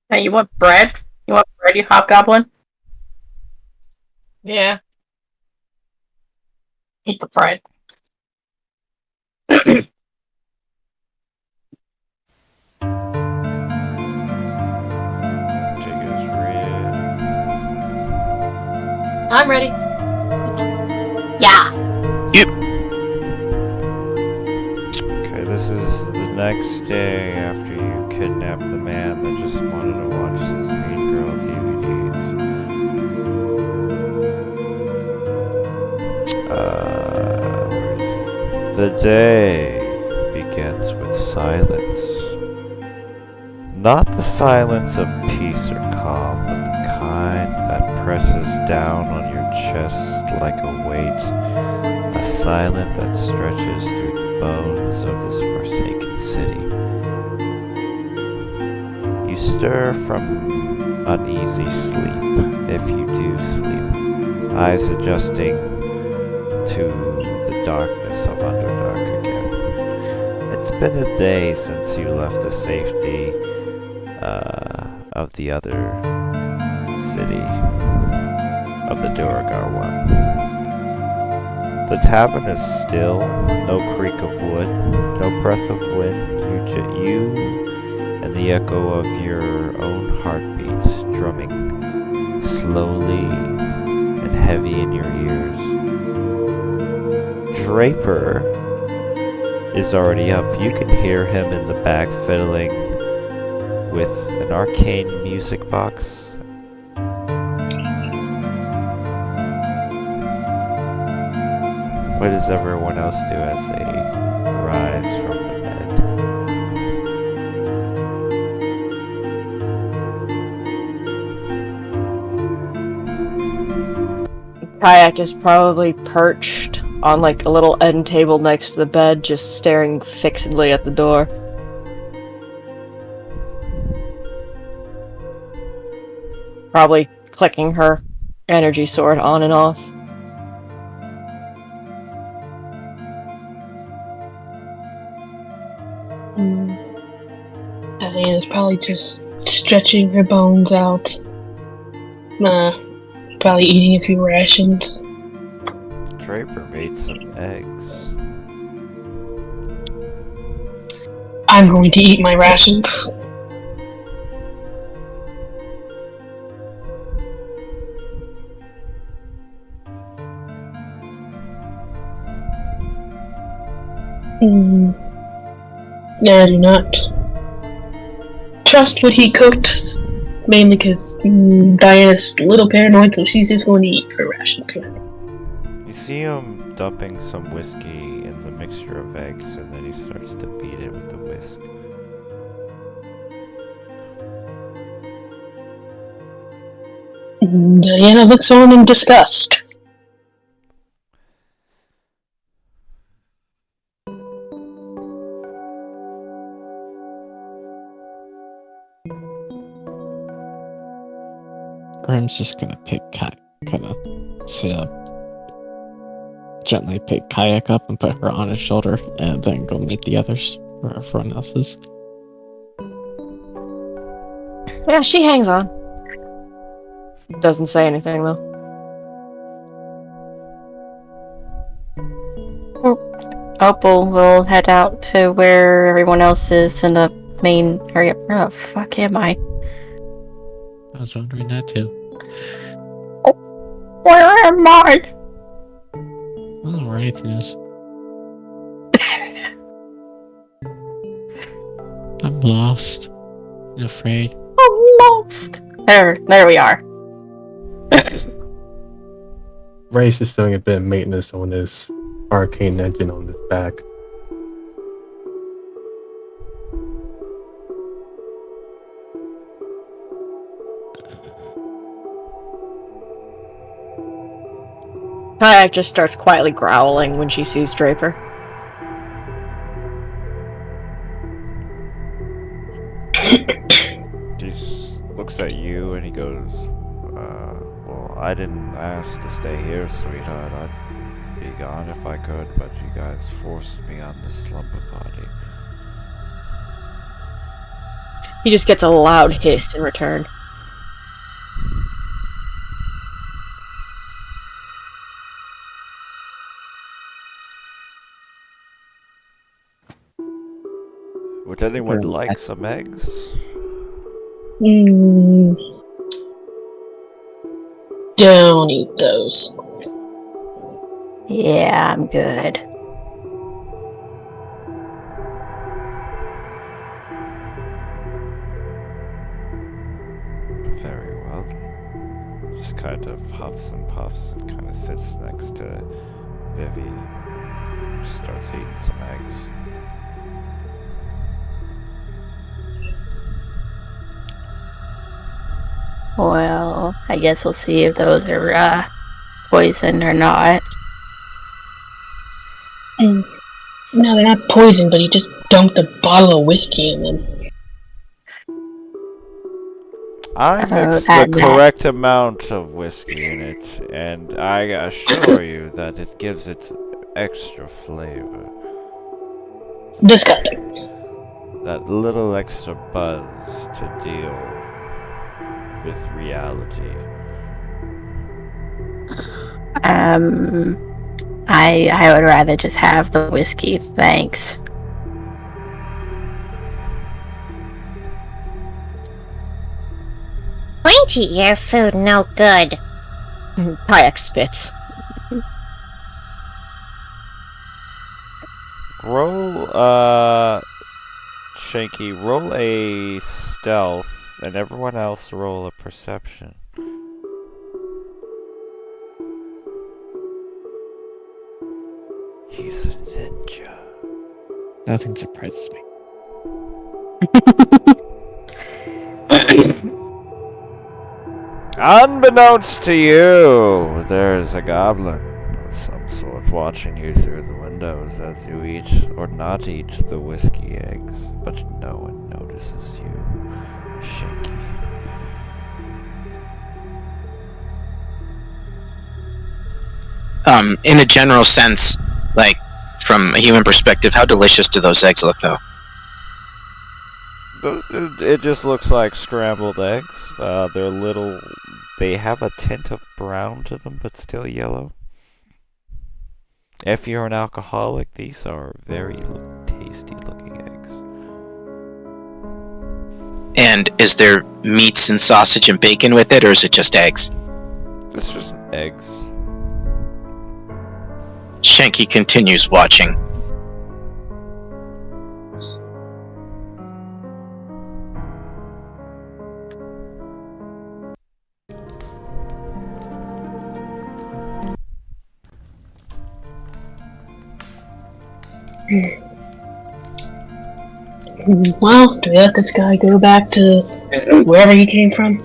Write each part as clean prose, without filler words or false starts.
Hey, you want bread? You want bread, you hobgoblin? Yeah. Eat the bread. Jacob's ready. I'm ready. Yeah. Okay, this is the next day after you kidnapped the man that just wanted to watch his Mean Girl DVDs. Where is it? The day begins with silence. Not the silence of peace or calm, but the kind that presses down on your chest like a weight. A silence that stretches through the bones of this forsaken city. You stir from uneasy sleep, if you do sleep, eyes adjusting to the darkness of Underdark again. It's been a day since you left the safety of the other city, of the Duragar one. The tavern is still, no creak of wood, no breath of wind. You and the echo of your own heartbeat drumming slowly and heavy in your ears. Draper is already up. You can hear him in the back fiddling with an arcane music box. What does everyone else do as they rise from the bed? Kayak is probably perched on like a little end table next to the bed, just staring fixedly at the door. Probably clicking her energy sword on and off. Diana's probably just stretching her bones out. Probably eating a few rations. Draper made some eggs. I'm going to eat my rations. Yeah, I do not trust what he cooked, mainly because Diana's a little paranoid, so she's just going to eat her rations. You see him dumping some whiskey in the mixture of eggs, and then he starts to beat it with the whisk. Diana looks on in disgust. Grim's just gonna gently pick Kayak up and put her on his shoulder, and then go meet the others, or everyone else's. Yeah, she hangs on. Doesn't say anything though. Opal will head out to where everyone else is in the main area. Where the fuck am I? I was wondering that too. Where am I? I don't know where anything is. I'm lost and afraid. I'm lost. There we are. Ray's just doing a bit of maintenance on his arcane engine on the back. Kayak just starts quietly growling when she sees Draper. He looks at you and he goes, well, I didn't ask to stay here, sweetheart. I'd be gone if I could, but you guys forced me on this slumber party. He just gets a loud hiss in return. Would anyone like some eggs? Don't eat those. Yeah, I'm good. Very well. Just kind of huffs and puffs and kind of sits next to Vivi. Just starts eating some eggs. Well, I guess we'll see if those are poisoned or not. No, they're not poisoned, but he just dumped a bottle of whiskey in them. I mixed the correct amount of whiskey in it, and I assure you that it gives it extra flavor. Disgusting. That little extra buzz to deal with reality. I would rather just have the whiskey, thanks. Why eat your food no good? Payak spits. Roll, Shanky, roll a stealth, and everyone else roll a perception. He's a ninja. Nothing surprises me. Unbeknownst to you, there's a goblin of some sort watching you through the windows as you eat or not eat the whiskey eggs, but no one notices you, Shanky. In a general sense, like, from a human perspective, how delicious do those eggs look, though? It just looks like scrambled eggs. They're little. They have a tint of brown to them, but still yellow. If you're an alcoholic, these are very tasty looking eggs. And is there meats and sausage and bacon with it, or is it just eggs? It's just eggs. Shanky continues watching. Well, do we let this guy go back to wherever he came from?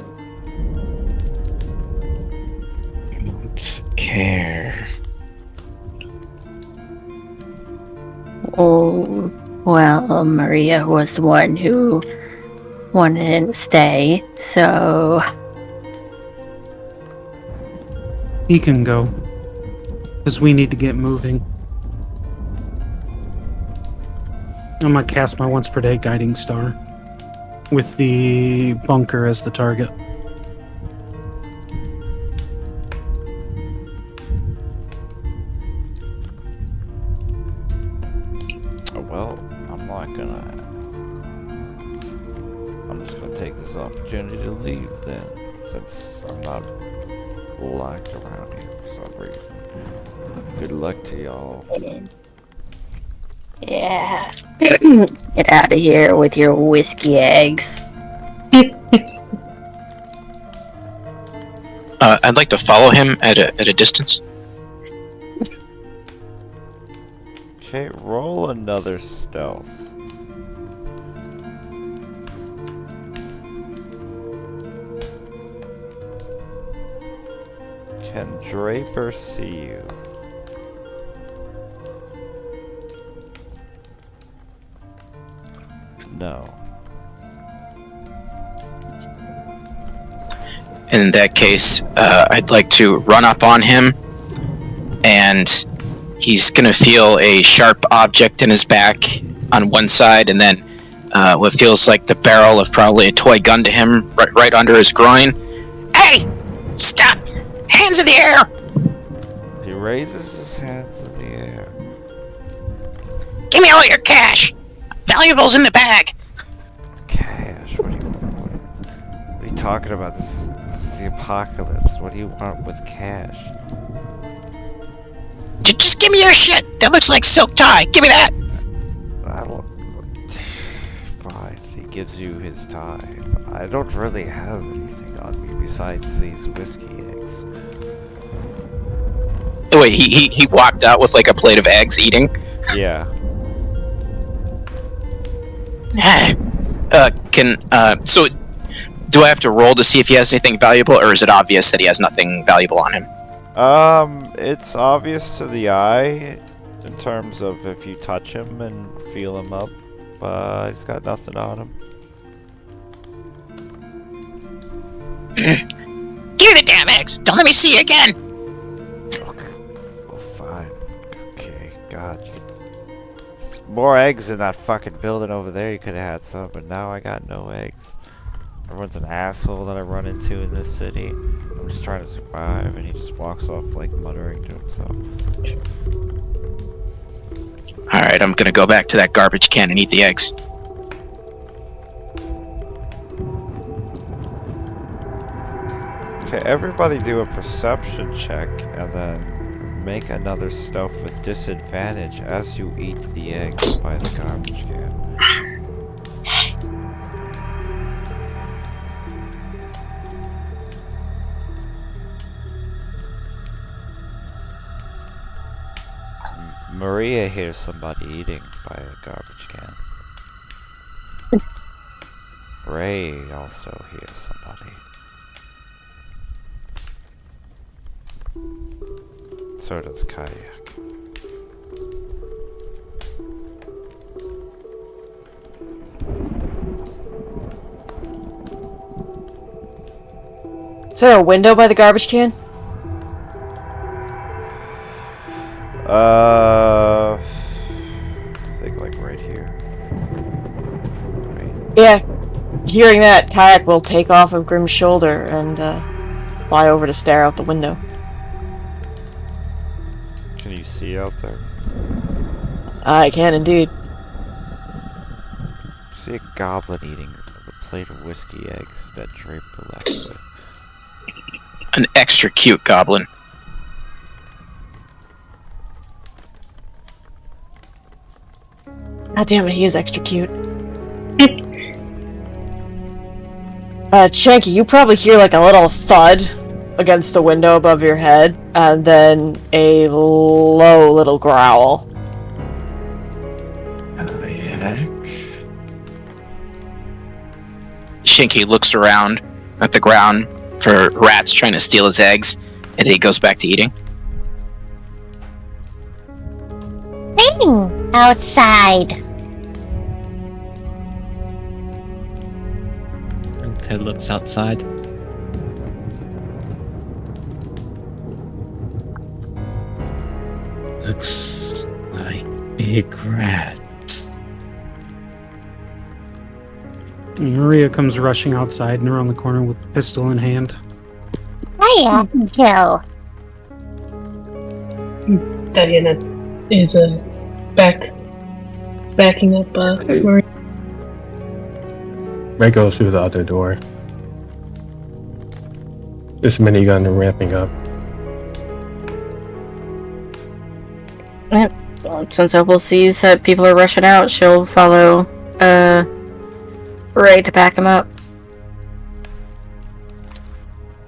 I don't care. Oh, well, Maria was the one who wanted him to stay, so... He can go. Because we need to get moving. I'm gonna cast my once per day guiding star. With the bunker as the target. Well, I'm just gonna take this opportunity to leave then, since I'm not locked around here for some reason. Good luck to y'all. Yeah. Get out of here with your whiskey eggs. I'd like to follow him at a distance. Okay, roll another stealth. Can Draper see you? No. In that case, I'd like to run up on him, and he's gonna feel a sharp object in his back on one side, and then what feels like the barrel of probably a toy gun to him, right under his groin. Hey! Stop! Hands in the air! He raises his hands in the air. Give me all your cash! Valuables in the bag! Cash? What are you talking about? This is the apocalypse. What do you want with cash? Just give me your shit! That looks like silk tie! Give me that! Fine, he gives you his tie. I don't really have anything on me besides these whiskey eggs. Wait, he walked out with like a plate of eggs eating? Yeah. So do I have to roll to see if he has anything valuable, or is it obvious that he has nothing valuable on him? It's obvious to the eye in terms of if you touch him and feel him up, but he's got nothing on him. Give me the damn eggs! Don't let me see you again! Okay, well, fine. Okay, God. There's more eggs in that fucking building over there. You could have had some, but now I got no eggs. Everyone's an asshole that I run into in this city. I'm just trying to survive, and he just walks off like muttering to himself. Alright, I'm gonna go back to that garbage can and eat the eggs. Okay, everybody do a perception check, and then make another stealth with disadvantage as you eat the eggs by the garbage can. Maria hears somebody eating by a garbage can. Ray also hears somebody. So does Kayak. Is there a window by the garbage can? I think like right here. Right. Yeah. Hearing that, Kayak will take off of Grim's shoulder and fly over to stare out the window. Can you see out there? I can indeed. See a goblin eating a plate of whiskey eggs that Draper left with. An extra cute goblin. God damn it, he is extra cute. Shanky, you probably hear like a little thud against the window above your head, and then a low little growl. Shinky looks around at the ground for rats trying to steal his eggs, and he goes back to eating. Outside. Okay, looks outside. Looks like big rats. Maria comes rushing outside and around the corner with pistol in hand. Hiya, Joe. Diana is backing up Maria. Ray goes through the other door. This minigun ramping up. Since Opal sees that people are rushing out, she'll follow Ray to back him up.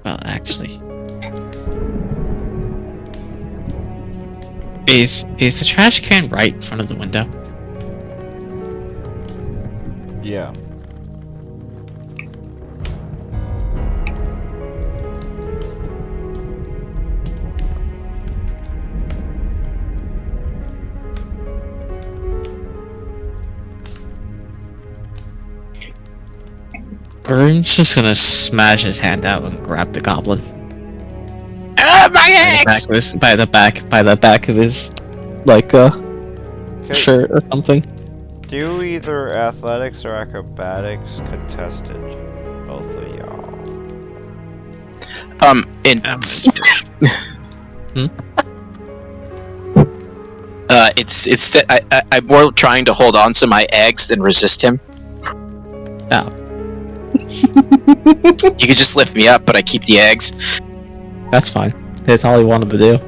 Well, actually, is the trash can right in front of the window? Yeah. Grim's just gonna smash his hand out and grab the goblin My eggs! by the back of his like shirt or something. Do either athletics or acrobatics contested, both of y'all. It's that I'm more trying to hold on to my eggs than resist him. Oh. You could just lift me up, but I keep the eggs. That's fine. That's all he wanted to do.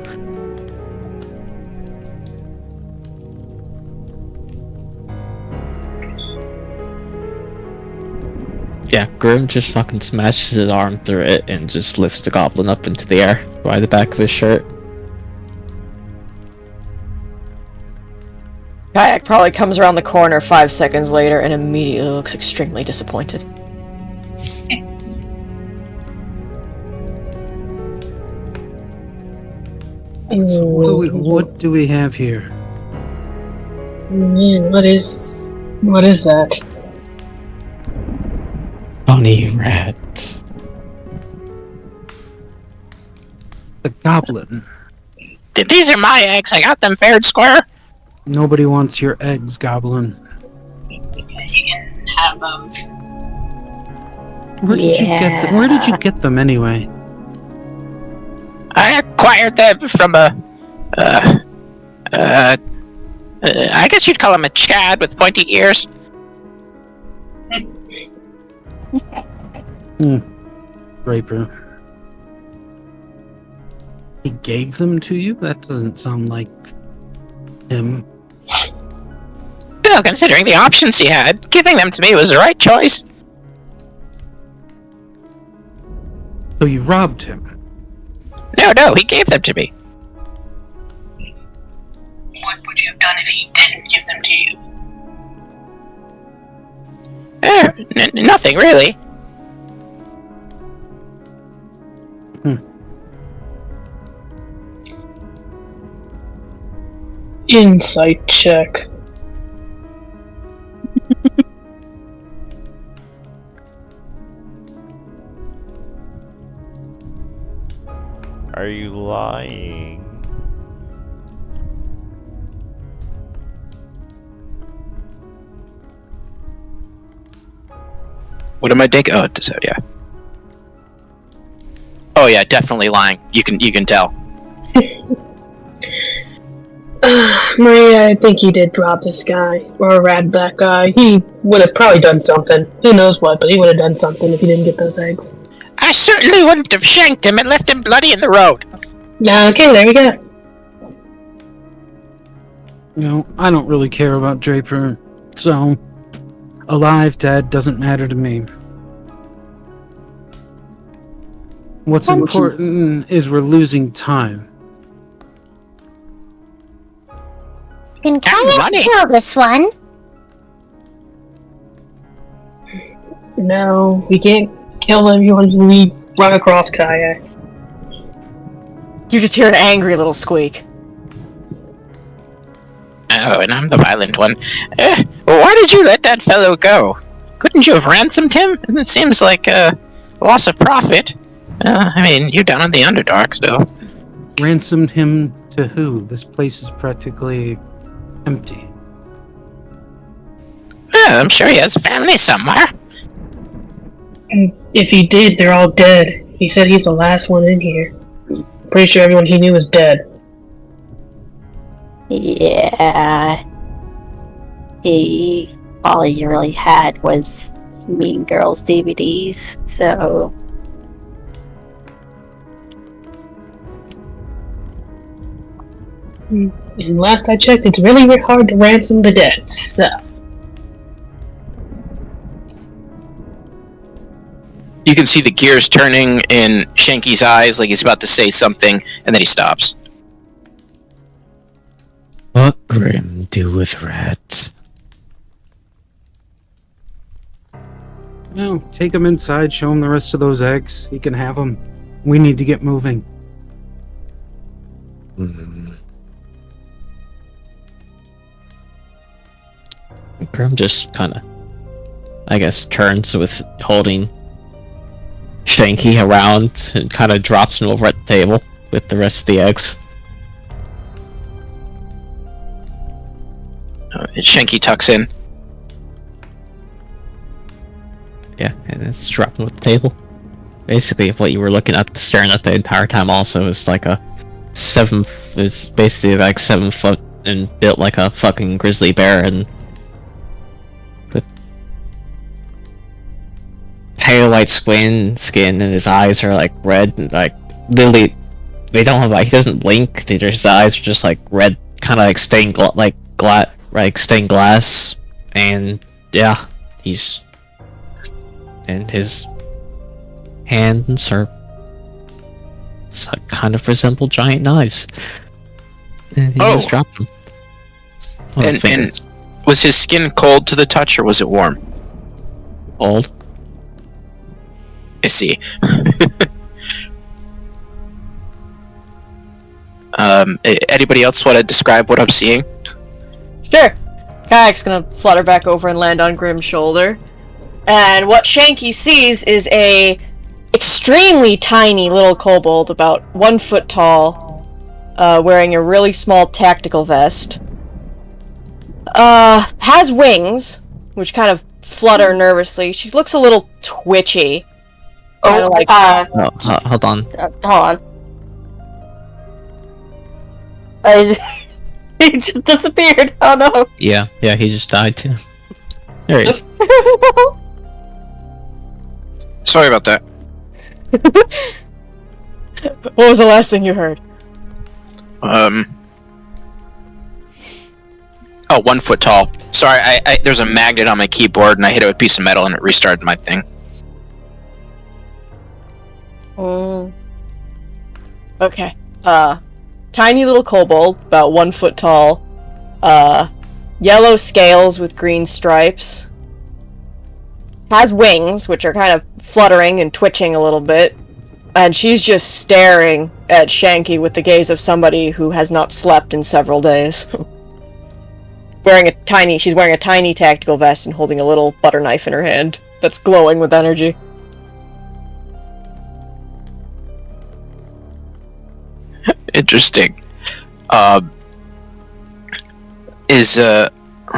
Yeah, Grim just fucking smashes his arm through it and just lifts the goblin up into the air by the back of his shirt. Kayak probably comes around the corner 5 seconds later and immediately looks extremely disappointed. So what do we have here? Yeah, what is that? Bunny rat. The goblin. These are my eggs. I got them fair and square. Nobody wants your eggs, goblin. You can have those. Where did you get them? Where did you get them anyway? I acquired them from I guess you'd call him a Chad with pointy ears. Raper. He gave them to you? That doesn't sound like him. Well, considering the options he had, giving them to me was the right choice. So you robbed him? No, he gave them to me. What would you have done if he didn't give them to you? Nothing, really. Insight check. Are you lying? What am I taking? Oh, so yeah. Oh yeah, definitely lying. You can tell. Maria, I think he did rob this guy, or rob that guy. He would have probably done something. Who knows what, but he would have done something if he didn't get those eggs. I certainly wouldn't have shanked him and left him bloody in the road. Okay, there we go. You know, I don't really care about Draper, so alive, dead, doesn't matter to me. What's important is we're losing time. Can I'm running. kill this one? No, we can't kill everyone who we run across Kayak. You just hear an angry little squeak. Oh, and I'm the violent one. Why did you let that fellow go? Couldn't you have ransomed him? It seems like a loss of profit. I mean, you're down in the Underdark, so... Ransomed him to who? This place is practically empty. I'm sure he has family somewhere. If he did, they're all dead. He said he's the last one in here. Pretty sure everyone he knew is dead. Yeah. All he really had was Mean Girls DVDs, so... And last I checked, it's really hard to ransom the dead, so... You can see the gears turning in Shanky's eyes like he's about to say something, and then he stops. What Grim do with rats? No, take him inside, show him the rest of those eggs. He can have them. We need to get moving. Grim just kind of, I guess, turns with holding Shanky around and kind of drops him over at the table with the rest of the eggs. Shanky tucks in. Yeah, and it's dropping with the table. Basically, what you were looking at, staring at the entire time, also is like a is basically like 7 foot and built like a fucking grizzly bear, and with pale white skin, and his eyes are like red, and like literally, they don't have like he doesn't blink. His eyes are just like red, kind of like stained stained glass, and yeah, and his hands are kind of resemble giant knives. And he just dropped them. And was his skin cold to the touch, or was it warm? Cold. I see. Anybody else want to describe what I'm seeing? Sure. Kayak's gonna flutter back over and land on Grim's shoulder. And what Shanky sees is a extremely tiny little kobold, about 1 foot tall, wearing a really small tactical vest. Has wings, which kind of flutter nervously. She looks a little twitchy. Oh, like, Hold on. hold on. He just disappeared. Oh no. Yeah, he just died too. There he is. Sorry about that. What was the last thing you heard? Oh, 1 foot tall. Sorry, I there's a magnet on my keyboard and I hit it with a piece of metal and it restarted my thing. Okay. Tiny little kobold, about 1 foot tall. Yellow scales with green stripes. Has wings, which are kind of fluttering and twitching a little bit. And she's just staring at Shanky with the gaze of somebody who has not slept in several days. She's wearing a tiny tactical vest and holding a little butter knife in her hand that's glowing with energy. Interesting. Let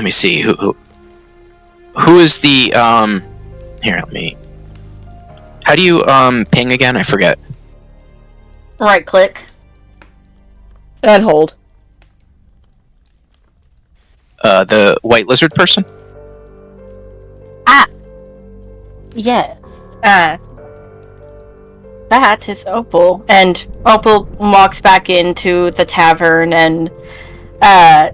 me see who is the here, how do you ping again? I forget. Right click. And hold. The white lizard person? Yes. That is Opal. And Opal walks back into the tavern and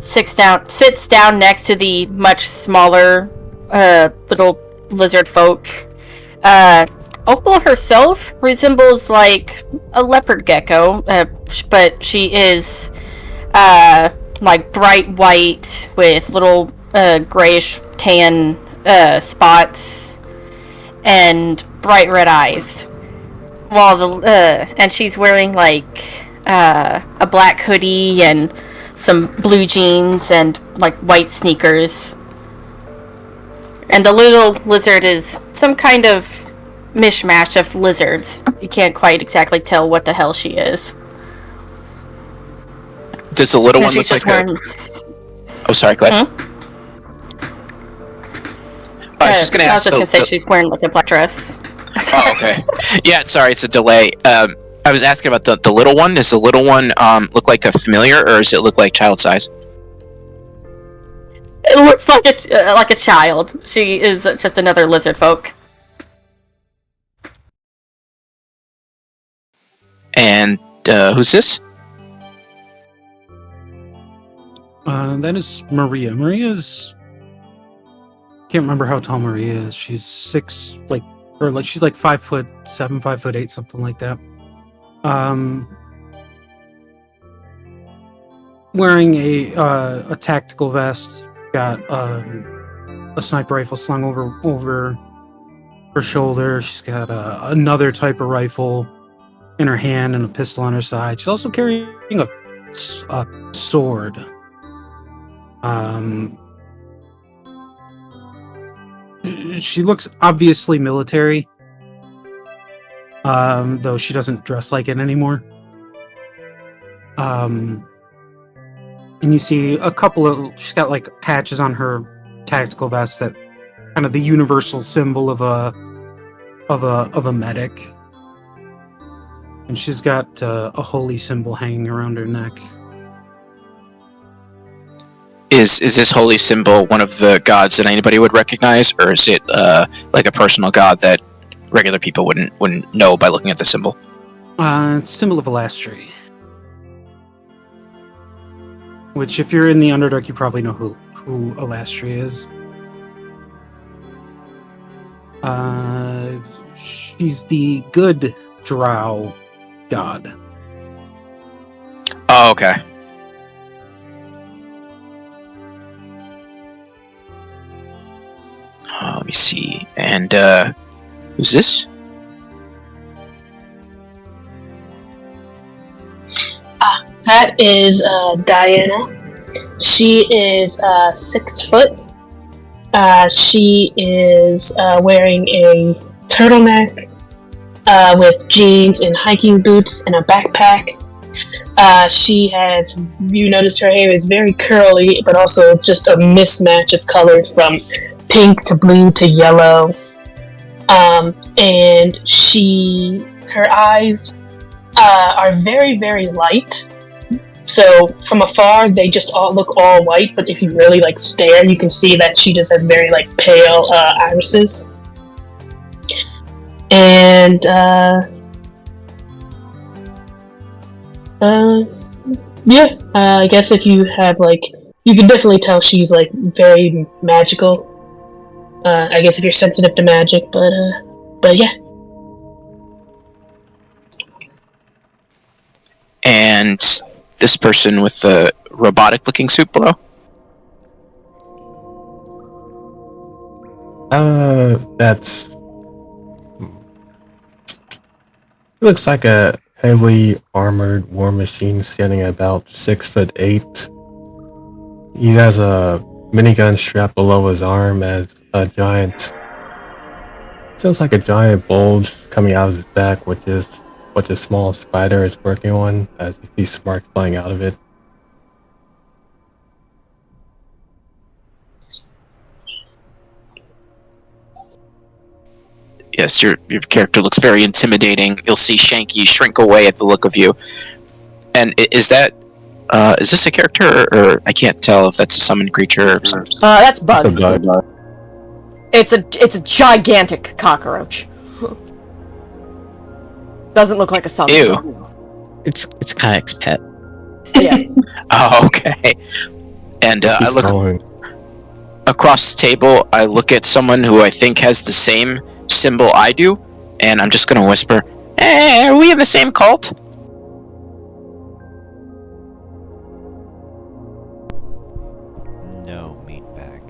sits down next to the much smaller little lizard folk. Opal herself resembles like a leopard gecko, but she is like bright white with little grayish tan spots and bright red eyes. While and she's wearing like a black hoodie and some blue jeans and like white sneakers. And the little lizard is some kind of mishmash of lizards. You can't quite exactly tell what the hell she is. Does the little And one look she's like just wearing... Oh, sorry, go ahead. I was just gonna ask. She's wearing like a black dress. Oh, okay. Yeah, sorry, it's a delay. I was asking about the little one. Does the little one look like a familiar, or does it look like child size? It looks like a child. She is just another lizard folk. And who's this? That is Maria. Maria's... Can't remember how tall Maria is. She's she's like 5'7", 5'8", something like that. Wearing a tactical vest, got a sniper rifle slung over her shoulder. She's got another type of rifle in her hand and a pistol on her side. She's also carrying a sword. She looks obviously military, though she doesn't dress like it anymore. And you see she's got like patches on her tactical vest that kind of the universal symbol of a of a medic, and she's got a holy symbol hanging around her neck. Is this holy symbol one of the gods that anybody would recognize, or is it like a personal god that regular people wouldn't know by looking at the symbol? It's a symbol of Elastri. Which, if you're in the Underdark, you probably know who Elastri is. She's the good drow god. Oh, okay. Let me see. And who's this? That is Diana. She is 6 foot. She is wearing a turtleneck with jeans and hiking boots and a backpack. She has, you notice her hair is very curly, but also just a mismatch of colors from pink to blue to yellow. And her eyes are very, very light. So from afar, they just all look all white, but if you really stare, you can see that she just has very pale irises. And I guess if you have you can definitely tell she's very magical. I guess if you're sensitive to magic, but yeah. And this person with the robotic-looking suit below? That's... It looks like a heavily armored war machine standing at about 6'8". He has a minigun strapped below his arm as a giant... Feels like a giant bulge coming out of his back, which is what the small spider is working on, as you see sparks flying out of it. Yes, your character looks very intimidating. You'll see Shanky shrink away at the look of you. And is this a character, or I can't tell if that's a summoned creature or something? That's Bug. It's a bug. It's a gigantic cockroach. Doesn't look like a summon. Ew. It's Kayak's pet. Yes. Oh, okay. And I Keeps look going. across the table. I look at someone who I think has the same symbol I do, and I'm just gonna whisper, "Hey, are we in the same cult?" No, meatbag.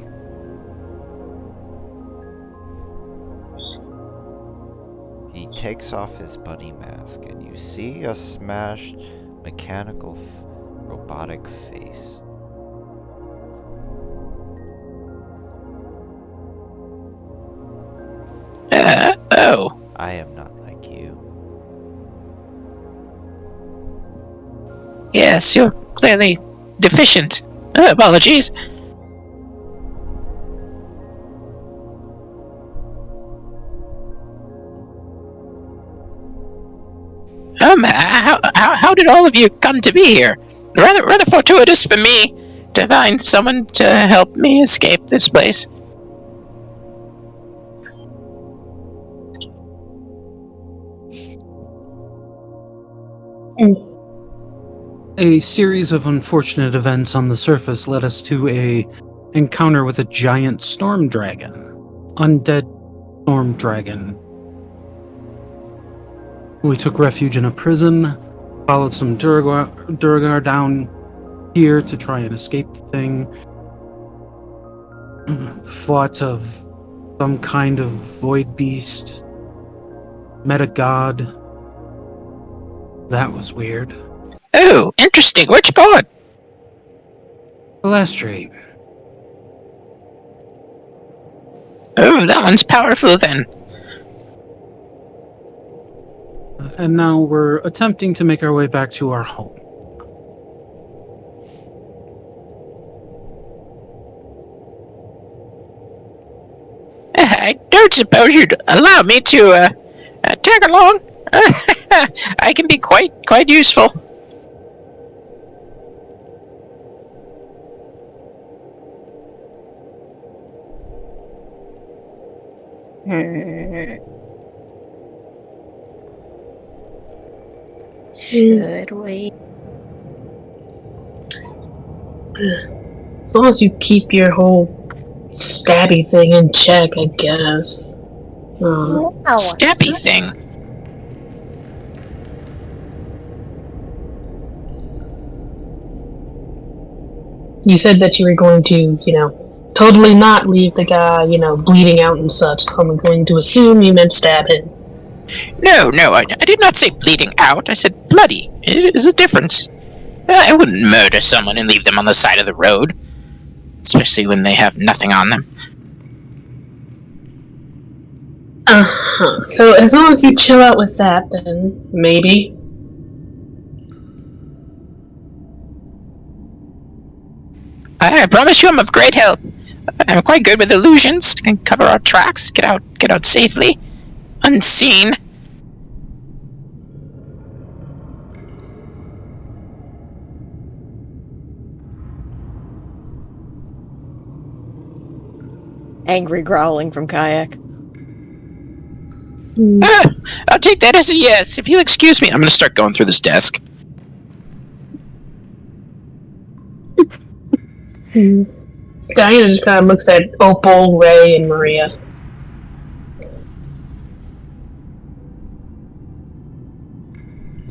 He takes off his bunny mask, and you see a smashed mechanical robotic face. Oh. I am not like you. Yes, you're clearly deficient. Apologies. How did all of you come to be here? Rather fortuitous for me to find someone to help me escape this place. A series of unfortunate events on the surface led us to a encounter with a giant storm dragon. Undead storm dragon. We took refuge in a prison, followed some Durgar down here to try and escape the thing. Fought of some kind of void beast. Met a god. That was weird. Oh, interesting. Which god? Elastri. Oh, that one's powerful then. And now we're attempting to make our way back to our home. I don't suppose you'd allow me to tag along. I can be quite useful. Should we? As long as you keep your whole stabby thing in check, I guess. Oh. Stabby thing. You said that you were going to, totally not leave the guy, bleeding out and such. So I'm going to assume you meant stab him. No, I did not say bleeding out. I said bloody. It is a difference. I wouldn't murder someone and leave them on the side of the road, especially when they have nothing on them. Uh-huh. So as long as you chill out with that, then maybe. I promise you I'm of great help. I'm quite good with illusions. Can cover our tracks, get out safely, unseen. Angry growling from Kayak. I'll take that as a yes. If you'll excuse me, I'm going to start going through this desk. Diana just kind of looks at Opal, Ray, and Maria.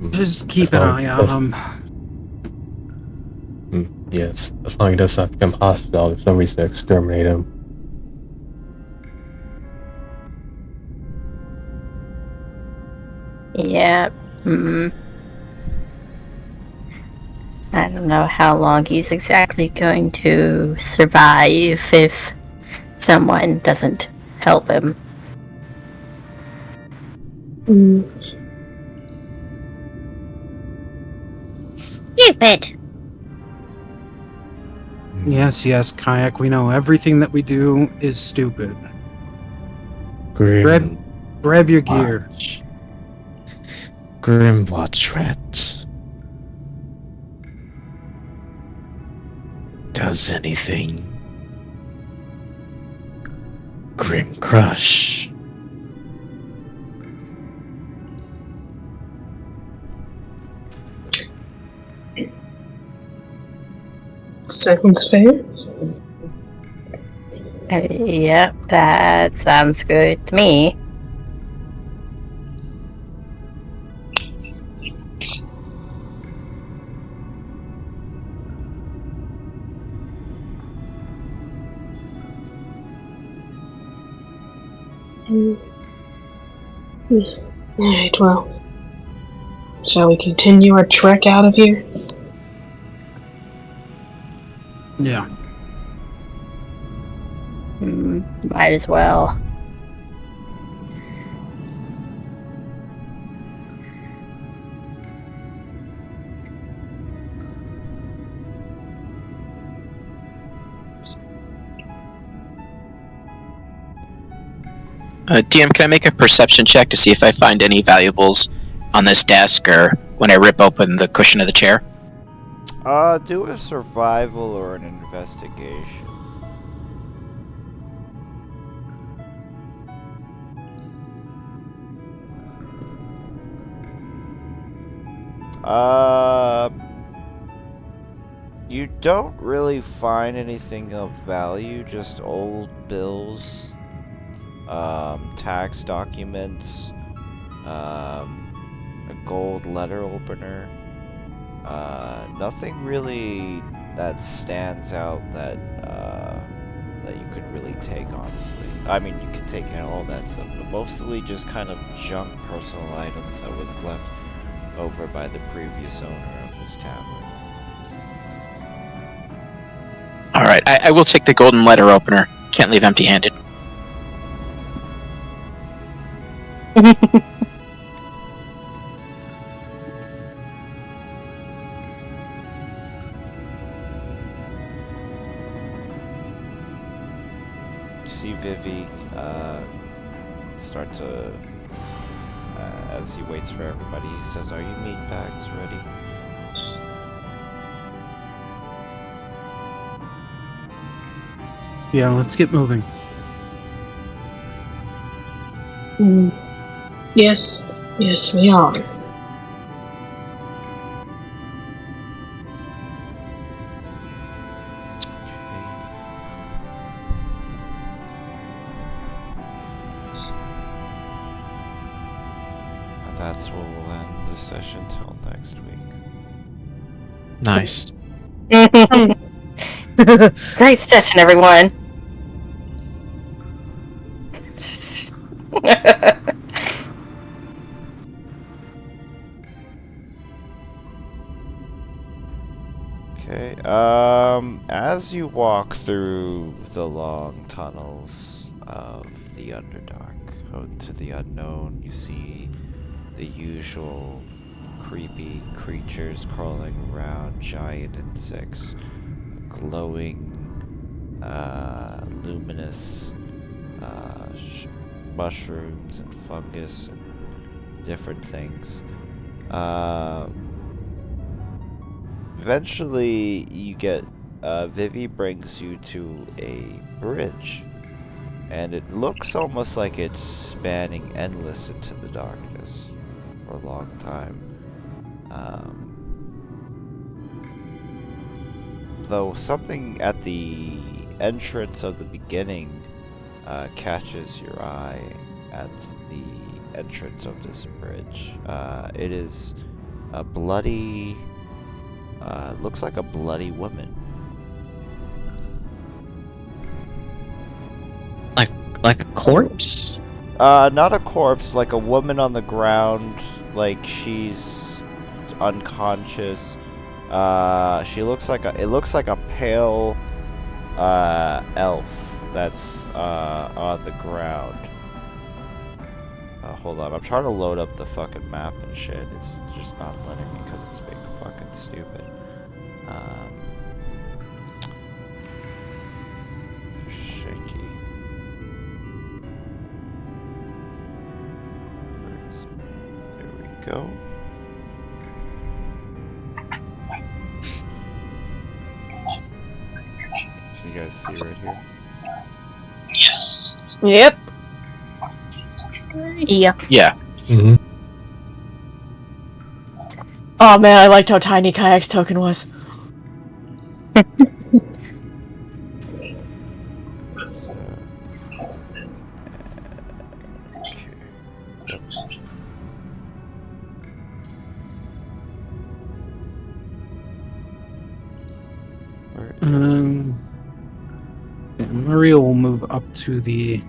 Just keep an eye on him. Yes, as long as he does not become hostile, if somebody's to exterminate him. Yeah. I don't know how long he's exactly going to survive if someone doesn't help him. Stupid. Yes, Kayak, we know everything that we do is stupid. Grim Grab your gear. Watch. Grim Watch Rat. Does anything. Grim Crush. Sounds fair. Yep, that sounds good to me. Alright, well. Shall we continue our trek out of here? Yeah. Might as well. DM, can I make a perception check to see if I find any valuables on this desk or when I rip open the cushion of the chair? Do a survival or an investigation. You don't really find anything of value, just old bills, tax documents, a gold letter opener. Nothing really that stands out that that you could really take, honestly. I mean, you could take all that stuff, but mostly just kind of junk personal items that was left over by the previous owner of this tavern. Alright, I will take the golden letter opener. Can't leave empty-handed. See see Vivi start to, as he waits for everybody, he says, "Are you meat bags ready?" Yeah, let's get moving. Yes, we are. And that's where we'll end the session till next week. Nice. Great session, everyone. Okay, as you walk through the long tunnels of the Underdark into the unknown, you see the usual creepy creatures crawling around, giant insects, glowing, luminous mushrooms and fungus and different things. Eventually, you get, Vivi brings you to a bridge, and it looks almost like it's spanning endless into the darkness for a long time. Though something at the entrance of the beginning catches your eye at the entrance of this bridge. It is a bloody... looks like a bloody woman. Like a corpse? Not a corpse, like a woman on the ground, like she's unconscious. She looks like it looks like a pale elf that's on the ground. Hold on, I'm trying to load up the fucking map and shit. It's just not letting me because it's being fucking stupid. Shaky. There we go. Can you guys see right here? Yes. Yep. Yeah. Yeah. Mm-hmm. Oh man, I liked how tiny Kayak's token was. Yeah, Maria will move up to the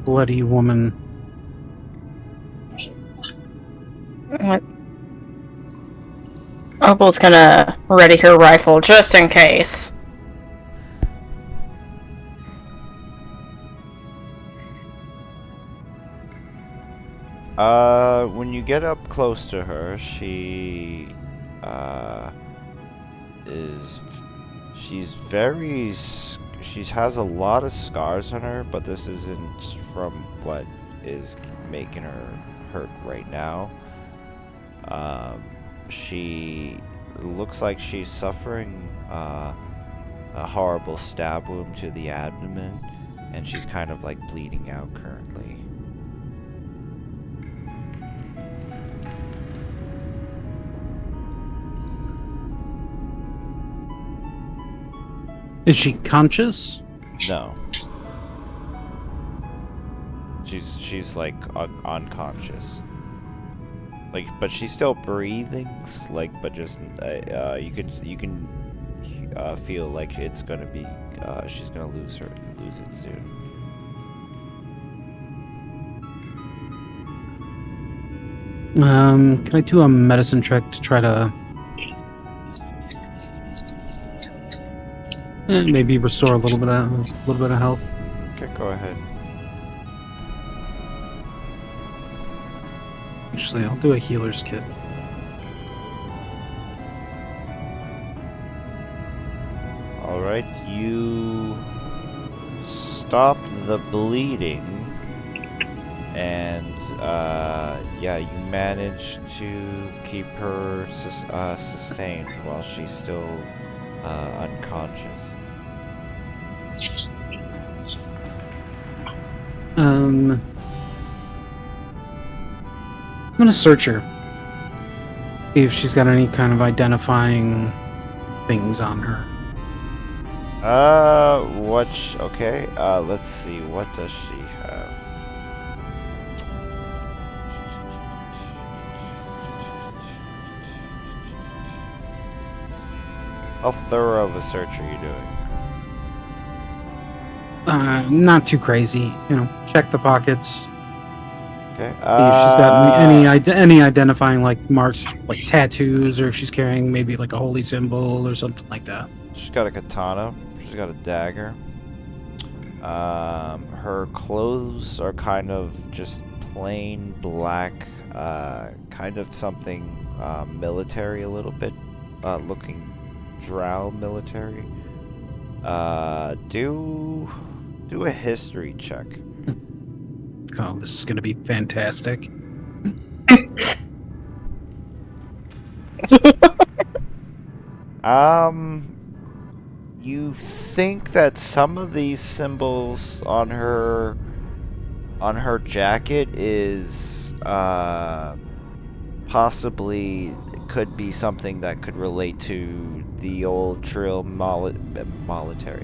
bloody woman. Opal's gonna ready her rifle just in case. When you get up close to her, she she has a lot of scars on her, but this isn't from what is making her hurt right now. She looks like she's suffering a horrible stab wound to the abdomen, and she's kind of like bleeding out currently. Is she conscious? No. She's like unconscious. Like, but she's still breathing, like, but just you can feel like it's gonna be she's gonna lose it soon. Can I do a medicine check to try to maybe restore a little bit of health? Okay, go ahead. Actually, I'll do a healer's kit. Alright, you stopped the bleeding, and yeah, you managed to keep her sustained while she's still unconscious. I'm gonna search her. See if she's got any kind of identifying things on her. Okay, let's see, what does she have? How thorough of a search are you doing? Not too crazy. You know, check the pockets. Okay, See if she's got any identifying like marks, like tattoos, or if she's carrying maybe like a holy symbol or something like that. she's got a katana, she's got a dagger. Her clothes are kind of just plain black, kind of something military a little bit, looking drow military. Do a history check. Oh, this is gonna be fantastic. You think that some of these symbols on her jacket is possibly could be something that could relate to the old Trill military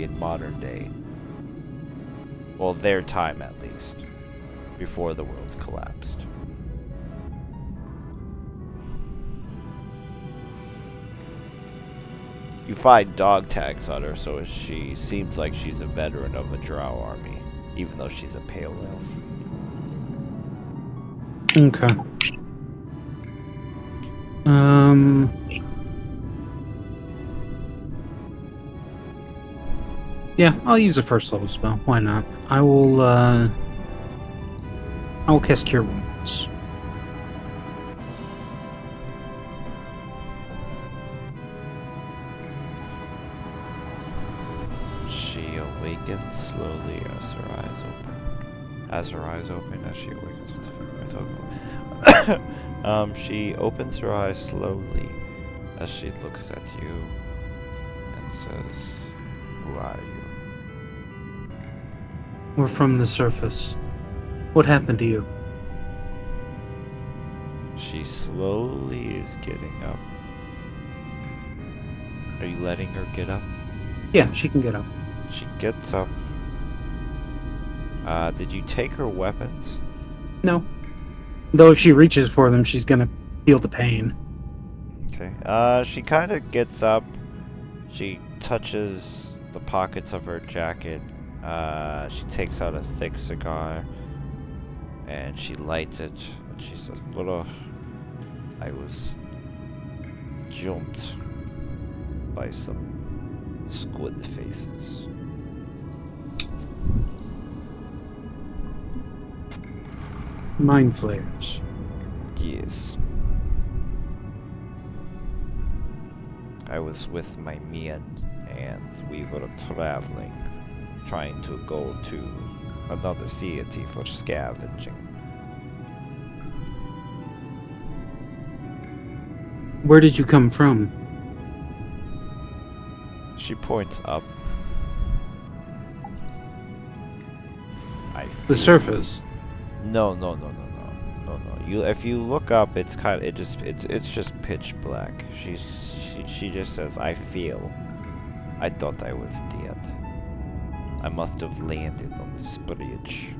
in modern day. Well, their time at least, before the world collapsed. You find dog tags on her, so she seems like she's a veteran of a drow army, even though she's a pale elf. Okay. Yeah, I'll use a first level spell. Why not? I will cast Cure Wounds. She awakens slowly as her eyes open. As she awakens. What the fuck am I talking about? She opens her eyes slowly as she looks at you and says, "Who are you?" We're from the surface. What happened to you? She slowly is getting up. Are you letting her get up? Yeah, she can get up. She gets up. Did you take her weapons? No. Though if she reaches for them, she's gonna feel the pain. Okay. She kind of gets up. She touches the pockets of her jacket. She takes out a thick cigar. And she lights it. And she says, "Little, I was jumped by some squid faces." Mind flayers. Yes. I was with my men and we were traveling, trying to go to another city for scavenging. Where did you come from? She points up. The surface. No. If you look up, it's just pitch black. She just says, "I feel. I thought I was dead. I must have landed on this bridge."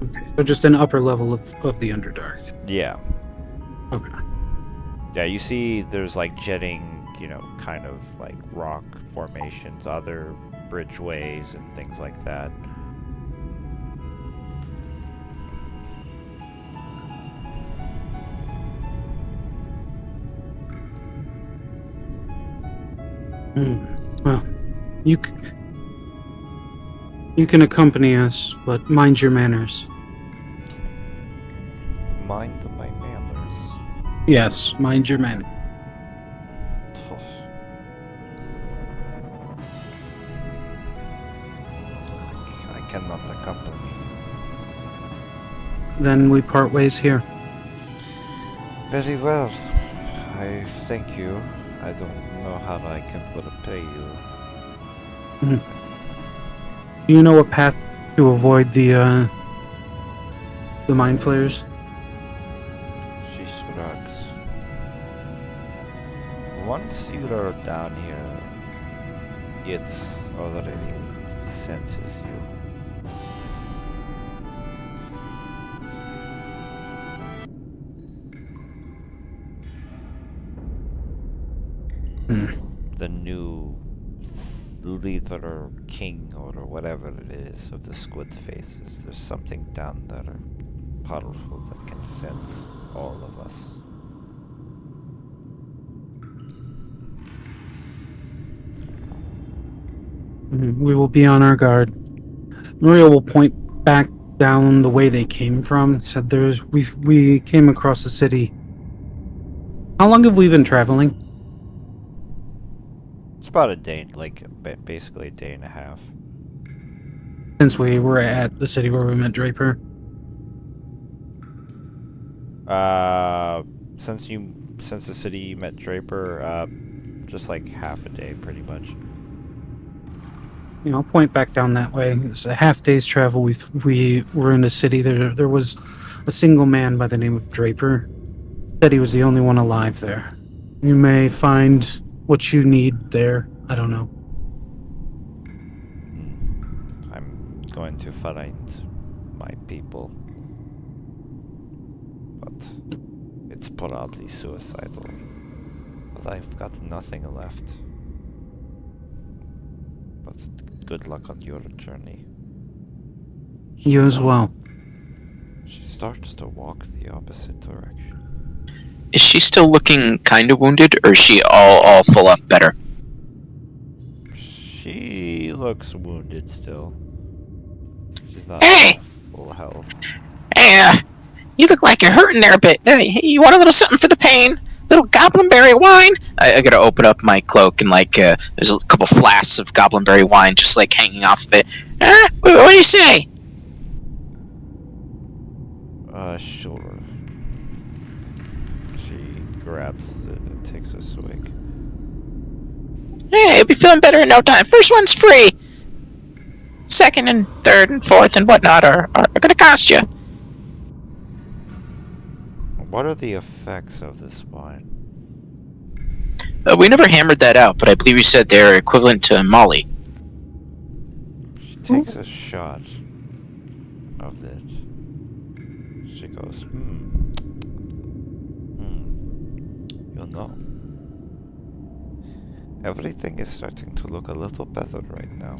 Okay, so just an upper level of the Underdark. Yeah. Okay. Yeah, you see there's like jetting, kind of like rock formations, other bridgeways and things like that. Well, you can accompany us, but mind your manners. Mind my manners. Yes, mind your manners. cannot accompany you. Then we part ways here. Very well. I thank you. I don't know how I can repay you. Do you know a path to avoid the mind flayers? She shrugs. Once you are down here, it already senses you. The new leader, king, or whatever it is of the squid faces. There's something down there powerful that can sense all of us. We will be on our guard. Maria will point back down the way they came from. Said we came across the city. How long have we been traveling? It's about a day, like basically a day and a half. Since we were at the city where we met Draper. Since the city you met Draper, just like half a day, pretty much. You know, I'll point back down that way. It's a half day's travel. We were in a city. There was a single man by the name of Draper. Said he was the only one alive there. You may find what you need there. I don't know. I'm going to find my people. But it's probably suicidal. But I've got nothing left. But good luck on your journey. You as well. She starts to walk the opposite direction. Is she still looking kind of wounded, or is she all full up better? She looks wounded still. She's not Hey! full health. Hey, you look like you're hurting there a bit. You want a little something for the pain? Little goblinberry wine? I gotta open up my cloak and there's a couple flasks of goblinberry wine just hanging off of it. What do you say? Sure. She grabs it and takes a swig. Hey, you'll be feeling better in no time. First one's free. Second and third and fourth and whatnot are gonna cost you. What are the effects of this wine? We never hammered that out, but I believe you said they're equivalent to Molly. She takes a shot of it. She goes, you'll know. Everything is starting to look a little better right now.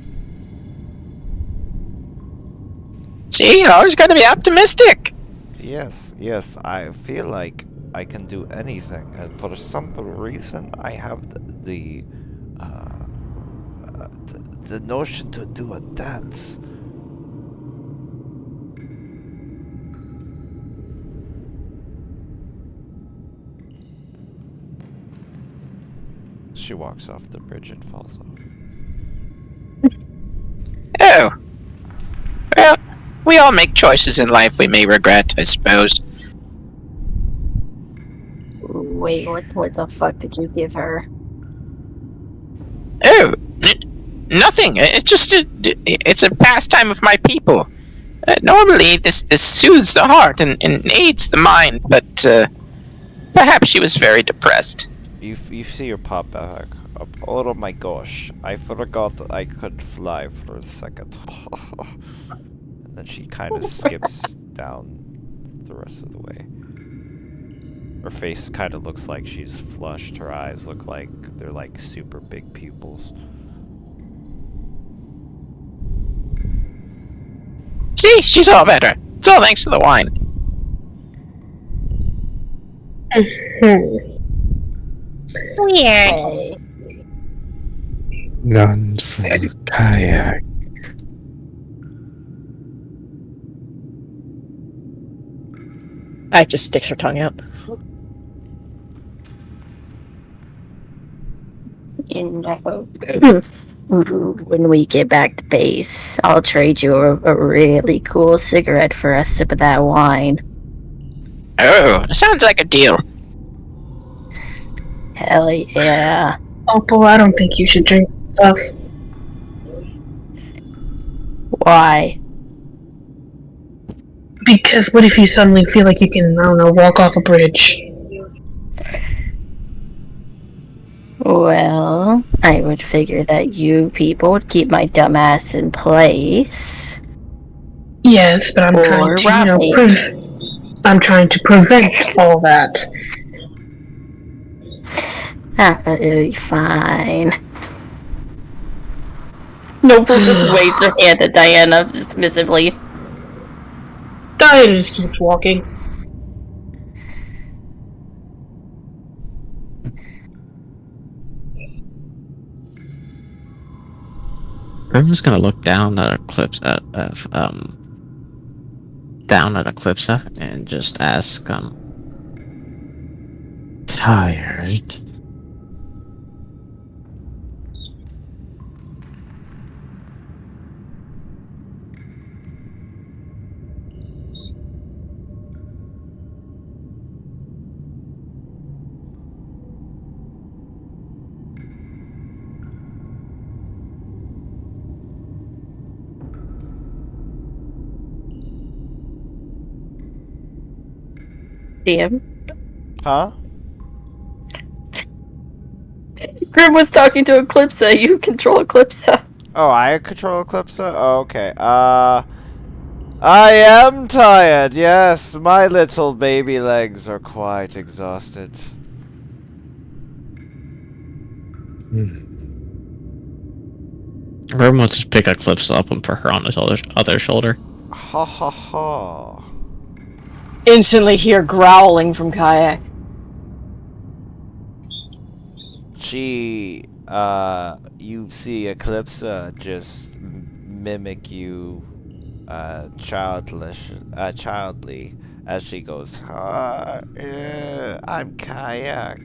See, you always gotta be optimistic. Yes, I feel like I can do anything, and for some reason I have the notion to do a dance. She walks off the bridge and falls off. Oh. Well, we all make choices in life we may regret, I suppose. Wait, what the fuck did you give her? Oh, nothing. It's a pastime of my people. Normally, this soothes the heart and aids the mind, but perhaps she was very depressed. You see her pop back up. Oh my gosh, I forgot that I could fly for a second. And then she kind of skips down the rest of the way. Her face kind of looks like she's flushed. Her eyes look like they're like super big pupils. See, she's all better. It's all thanks to the wine. Weird. Hey. Guns for the kayak. I just sticks her tongue out. You know. When we get back to base, I'll trade you a really cool cigarette for a sip of that wine. Oh, sounds like a deal. Hell yeah. Opal, I don't think you should drink stuff. Why? Because what if you suddenly feel like you can, I don't know, walk off a bridge? Well, I would figure that you people would keep my dumb ass in place. Yes, but I'm Or trying to, rob me. I'm trying to prevent all that. Fine. Noble just waves her hand at Diana dismissively. Diana just keeps walking. I'm just gonna look down at Eclipsa, and just ask, tired? DM. Huh? Grim was talking to Eclipsa. You control Eclipsa. Oh, I control Eclipsa? Oh, okay. I am tired, yes. My little baby legs are quite exhausted. Grim wants to pick Eclipsa up and put her on his other shoulder. Ha ha ha. Instantly hear growling from Kayak. You see Eclipsa just mimic you, childly, as she goes, I'm Kayak,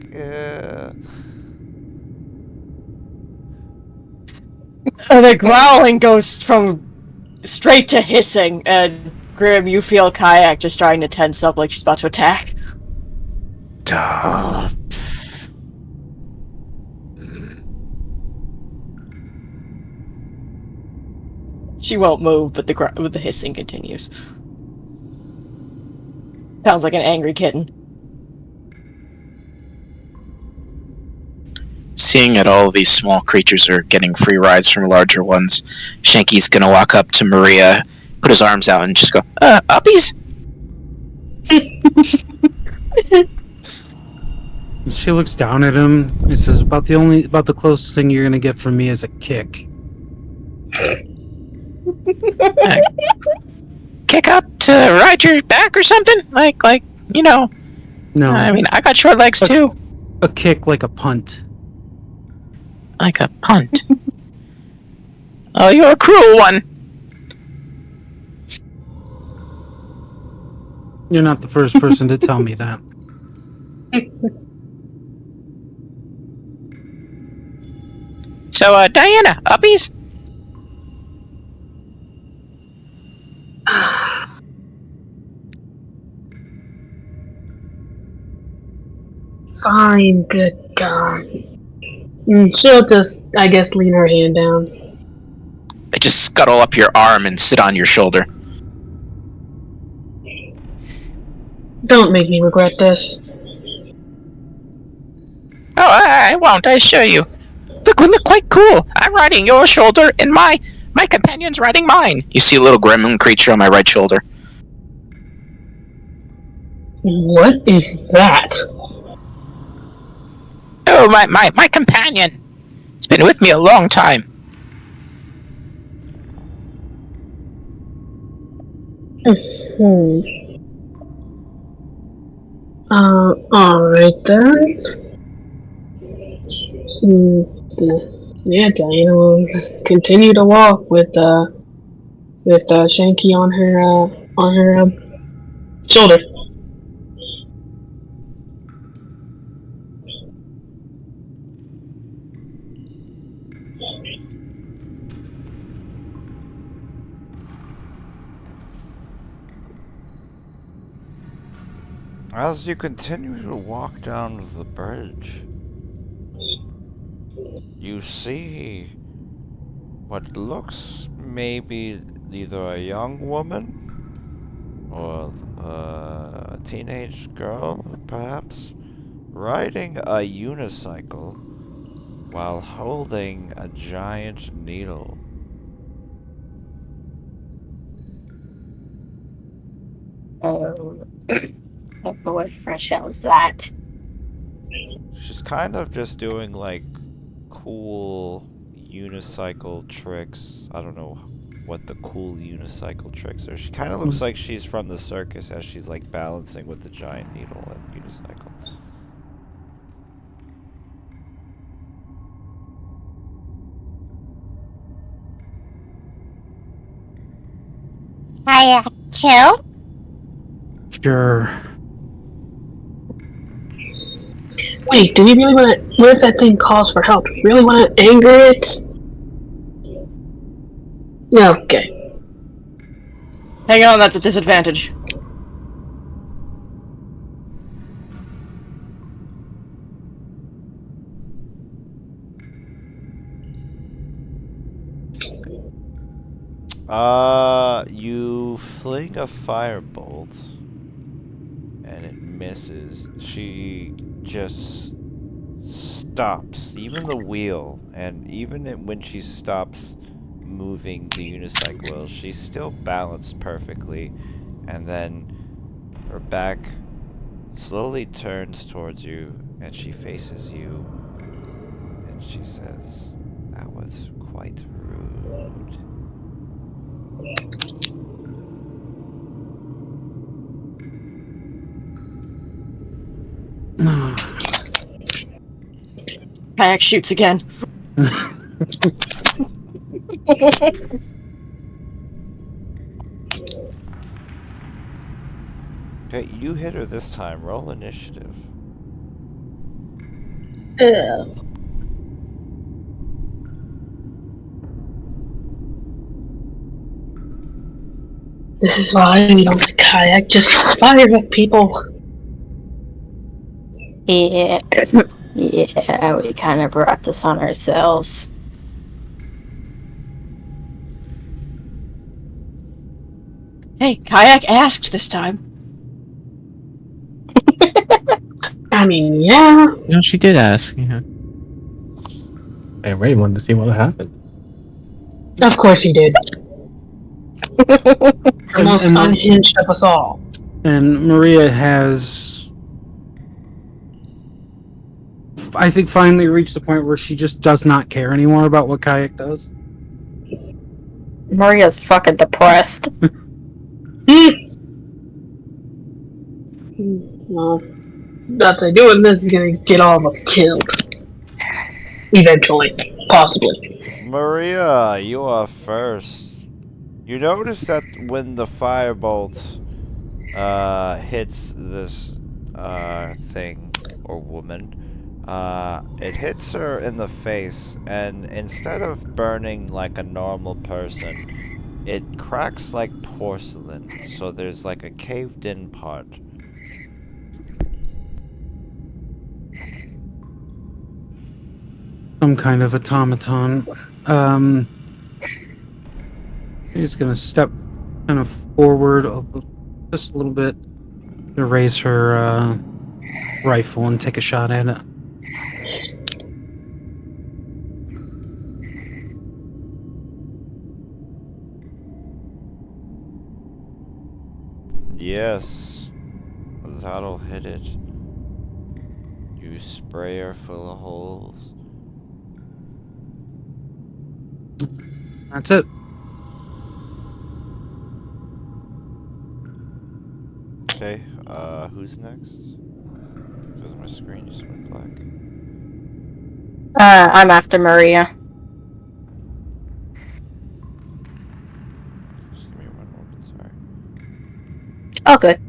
The growling goes from straight to hissing, and Grim, you feel Kayak just trying to tense up like she's about to attack. Stop. She won't move, but the hissing continues. Sounds like an angry kitten. Seeing that all of these small creatures are getting free rides from larger ones, Shanky's gonna walk up to Maria, put his arms out, and just go, uppies? She looks down at him and says, about the closest thing you're gonna get from me is a kick. Kick up to ride your back or something? Like, you know. No. I mean, I got short legs too. A kick like a punt. Like a punt. Oh, you're a cruel one. You're not the first person to tell me that. So, Diana, uppies? Fine, good God. She'll just, I guess, lean her hand down. They just scuttle up your arm and sit on your shoulder. Don't make me regret this. Oh, I won't, I assure you. Look, we look quite cool. I'm riding your shoulder, and my companion's riding mine. You see a little gremlin creature on my right shoulder. What is that? Oh, my companion. It's been with me a long time. Alright then. Yeah, Diana will continue to walk with Shanky on her shoulder. As you continue to walk down the bridge, you see what looks maybe either a young woman or a teenage girl, perhaps, riding a unicycle while holding a giant needle. Oh, what fresh hell is that? She's kind of just doing like cool unicycle tricks. I don't know what the cool unicycle tricks are. She kind of looks like she's from the circus as she's like balancing with the giant needle and unicycle. Kayak kill? Sure. Wait, do we really want to? What if that thing calls for help? Do we really want to anger it? Okay. Hang on, that's a disadvantage. You fling a firebolt and it misses. She just stops, even the wheel, and even when she stops moving the unicycle, she's still balanced perfectly, and then her back slowly turns towards you and she faces you and she says, "That was quite rude." Kayak shoots again. Okay, you hit her this time. Roll initiative. This is why we don't like kayak. Just fire at people. Yeah. Yeah, we kind of brought this on ourselves. Hey, Kayak asked this time. I mean, yeah. No, she did ask. Yeah. And Ray wanted to see what happened. Of course he did. The most and- unhinged of us all. And Maria has, I think, finally reached the point where she just does not care anymore about what Kayak does. Maria's fucking depressed. Well, that's I doing this is gonna get all of us killed. Eventually. Possibly. Maria, you are first. You notice that when the firebolt hits this thing or woman, it hits her in the face, and instead of burning like a normal person, it cracks like porcelain, so there's like a caved in part. Some kind of automaton. He's gonna step kind of forward just a little bit to raise her rifle and take a shot at it. Yes, that'll hit it. You spray her full of holes. That's it. Okay, who's next? Because my screen just went black. I'm after Maria. Just give me 1 moment, sorry. Oh, good.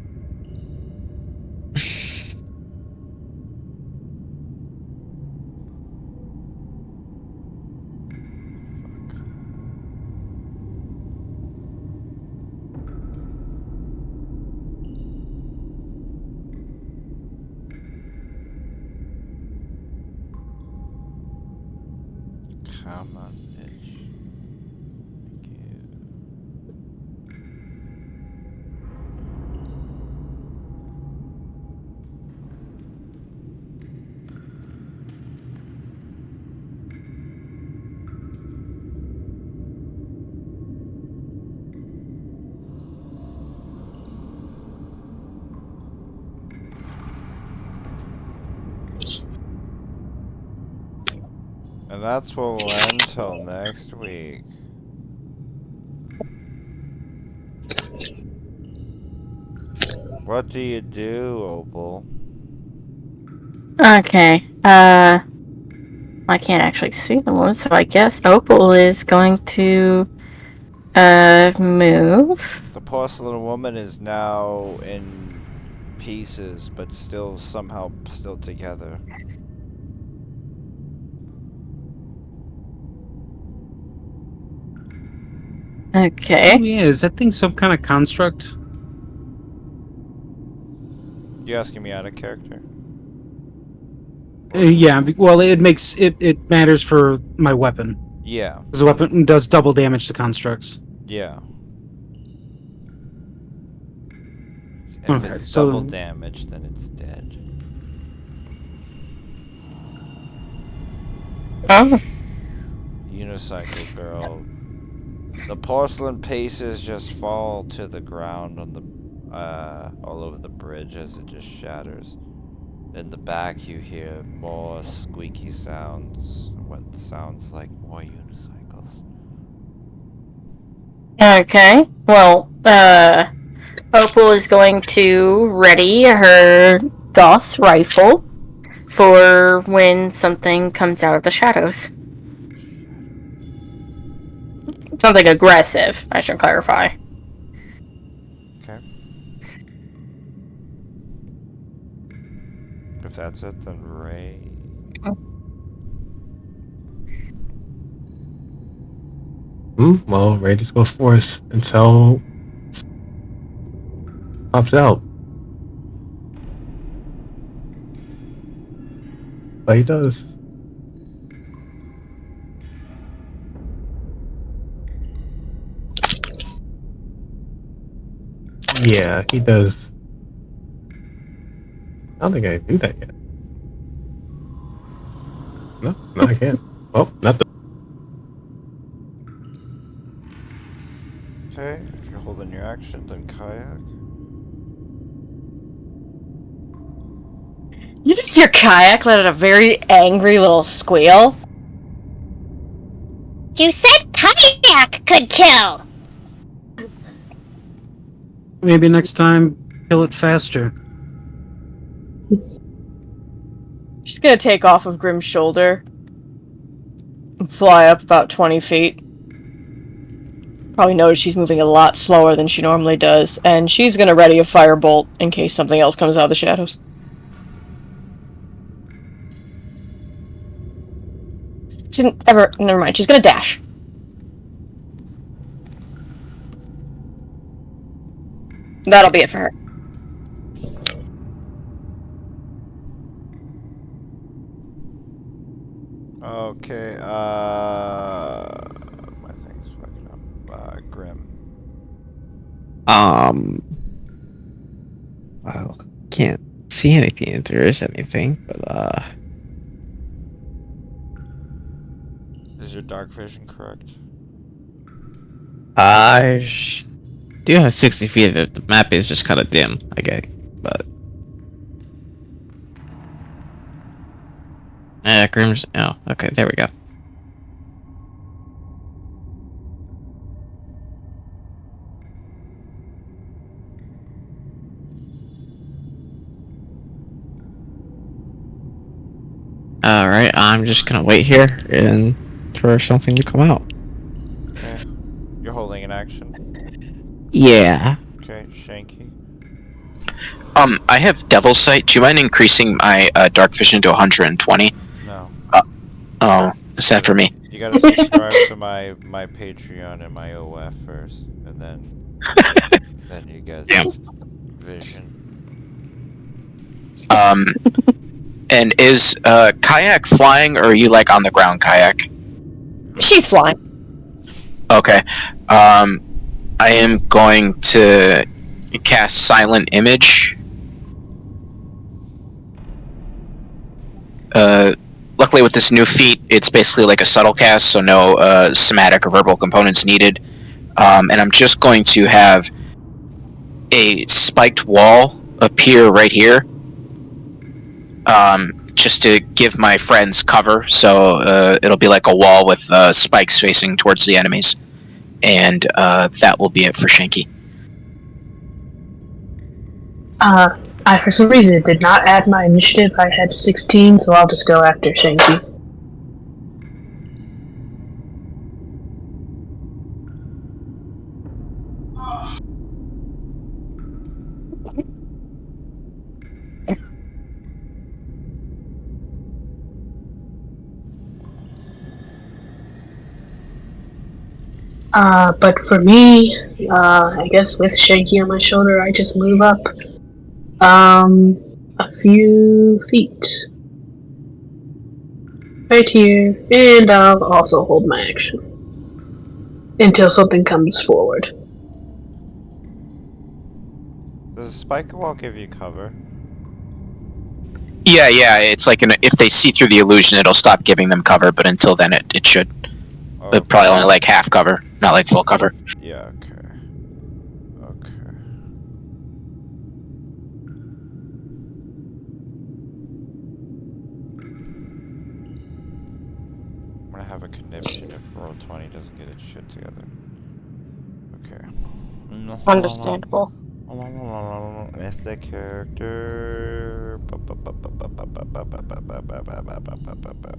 Come on, bitch. Thank you. And that's where we'll end till next week. What do you do, Opal? Okay. I can't actually see the one, so I guess Opal is going to move. The porcelain woman is now in pieces, but still somehow still together. Okay. Oh, yeah, is that thing some kind of construct? You asking me out of character? Yeah, well, it makes it matters for my weapon. Yeah. Because the weapon does double damage to constructs. Yeah. If Okay, it's so- double damage, then it's dead. Oh. Unicycle girl. The porcelain pieces just fall to the ground on the all over the bridge as it just shatters. In the back you hear more squeaky sounds, what sounds like more unicycles. Okay. Well, Opal is going to ready her Gauss rifle for when something comes out of the shadows. Something aggressive, I should clarify. Okay. If that's it, then Ray. Well, Ray just goes forth until pops out. But he does. Yeah, he does. I don't think I can do that yet. No, I can't. Oh, not the. Okay, if you're holding your action, then kayak. You just hear Kayak let out a very angry little squeal. You said Kayak could kill! Maybe next time, kill it faster. She's gonna take off of Grim's shoulder and fly up about 20 feet. Probably notice she's moving a lot slower than she normally does, and she's gonna ready a firebolt in case something else comes out of the shadows. She didn't ever. Never mind. She's gonna dash. That'll be it for her. Okay, my thing's fucking up. Grim. Well, can't see anything if there is anything, but Is your dark vision correct? do have 60 feet of it. The map is just kind of dim, okay, but Grim's. Oh, okay, there we go. All right, I'm just gonna wait here and for something to come out. Okay. You're holding an action. Yeah. Okay, Shanky. I have Devil Sight. Do you mind increasing my dark vision to 120? No. Oh, is that for me? You gotta subscribe to my Patreon and my OF first, and then you get Damn. vision. And is Kayak flying, or are you like on the ground, Kayak? She's flying. Okay. I am going to cast Silent Image. Luckily with this new feat, it's basically like a subtle cast, so no somatic or verbal components needed. And I'm just going to have a spiked wall appear right here. Just to give my friends cover, so it'll be like a wall with spikes facing towards the enemies. And that will be it for Shanky. I, for some reason, did not add my initiative. I had 16, so I'll just go after Shanky. But for me, I guess with Shanky on my shoulder, I just move up a few feet. Right here, and I'll also hold my action until something comes forward. Does a spike wall give you cover? Yeah, it's like if they see through the illusion, it'll stop giving them cover, but until then it should. Oh, Probably only like half cover, not like full cover. yeah, okay. I'm gonna have a conniption if Roll20 doesn't get its shit together. Okay. Understandable. Mythic character.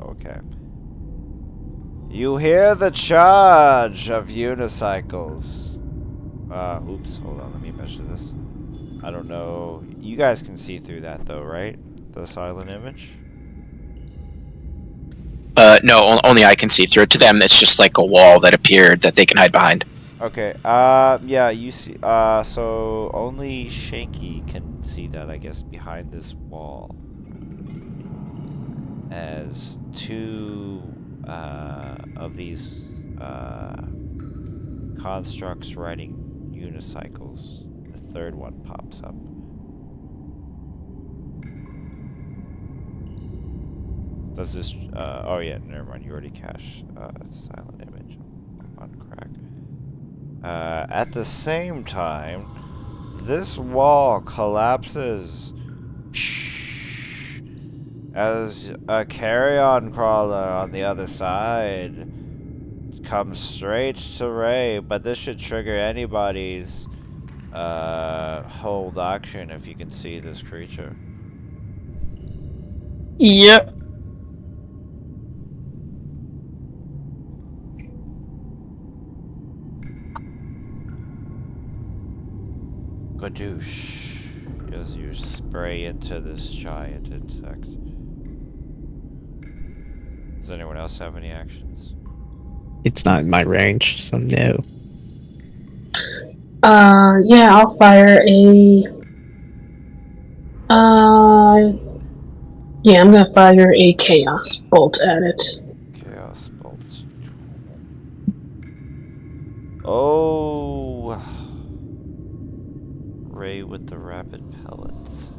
Okay. You hear the charge of unicycles. Oops, hold on, let me measure this. I don't know. You guys can see through that though, right? The silent image? No, only I can see through it. To them, it's just like a wall that appeared that they can hide behind. Okay, yeah, you see, so only Shanky can see that, I guess, behind this wall. As two, of these, constructs riding unicycles. The third one pops up. Does this, oh yeah, never mind, you already cached, silent image on crack. At the same time, this wall collapses as a carrion crawler on the other side comes straight to Ray, but this should trigger anybody's hold action if you can see this creature. Yep. Gadoosh, as you spray into this giant insect. Does anyone else have any actions? It's not in my range, so no. Yeah, I'll fire a. Yeah, I'm gonna fire a Chaos Bolt at it. Chaos bolts. Oh, Ray with the rapid pellets.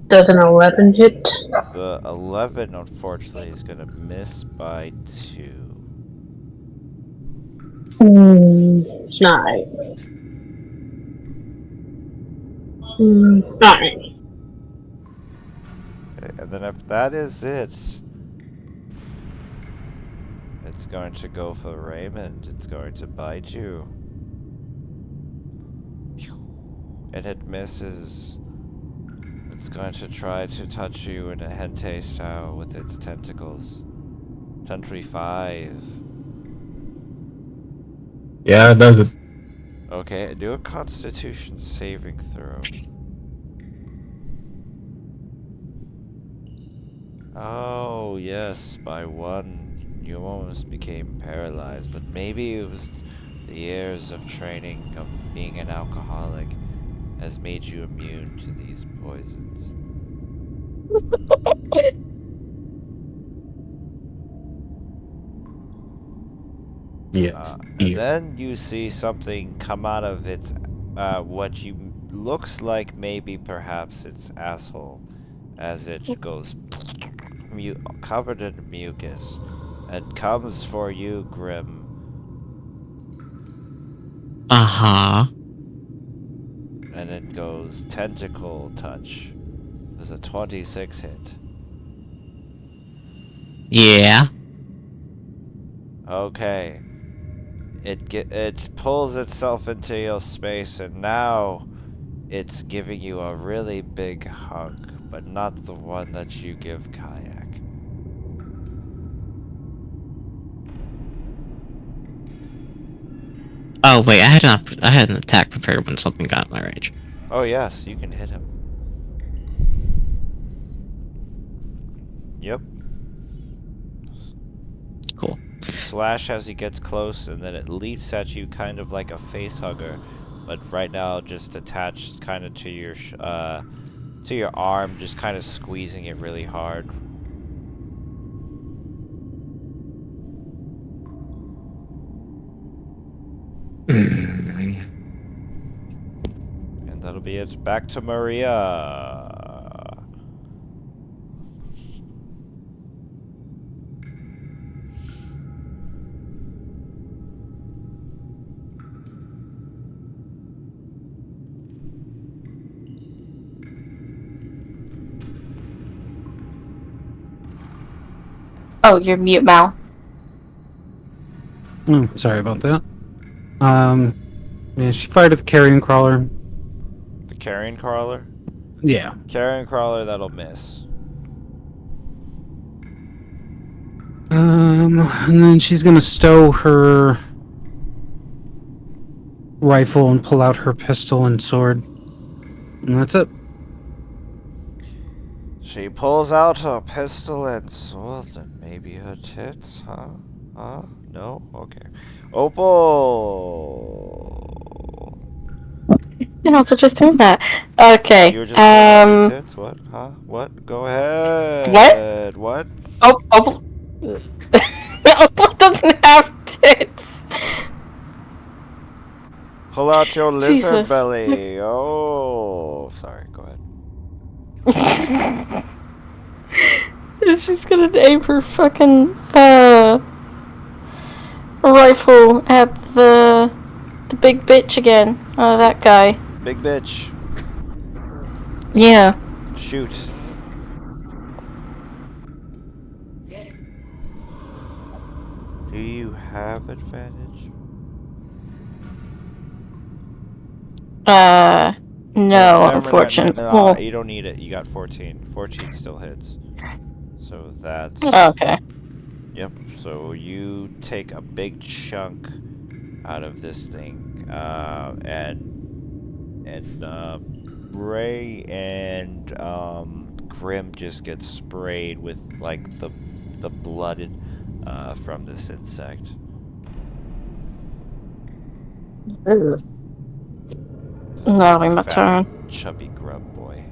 Does an 11 hit? The 11, unfortunately, is gonna miss by 2. Alright. Alright. Okay, and then if that is it, it's going to go for Raymond. It's going to bite you. And it misses. It's going to try to touch you in a hentai style with its tentacles. 10-5. Yeah, it does it. Okay, do a Constitution saving throw. Oh, yes, by 1. You almost became paralyzed, but maybe it was The years of training of being an alcoholic has made you immune to these poisons. Yes. And then you see something come out of its, what you looks like maybe perhaps its asshole, as it goes covered in mucus, and comes for you, Grim. Uh-huh. And it goes tentacle touch. There's a 26 hit. Yeah. Okay. It pulls itself into your space, and now it's giving you a really big hug, but not the one that you give Kayak. Oh wait, I had an attack prepared when something got in my range. Oh yes, you can hit him. Yep. Cool. Slash as he gets close, and then it leaps at you kind of like a face hugger, but right now just attached kind of to your arm, just kind of squeezing it really hard. And that'll be it. Back to Maria. Oh, you're mute, Mal. Sorry about that. Yeah, she fired at the carrion crawler. The carrion crawler? Yeah. Carrion crawler, that'll miss. And then she's gonna stow her rifle and pull out her pistol and sword. And that's it. She pulls out her pistol and sword and maybe her tits, huh? Huh? No? Okay. Opal! You're also just doing that. Okay. You were just pulling out your tits? What? Huh? What? Go ahead. What? What? Oh, Opal. Opal doesn't have tits. Pull out your lizard Jesus. belly. Oh, sorry. Go ahead. She's gonna aim her fucking rifle at the big bitch again. That guy. Big bitch. Yeah. Shoot. Do you have advantage? No, unfortunately. No, Well, you don't need it. You got 14. 14 still hits. So that's... okay. Yep. So you take a big chunk out of this thing, and Ray and Grim just get sprayed with like the blood from this insect. That'll be my Fat, turn. chubby grub boy.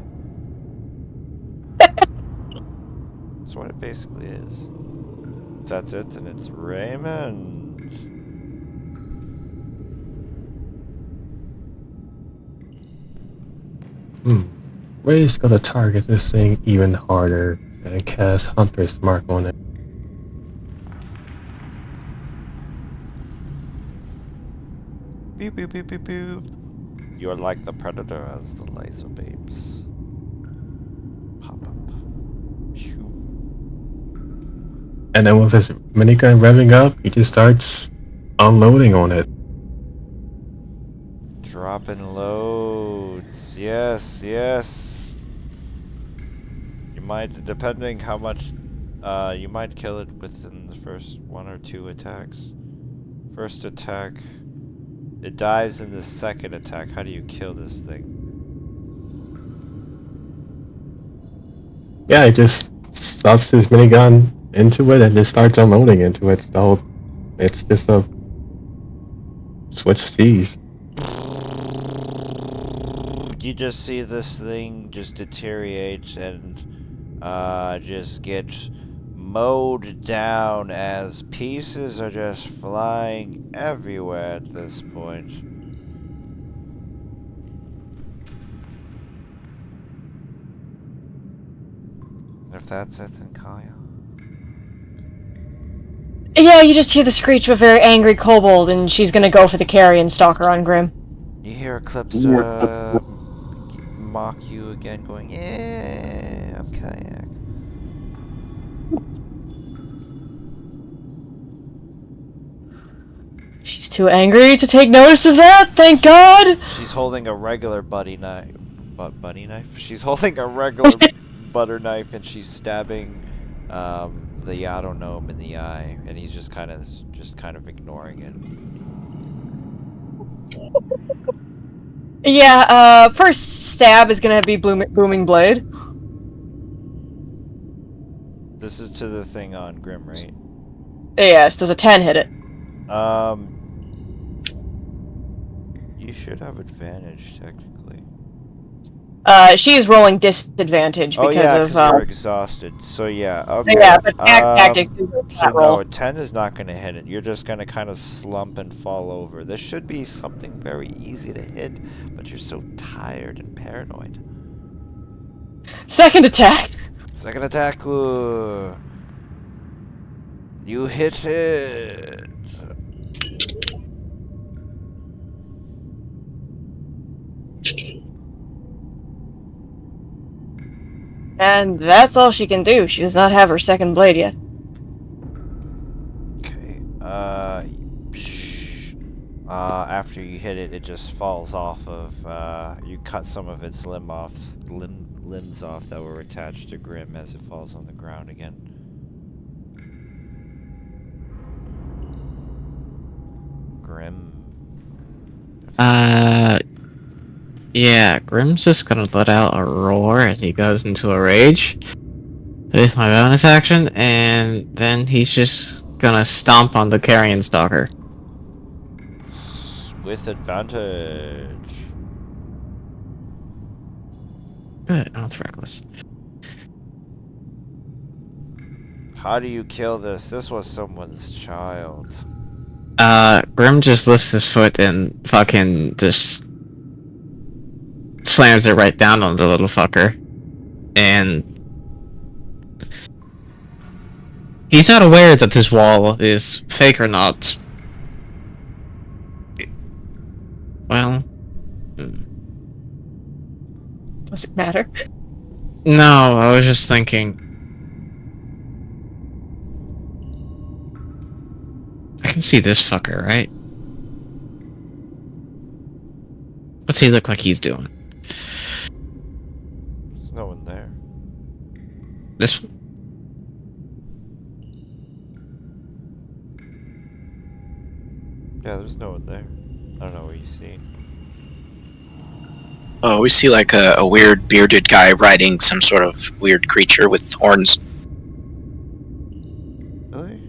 That's what it basically is. If that's it, then it's Raymond. Ray's gonna target this thing even harder and cast Hunter's Mark on it. Beep beep beep beep beep. You're like the predator as the laser beams pop up. Shoo. And then with his minigun revving up, he just starts unloading on it. Dropping loads. Yes, yes. You might, depending how much, you might kill it within the first 1 or 2 attacks. First attack, it dies in the second attack. How do you kill this thing? Yeah, he just stuffs his minigun into it and just starts unloading into it. So it's just a switch seas. You just see this thing just deteriorate and just get mowed down as pieces are just flying everywhere at this point. If that's it, then Kaya. Yeah, you just hear the screech of a very angry kobold, and she's gonna go for the carrion stalker on Grim. You hear Eclipse mock you again, going, "Yeah, I'm Kayak." She's too angry to take notice of that, thank God! She's holding a regular buddy knife. Buddy knife? She's holding a regular butter knife, and she's stabbing the Yato gnome in the eye, and he's just kind of ignoring it. Yeah, first stab is gonna be Booming Blade. This is to the thing on Grim, right? Yes, does a 10 hit it? You should have advantage, technically. She is rolling disadvantage because of you're of, exhausted. So yeah, okay. yeah, but tactics is a So flat no, roll. a 10 is not going to hit it. You're just going to kind of slump and fall over. This should be something very easy to hit, but you're so tired and paranoid. Second attack! Second attack. You hit it. And that's all she can do. She does not have her second blade yet. Okay. After you hit it, it just falls off of. You cut some of its limbs off that were attached to Grim as it falls on the ground again. Grim. Yeah, Grim's just gonna let out a roar as he goes into a rage with my bonus action, and then he's just gonna stomp on the carrion stalker. With advantage. Good, oh, it's reckless. How do you kill this? This was someone's child. Grim just lifts his foot and fucking just slams it right down on the little fucker. And he's not aware that this wall is fake or not. Well, Does it matter? no, I was just thinking. I can see this fucker, right? What's he look like he's doing? There's no one there. This. Yeah, there's no one there. I don't know what you see. Oh, we see like a weird bearded guy riding some sort of weird creature with horns. Really?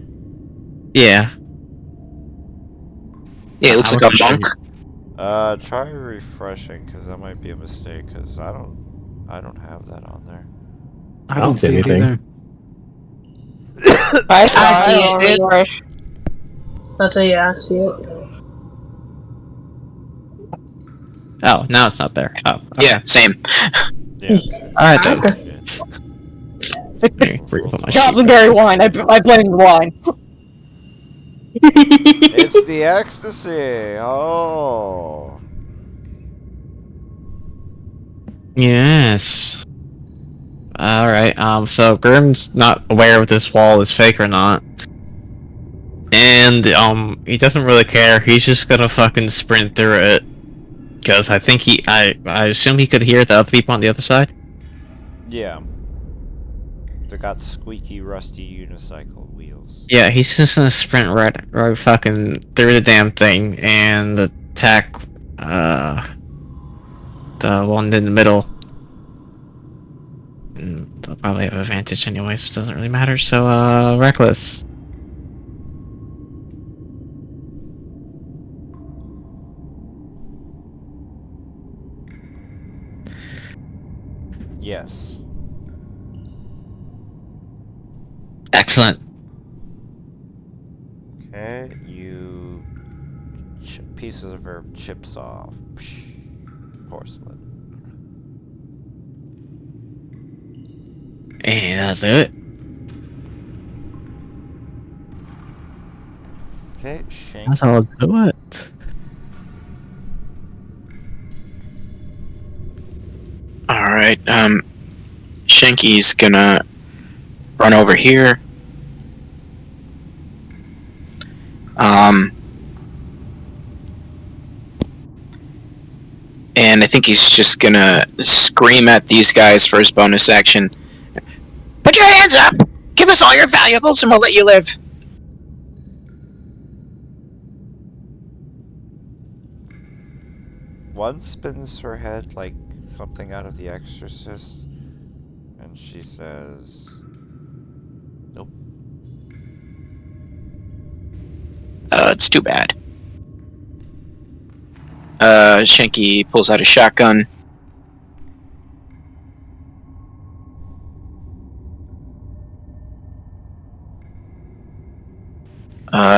Yeah. Yeah, it looks I like a wasn't monk. Try refreshing, because that might be a mistake, because I don't have that on there. I don't see it anything. either. I see it. it. Refresh. That's a yeah, I see it. Oh, now it's not there. Oh. Okay. Yeah, same. Yeah. Alright then. Yeah. Here, put my sheet Goblin back. Berry wine. I blame the wine. It's the ecstasy. Oh. Yes. Alright, so Grim's not aware if this wall is fake or not. And, he doesn't really care. He's just gonna fucking sprint through it. Because I think I assume he could hear the other people on the other side. Yeah. They got squeaky, rusty unicycle wheels. Yeah, he's just gonna sprint right fucking through the damn thing and attack, the one in the middle. And they'll probably have advantage anyway, so it doesn't really matter. So, Reckless. Yes. Excellent. Okay, you pieces of her chips off. Porcelain. And that's it. Okay, Shank. That's how I'll do it. Alright, Shanky's gonna run over here. And I think he's just gonna scream at these guys for his bonus action. Put your hands up! Give us all your valuables and we'll let you live. One spins her head like something out of The Exorcist, and she says, "Nope." It's too bad. Shanky pulls out a shotgun.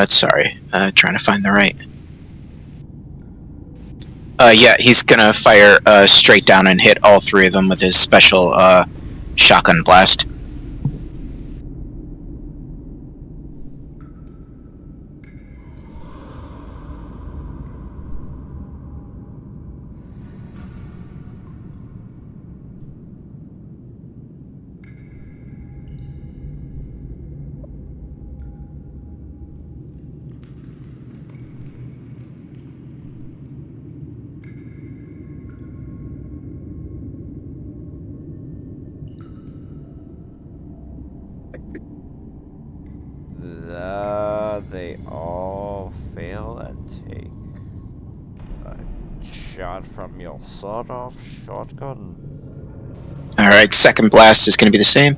Sorry. Trying to find the right. Yeah, he's gonna fire straight down and hit all three of them with his special shotgun blast. They all fail and take a shot from your sawed-off shotgun. Alright, second blast is gonna be the same.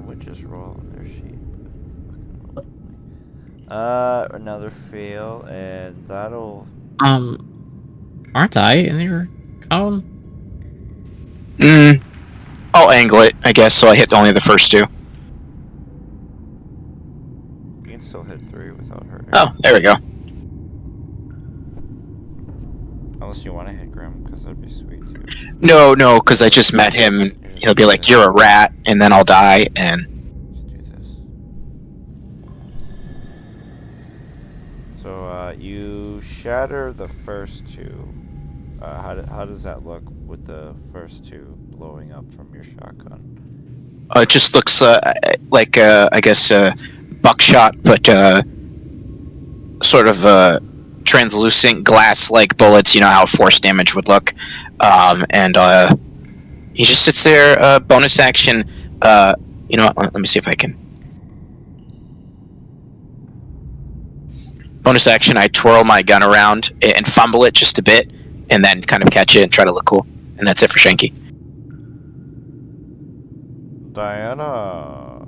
Witches roll on their sheet. Another fail, and that'll... Aren't I in your column? I'll angle it, I guess, so I hit only the first two. You can still hit 3 without hurting. Oh, there we go. Unless you want to hit Grim, because that'd be sweet too. No, because I just met him. He'll be like, "You're a rat," and then I'll die, and... Let's do this. So, you shatter the first two. How does that look with the first two blowing up from your shotgun? It just looks like, I guess, buckshot, but sort of translucent glass-like bullets. You know how force damage would look. And he just sits there, bonus action. You know what, let me see if I can. Bonus action, I twirl my gun around and fumble it just a bit, and then kind of catch it and try to look cool. And that's it for Shanky. Diana.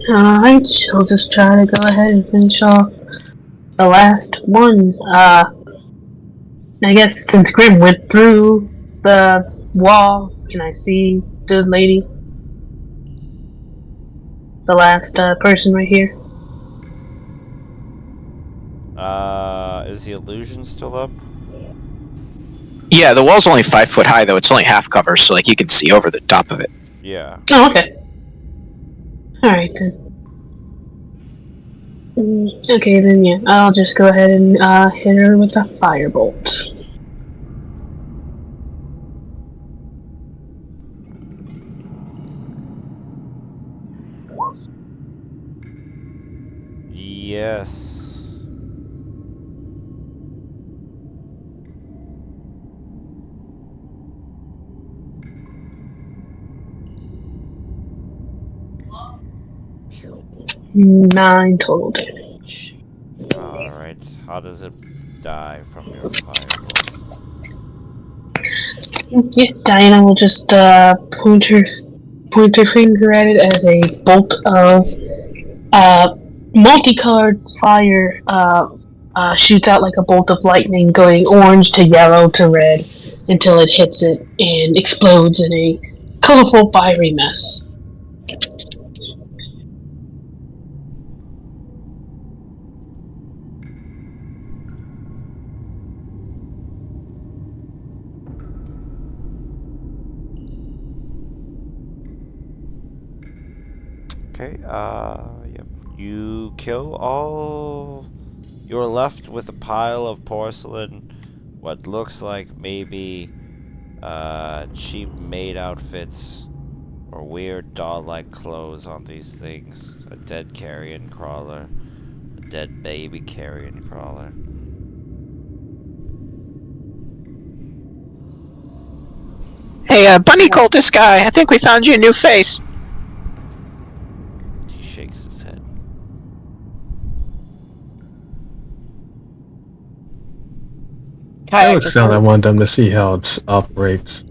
Alright, she'll just try to go ahead and finish off the last one. I guess since Grim went through the wall, can I see the lady? The last person right here? Is the illusion still up? Yeah, the wall's only 5 foot high, though. It's only half cover, so like you can see over the top of it. Yeah. Oh, okay. Alright then. Okay then, yeah. I'll just go ahead and hit her with a firebolt. Yes. Nine total damage. Alright, how does it die from your fireball? Yeah, Diana will just point her finger at it as a bolt of multicolored fire shoots out like a bolt of lightning, going orange to yellow to red until it hits it and explodes in a colorful, fiery mess. Okay, yep. You kill all... You're left with a pile of porcelain, what looks like maybe cheap maid outfits or weird doll-like clothes on these things. A dead carrion crawler, a dead baby carrion crawler. Hey, bunny cultist guy, I think we found you a new face. He shakes his head. That Kayak would just sound I want them to see how it operates.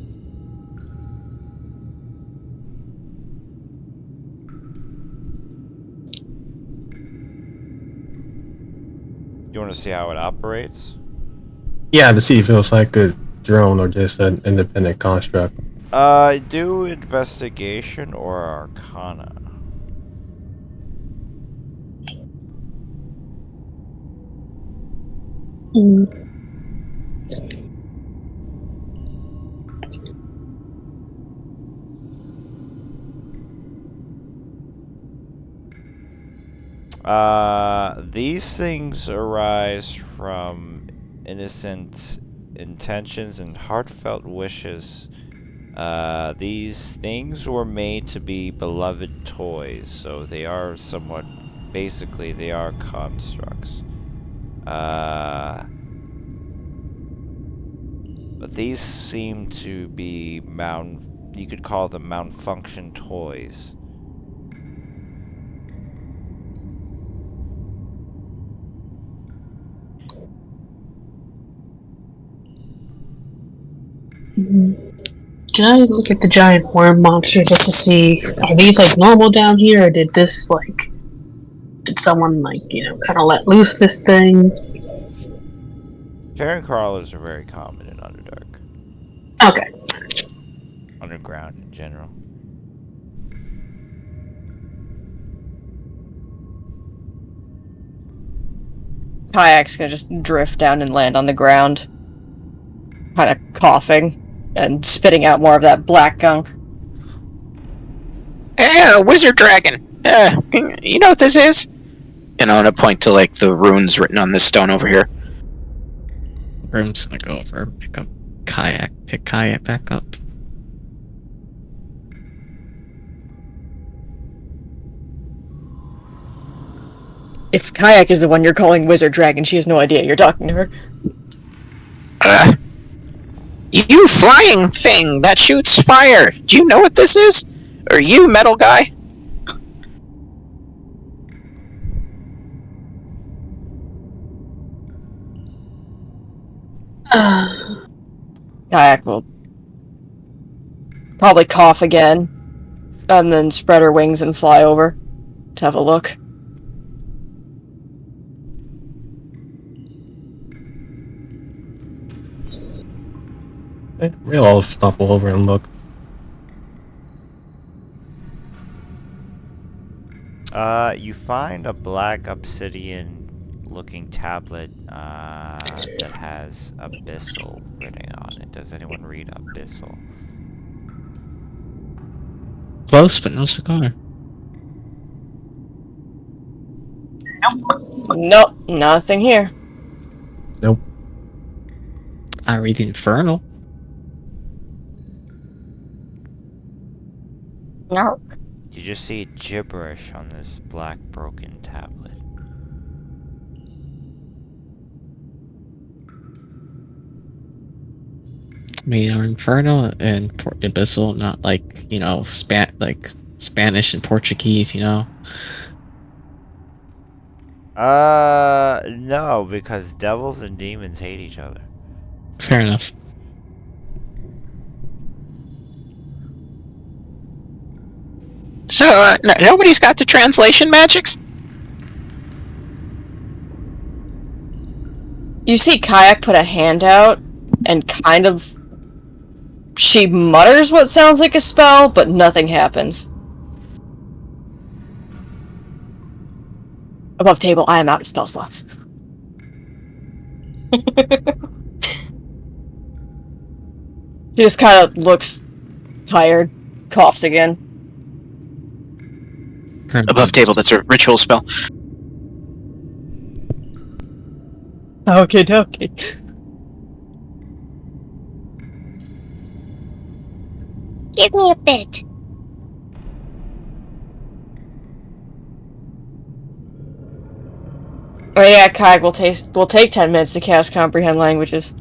You want to see how it operates? Yeah, to see if it was like a drone or just an independent construct. Do investigation or arcana. These things arise from innocent intentions and heartfelt wishes. These things were made to be beloved toys, so they are somewhat, basically, they are constructs. But these seem to be you could call them malfunction toys. Can I look at the giant worm monster just to see, are these like normal down here, or did someone kind of let loose this thing? Carrion crawlers are very common in Underdark. Okay. Underground in general. Kayak's gonna just drift down and land on the ground, kind of coughing and spitting out more of that black gunk. Yeah, wizard dragon. You know what this is? And I'm gonna point to like the runes written on this stone over here. Grim's gonna go over, pick Kayak back up. If Kayak is the one you're calling Wizard Dragon, she has no idea you're talking to her. You flying thing that shoots fire. Do you know what this is? Are you metal guy? Kayak will probably cough again, and then spread her wings and fly over to have a look. We'll all stumble over and look. You find a black obsidian looking tablet that has Abyssal written on it. Does anyone read Abyssal? Close, but no cigar. Nope, nothing here. Nope. I read Infernal. No. You just see gibberish on this black broken tablet. I mean, are Inferno and Abyssal not like, Spanish and Portuguese, No, because devils and demons hate each other. Fair enough. So, nobody's got the translation magics? You see Kayak put a hand out and kind of... She mutters what sounds like a spell, but nothing happens. Above table, I am out of spell slots. She just kind of looks tired, coughs again. Above table, that's a ritual spell. Okay, okay. Give me a bit. Oh yeah, Kayak will take 10 minutes to cast Comprehend Languages.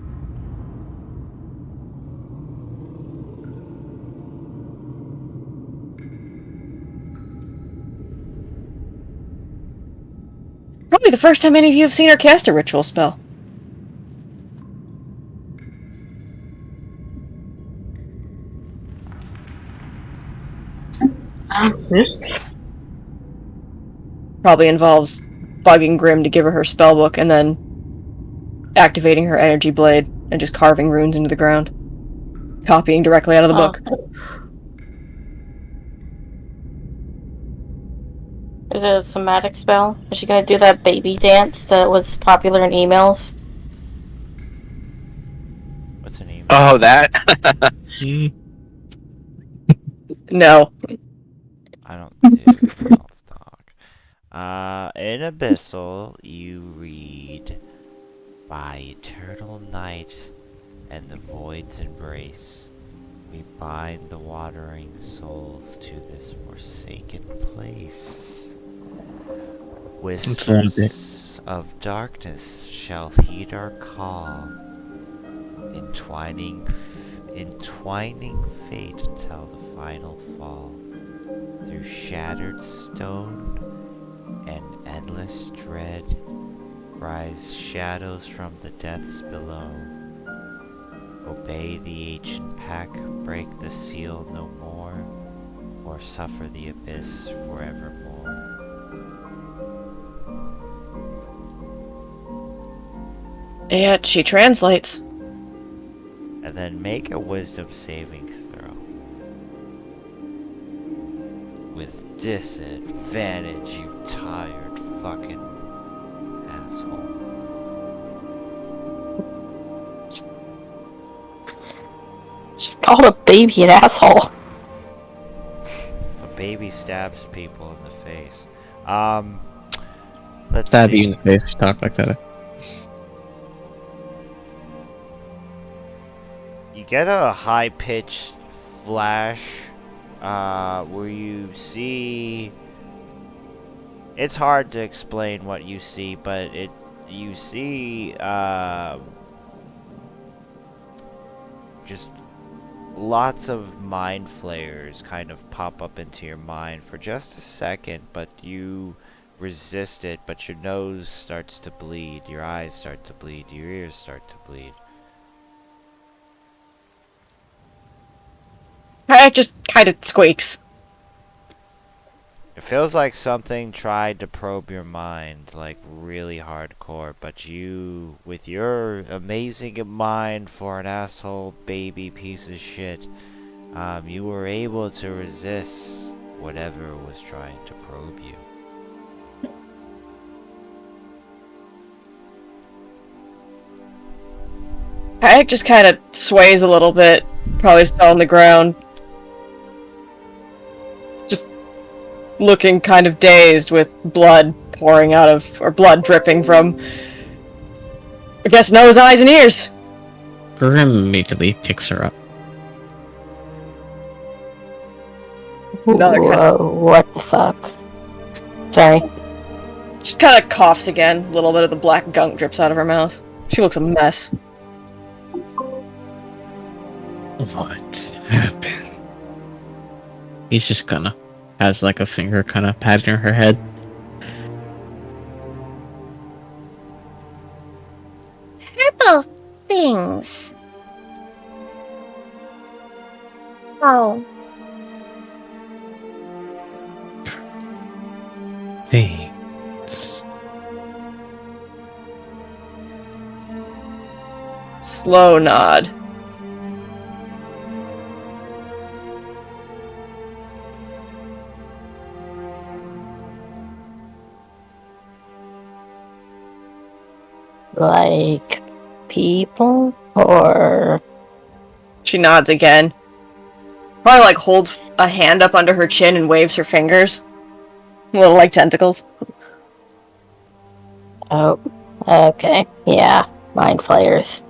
Probably the first time any of you have seen her cast a ritual spell. Probably involves bugging Grim to give her spellbook and then activating her energy blade and just carving runes into the ground. Copying directly out of the book. Is it a somatic spell? Is she gonna do that baby dance that was popular in emails? What's an email? Oh, that? No. I don't do emails, dog. In Abyssal, you read by eternal night and the void's embrace, we bind the wandering souls to this forsaken place. Wisps of darkness shall heed our call, entwining fate until the final fall. Through shattered stone and endless dread, rise shadows from the depths below. Obey the ancient pack, break the seal no more, or suffer the abyss forevermore. Yet she translates. And then make a wisdom saving throw. With disadvantage, you tired fucking asshole. Just called a baby an asshole. A baby stabs people in the face. Let's Stab see. you in the face, talk like that. You get a high-pitched flash, where you see... It's hard to explain what you see, but you see, just lots of mind flayers kind of pop up into your mind for just a second, but you resist it, but your nose starts to bleed, your eyes start to bleed, your ears start to bleed. Kayak just kind of squeaks. It feels like something tried to probe your mind, like really hardcore, but you, with your amazing mind for an asshole baby piece of shit, you were able to resist whatever was trying to probe you. Kayak just kind of sways a little bit, probably still on the ground. Just looking kind of dazed with blood pouring out of, or blood dripping from, I guess, nose, eyes, and ears. Grim immediately picks her up. Another kind of, Whoa, what the fuck? Sorry. just kind of coughs again. A little bit of the black gunk drips out of her mouth. She looks a mess. What happened? He's just gonna has like a finger kind of patting her head. Purple things. Oh. Things. slow nod. Like people? Or. She nods again. Probably like holds a hand up under her chin and waves her fingers. Little like tentacles. Oh, okay. Yeah, mind flayers.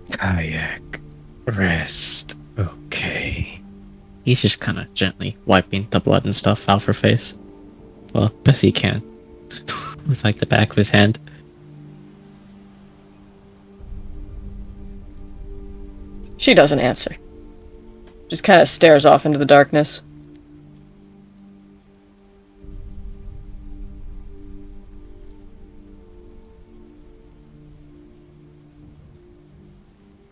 Kayak. Rest. Okay. He's just kind of gently wiping the blood and stuff out of her face. Well, best he can. With like the back of his hand. She doesn't answer. Just kind of stares off into the darkness.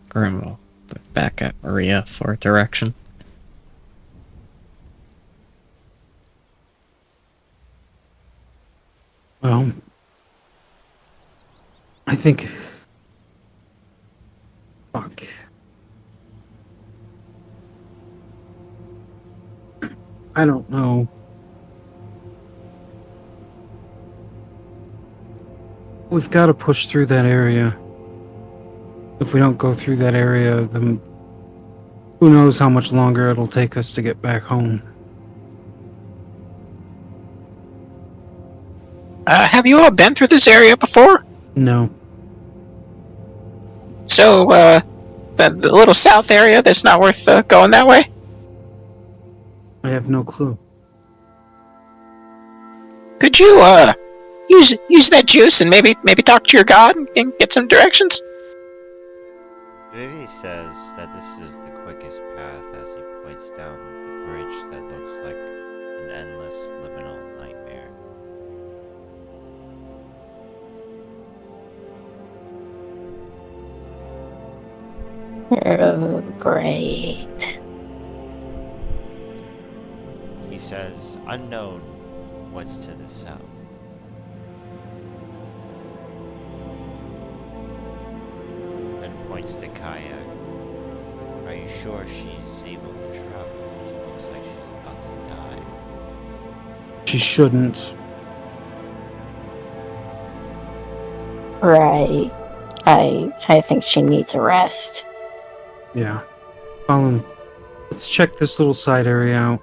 Grim will look back at Maria for direction. Well, I think. Fuck. I don't know. We've got to push through that area. If we don't go through that area, then who knows how much longer it'll take us to get back home. Have you all been through this area before? No. So, the little south area, that's not worth going that way? I have no clue. Could you, use that juice and maybe talk to your god and get some directions? Vivi says that this is the quickest path as he points down the bridge that looks like an endless liminal nightmare. Oh, great. He says, unknown, what's to the south? Then points to Kayak. Are you sure she's able to travel? She looks like she's about to die. She shouldn't. Right. I think she needs a rest. Yeah. Colin, let's check this little side area out.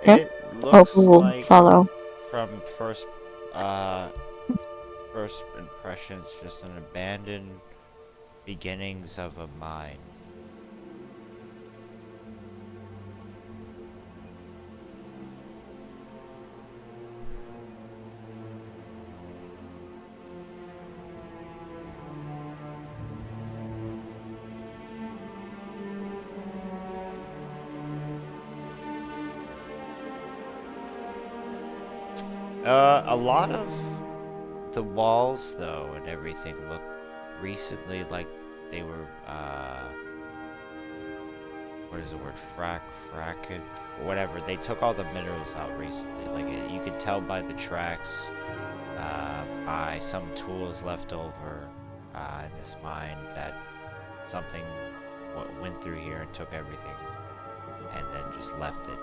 It looks we'll like follow. from first impressions, just an abandoned beginnings of a mine. A lot of the walls, though, and everything look recently like they were, what is the word, fracking, whatever. They took all the minerals out recently. Like, you could tell by the tracks, by some tools left over, in this mine that something went through here and took everything, and then just left it.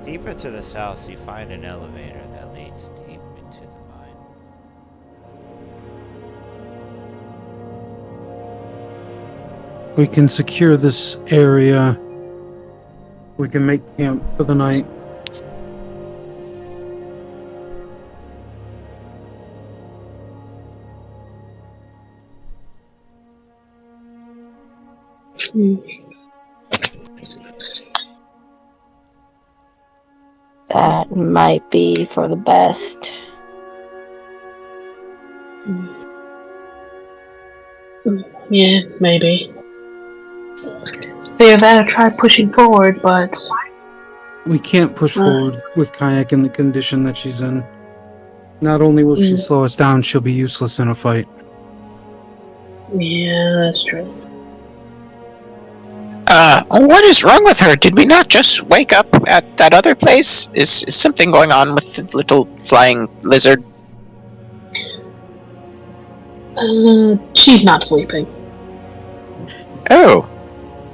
Deeper to the south, you find an elevator that leads deep into the mine. We can secure this area. We can make camp for the night. That might be for the best. Yeah, maybe. They have tried pushing forward, but We can't push forward with Kayak in the condition that she's in. Not only will she slow us down, she'll be useless in a fight. yeah, that's true. What is wrong with her? Did we not just wake up at that other place? Is something going on with the little flying lizard? She's not sleeping. Oh.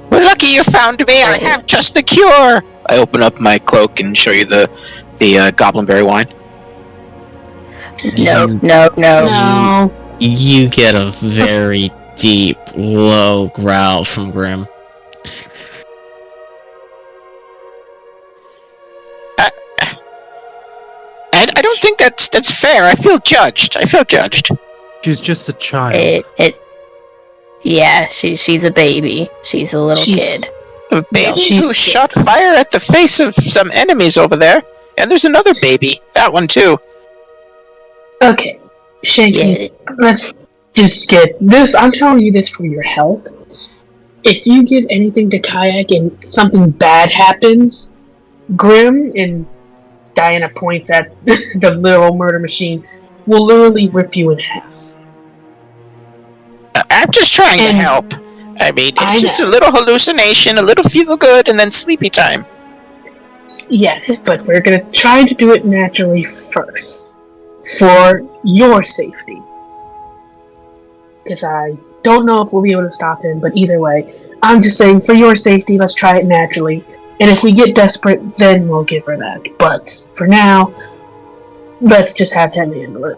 Well, lucky you found me. I have just the cure. I open up my cloak and show you the goblinberry wine. No. You get a very deep, low growl from Grim. I don't think that's fair. I feel judged. She's just a child. Yeah, she's a baby. She's a little kid. A baby she's who 6. shot fire at the face of some enemies over there. And there's another baby. That one too. Okay, Shanky, let's just get this. I'm telling you this for your health. If you give anything to Kayak and something bad happens, Grim, and Diana points at the little murder machine, will literally rip you in half. I'm just trying to help. I mean, it's just a little hallucination, a little feel good, and then sleepy time. Yes, but we're gonna try to do it naturally first. For your safety. Because I don't know if we'll be able to stop him, but either way, I'm just saying, for your safety, let's try it naturally. And if we get desperate, then we'll give her that. But for now, let's just have him handle it.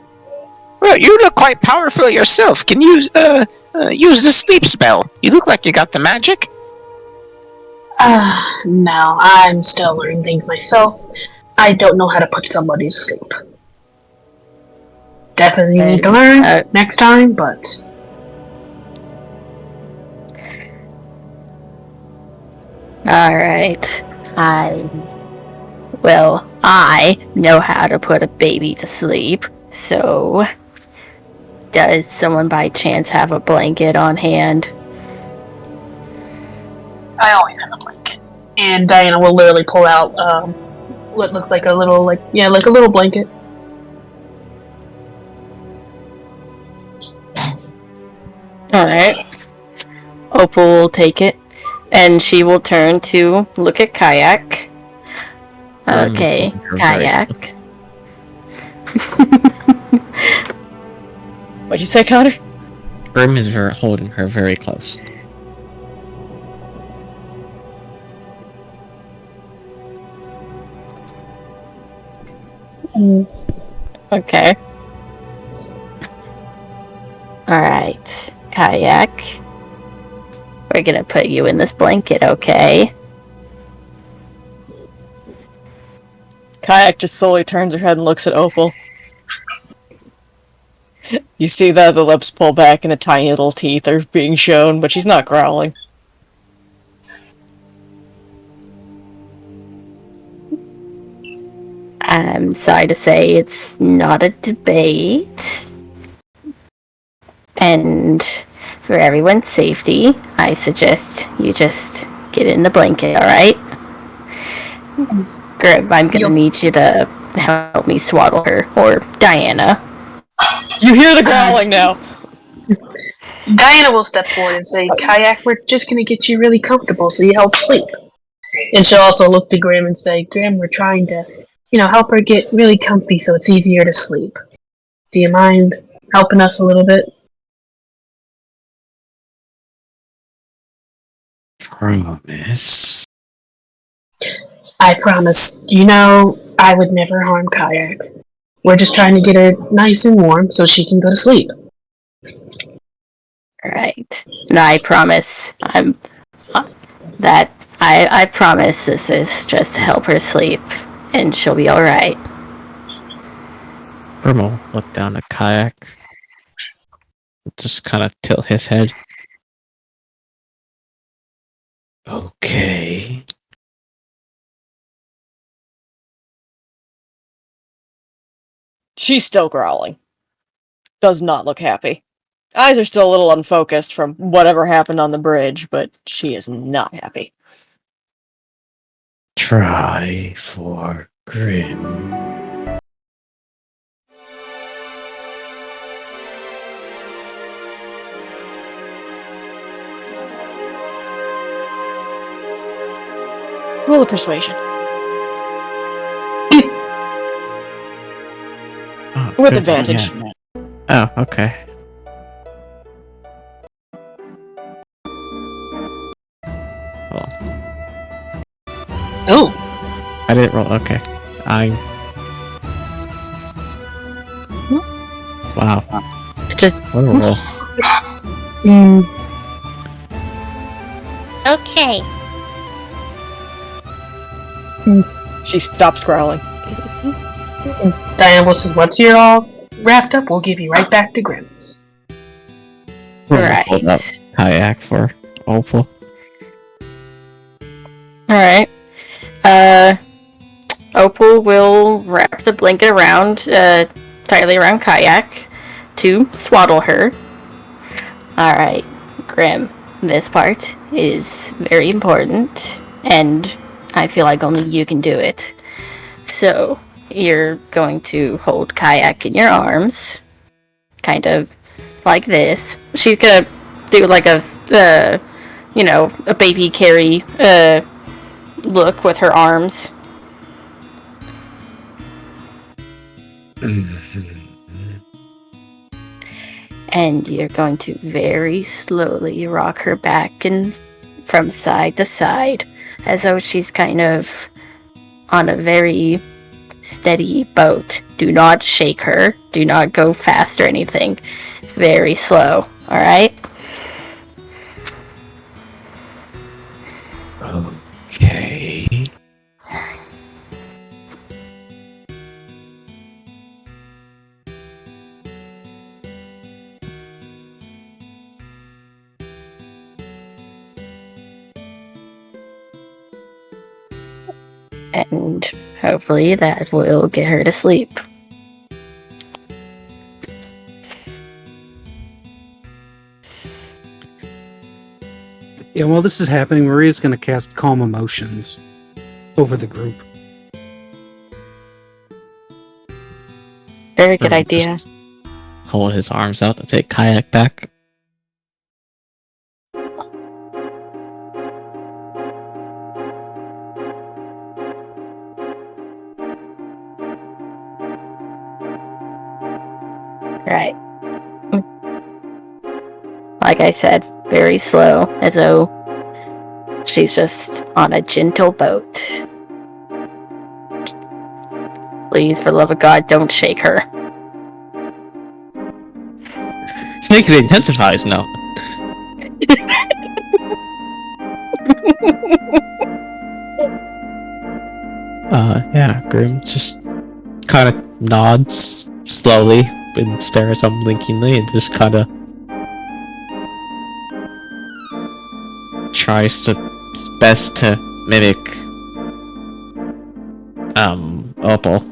Well, you look quite powerful yourself. Can you use the sleep spell? You look like you got the magic. No, I'm still learning things myself. I don't know how to put somebody to sleep. Definitely need to learn next time, but... Alright. I know how to put a baby to sleep, so... Does someone by chance have a blanket on hand? I always have a blanket. And Diana will literally pull out, what looks like a little, like a little blanket. Alright. Opal will take it, and she will turn to look at Kayak. Okay, Kayak. What'd you say, Connor? Grim is holding her very close. Okay. Alright, Kayak. We're gonna put you in this blanket, okay? Kayak just slowly turns her head and looks at Opal. You see that the lips pull back and the tiny little teeth are being shown, but she's not growling. I'm sorry to say it's not a debate. And for everyone's safety, I suggest you just get in the blanket, alright? Greg, I'm gonna need you to help me swaddle her, or Diana. You hear the growling now. Diana will step forward and say, Kayak, we're just gonna get you really comfortable so you help sleep. And she'll also look to Grim and say, Grim, we're trying to, help her get really comfy so it's easier to sleep. Do you mind helping us a little bit? Promise. I promise. I would never harm Kayak. We're just trying to get her nice and warm so she can go to sleep. Right. And I promise I promise this is just to help her sleep, and she'll be alright. Grim will look down at Kayak. Just kind of tilt his head. Okay. She's still growling. Does not look happy. Eyes are still a little unfocused from whatever happened on the bridge, but she is not happy. Try for Grim. Roll a persuasion. Oh, With good, advantage. yeah. Oh, okay. Hold on. Oh, I didn't roll. Okay. Wow. Just What a roll. Okay. She stops growling. Diana will say, once you're all wrapped up, we'll give you right back to Grimm's. Hold up. right. Kayak for Opal. Alright. Opal will wrap the blanket around, tightly around Kayak to swaddle her. Alright, Grim, this part is very important, and I feel like only you can do it. So, you're going to hold Kayak in your arms, kind of like this. She's gonna do like a baby carry, look with her arms. And you're going to very slowly rock her back and from side to side, as though she's kind of on a very steady boat. Do not shake her. Do not go fast or anything. Very slow. Alright? Okay. And hopefully that will get her to sleep. Yeah, while this is happening, Maria's going to cast Calm Emotions over the group. Very good Grim idea. just hold his arms out to take Kayak back. Right. Like I said, very slow, as though she's just on a gentle boat. Please, for the love of God, don't shake her. Make it intensifies now. Yeah, Grim just kind of nods slowly and stares unblinkingly and just kind of tries to best to mimic Opal.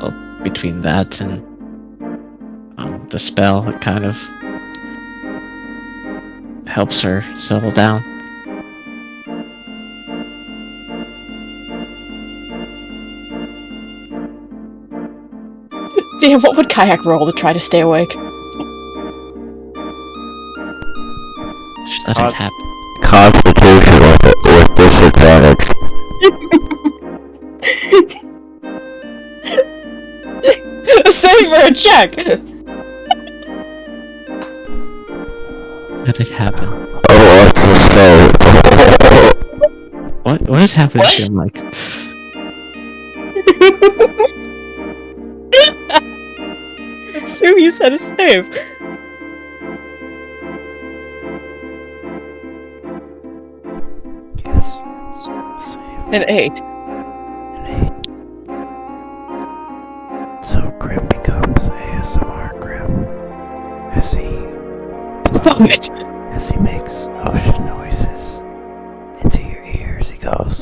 Well, between that and the spell, it kind of helps her settle down. Damn, what would Kayak roll to try to stay awake? Just let it happen. Constitution with disadvantage. Save her a check! Let it happen. Oh, what's What is happening to your mic? Assume you said a save. Yes. Save. An 8. An 8. So of it! As he makes ocean noises into your ears, he goes,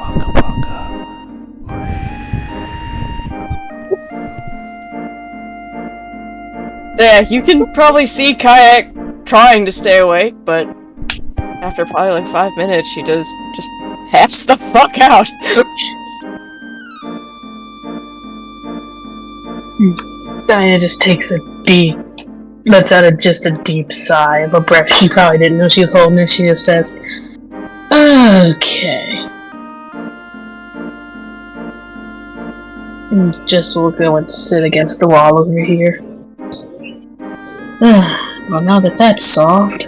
Unga bunga. Yeah, you can probably see Kayak trying to stay awake, but after probably like 5 minutes, she does just pass the fuck out. Diana just takes lets out just a deep sigh of a breath she probably didn't know she was holding, and she just says, okay. Just will go and sit against the wall over here. Well, now that that's solved.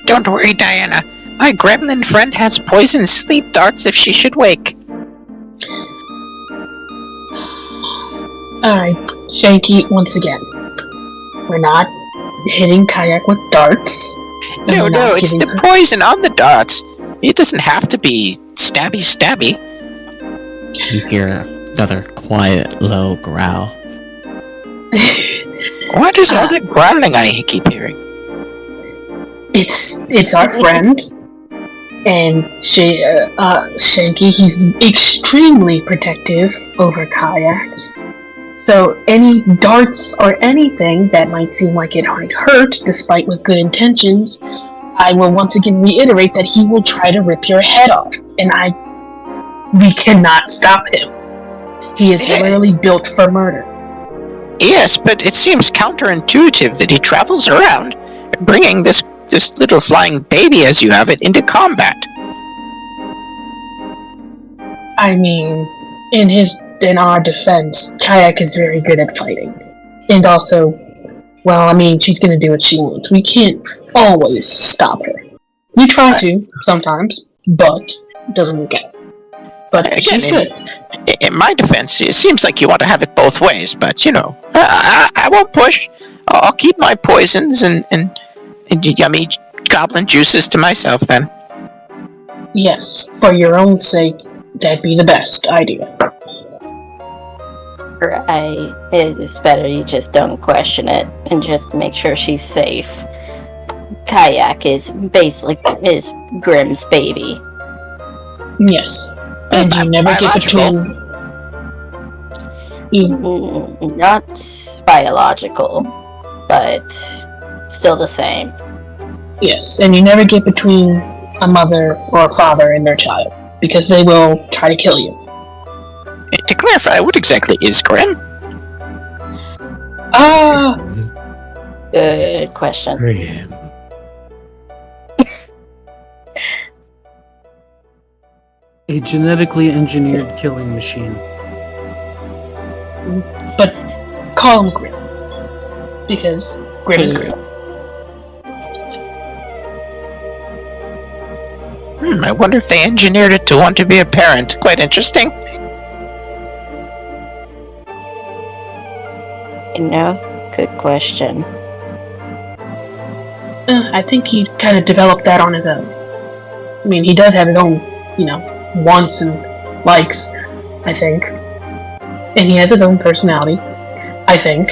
Don't worry, Diana. My gremlin friend has poison sleep darts if she should wake. Alright, Shanky, once again. We're not hitting Kayak with darts. and No, we're not it's giving the poison on the darts. It doesn't have to be stabby. You hear another quiet, low growl. What is all the growling I keep hearing? It's our friend, and Shanky. He's extremely protective over Kayak. So any darts or anything that might seem like it might hurt, despite with good intentions, I will once again reiterate that he will try to rip your head off, and we cannot stop him. He is literally built for murder. Yes, but it seems counterintuitive that he travels around bringing this little flying baby, as you have it, into combat. I mean, in our defense, Kayak is very good at fighting. And also, well, I mean, she's gonna do what she wants. We can't always stop her. We try to, sometimes, but it doesn't work out. But Again, she's good. In my defense, it seems like you want to have it both ways, but, I won't push. I'll keep my poisons and yummy goblin juices to myself, then. Yes, for your own sake, that'd be the best idea. It's better you just don't question it and just make sure she's safe. Kayak is basically Grimm's baby. Yes. And you never get between... Not biological, but still the same. Yes, and you never get between a mother or a father and their child, because they will try to kill you. To clarify, what exactly is Grimm? Good question. A genetically engineered killing machine. But call him Grimm. Because Grimm is Grimm. I wonder if they engineered it to want to be a parent. Quite interesting. Good question. I think he kind of developed that on his own. I mean, he does have his own, wants and likes, I think. And he has his own personality, I think.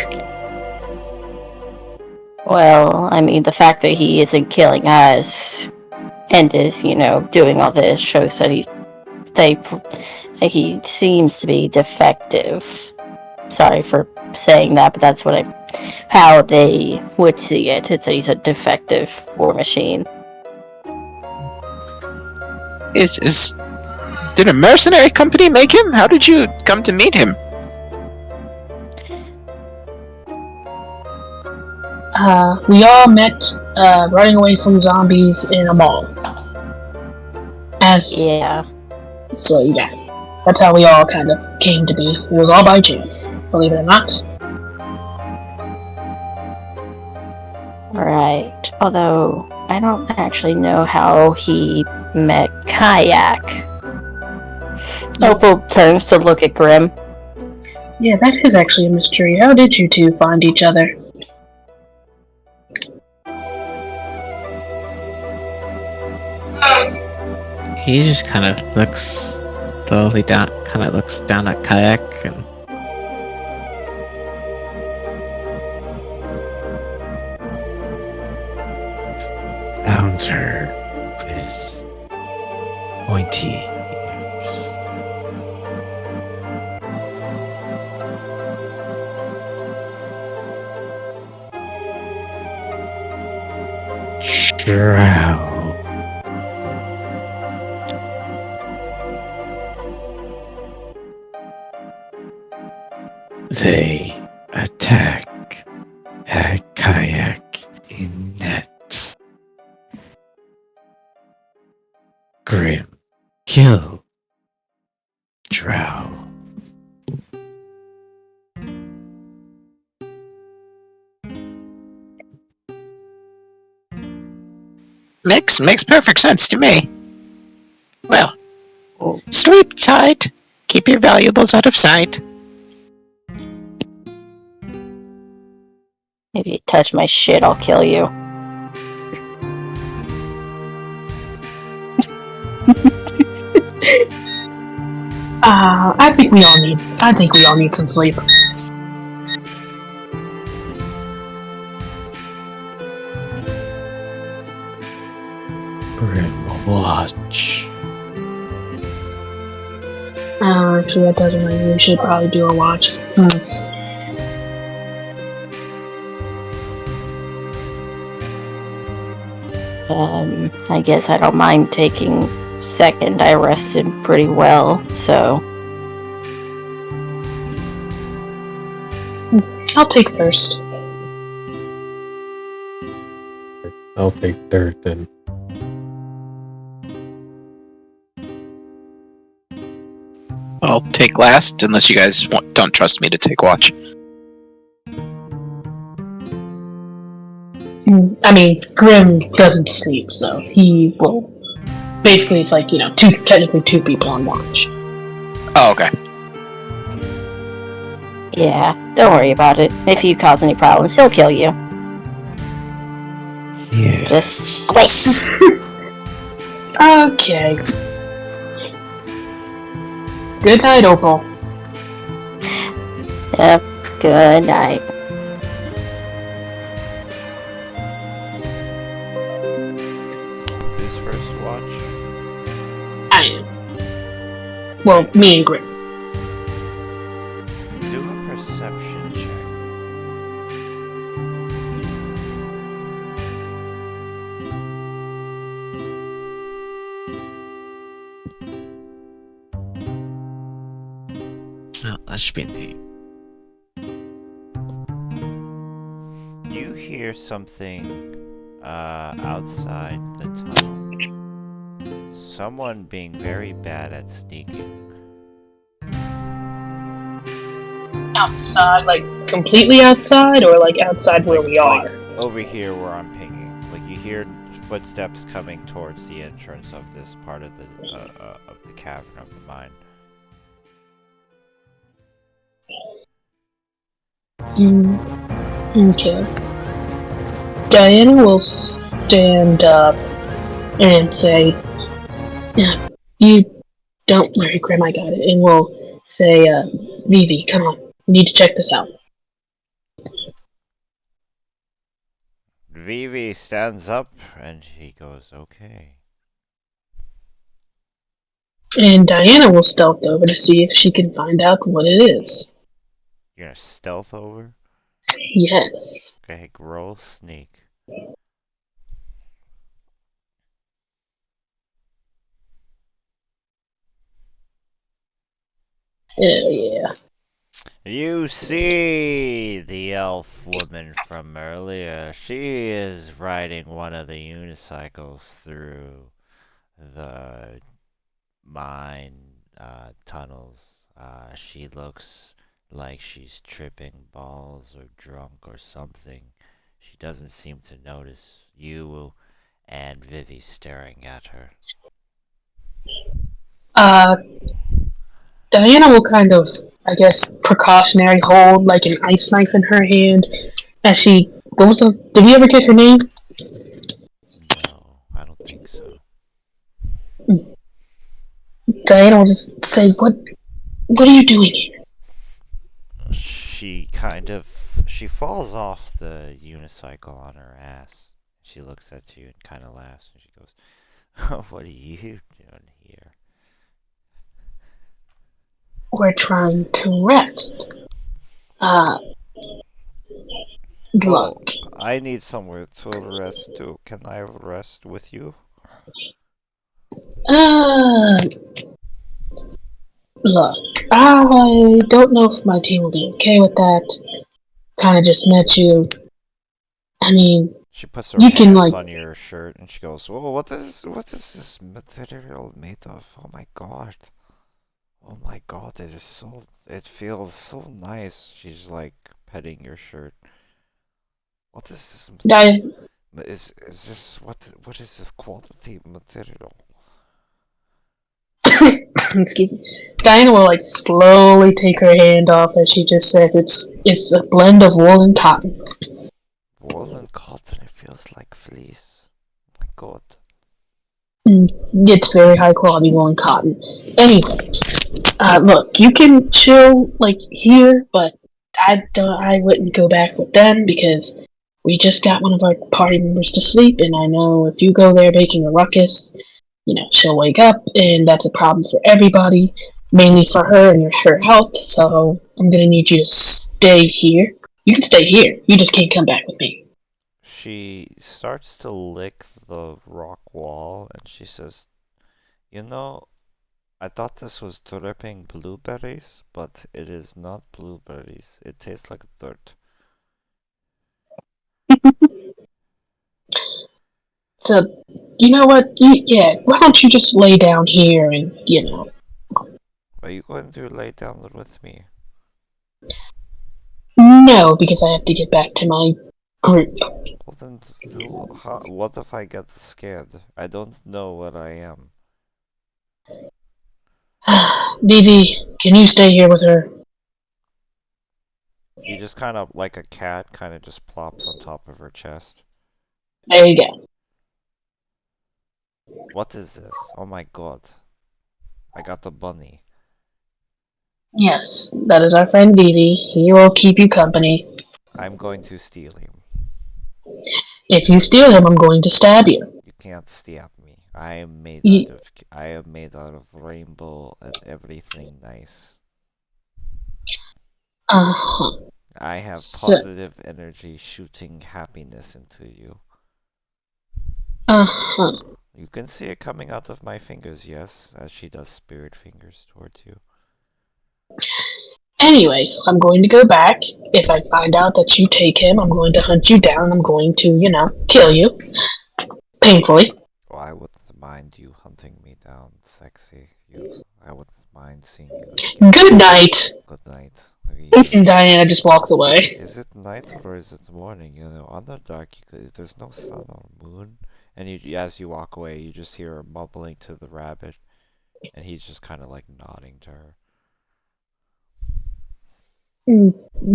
Well, I mean, the fact that he isn't killing us and is, doing all this shows that he seems to be defective. Sorry for saying that, but that's how they would see it. It's that he's a defective war machine. Did a mercenary company make him? How did you come to meet him? We all met running away from zombies in a mall. Yeah. So yeah, that's how we all kind of came to be. It was all by chance, believe it or not. Right. Although, I don't actually know how he met Kayak. Opal turns to look at Grimm. Yeah, that is actually a mystery. How did you two find each other? He just kind of looks slowly down, looks down at Kayak, and with pointy ears. Drow. They attack a kayak in net. Grim kill Drow. Makes perfect sense to me. Well, sleep tight. Keep your valuables out of sight. If you touch my shit, I'll kill you. I think we all need some sleep. Grim watch. Actually, that doesn't mean we should probably do a watch. I guess I don't mind taking second. I rested pretty well, so. I'll take first. I'll take third then. I'll take last, unless you guys don't trust me to take watch. I mean, Grim doesn't sleep, so he will. Basically, it's like, technically two people on watch. Oh, okay. Yeah, don't worry about it. If you cause any problems, he'll kill you. Yeah. Just wait. Okay. Good night, Opal. Yep, good night. Who's first watch? I am. Well, me and Grim. Do a perception check. Oh, that should be an 8. You hear something outside the tunnel. Someone being very bad at sneaking. Outside, like completely outside, or like outside where we are? Over here where I'm pinging. Like you hear footsteps coming towards the entrance of this part of the cavern of the mine. Okay. Diana will stand up and say, "You don't worry, Grim, I got it." And we'll say, "Vivi, come on, we need to check this out." Vivi stands up and he goes, "Okay." And Diana will stealth over to see if she can find out what it is. You're gonna stealth over? Yes. Okay, roll sneak. Hell yeah. You see the elf woman from earlier. She is riding one of the unicycles through the mine tunnels. She looks like she's tripping balls or drunk or something. She doesn't seem to notice you and Vivi staring at her. Diana will kind of, I guess, precautionary hold like an ice knife in her hand as she. Did we ever get her name? No, I don't think so. Diana will just say, What are you doing here?" She falls off the unicycle on her ass. She looks at you and kind of laughs and she goes, What are you doing here? We're trying to rest. Uh, Oh, look. I need somewhere to rest too. Can I rest with you? Uh, look. I don't know if my team will be okay with that. Kind of just met you. I mean, She puts her you can hands like. on your shirt and she goes, "Whoa, what is this material made of? Oh my god. Oh my god, it feels so nice." She's like petting your shirt. What is this? Is this what is this quality material? Excuse me. Diana will like slowly take her hand off as she just said it's a blend of wool and cotton. Wool and cotton, it feels like fleece. My god. It's very high quality wool and cotton. Anyway, look, you can chill like here, but I wouldn't go back with them because we just got one of our party members to sleep, and I know if you go there making a ruckus, she'll wake up, and that's a problem for everybody, mainly for her and her health. So I'm gonna need you to stay here. You can stay here. You just can't come back with me. She starts to lick the rock wall and she says, "You know, I thought this was dripping blueberries, but it is not blueberries. It tastes like dirt." So you know what? Yeah, why don't you just lay down here and Are you going to lay down with me? No, because I have to get back to my group. Well then, what if I get scared? I don't know what I am. Vivi, can you stay here with her? He just kind of, like a cat, kind of just plops on top of her chest. There you go. What is this? Oh my god. I got the bunny. Yes, that is our friend Vivi. He will keep you company. I'm going to steal him. If you steal him, I'm going to stab you. You can't stab me. Ye- I am made out of rainbow and everything nice. Uh-huh. I have So, positive energy shooting happiness into you. uh-huh. You can see it coming out of my fingers, yes, as she does spirit fingers towards you. Anyways, I'm going to go back. If I find out that you take him, I'm going to hunt you down. I'm going to, kill you. Painfully. Oh, I wouldn't mind you hunting me down, sexy. I wouldn't mind seeing you again. Good night. Good night. You- Diana just walks away. Is it night or is it morning? You know, Underdark, there's no sun or moon. And as you walk away, you just hear her mumbling to the rabbit, and he's just kind of like nodding to her.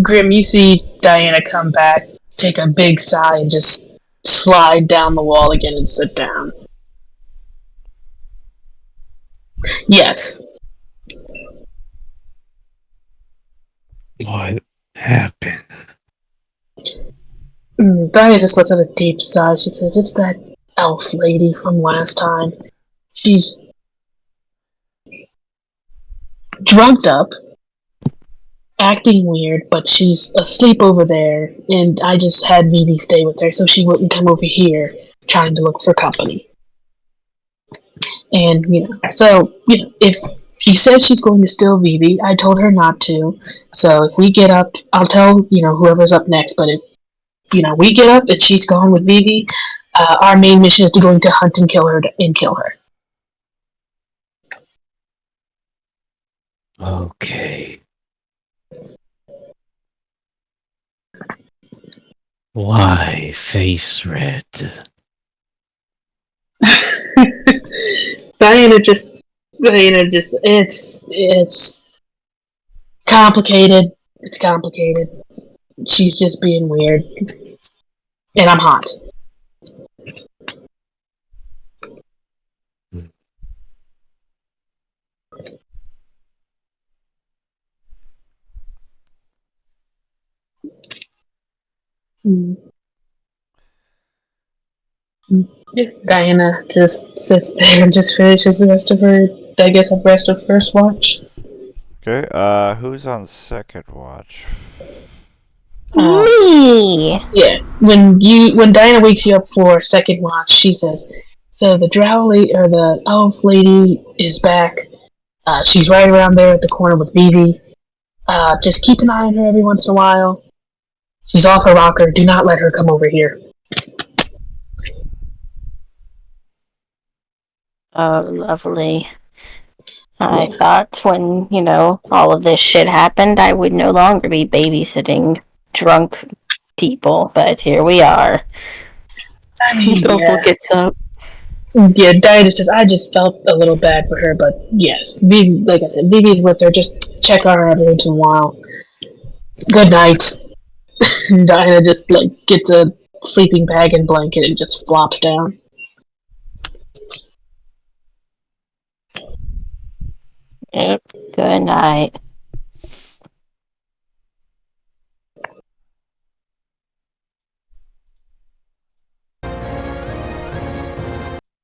Grim, you see Diana come back, take a big sigh, and just slide down the wall again and sit down. Yes. What happened? Diana just lets out a deep sigh. She says, "It's that elf lady from last time. She's drugged up, acting weird, but she's asleep over there, and I just had Vivi stay with her so she wouldn't come over here trying to look for company. And, if she said she's going to steal Vivi, I told her not to. So if we get up, I'll tell, whoever's up next, but if, we get up and she's gone with Vivi, our main mission is to going to hunt and kill her and kill her. Okay. Why face red? Diana just, it's complicated. It's complicated. She's just being weird. And I'm hot. Mm. Yeah, Diana just sits there and just finishes the rest of her, I guess, the rest of first watch. Okay, who's on second watch? Me! Yeah, when Diana wakes you up for second watch, she says, "So the drow lady or the elf lady is back. She's right around there at the corner with Vivi. Just keep an eye on her every once in a while. She's off her rocker. Do not let her come over here." Oh, lovely. I thought when, all of this shit happened, I would no longer be babysitting drunk people, but here we are. I mean, Opal gets up. Yeah, Diana says, "I just felt a little bad for her, but yes, Vivi, like I said, Vivi's with her. Just check on her every once in a while. Good night." Diana just gets a sleeping bag and blanket and just flops down. Yep. Good night.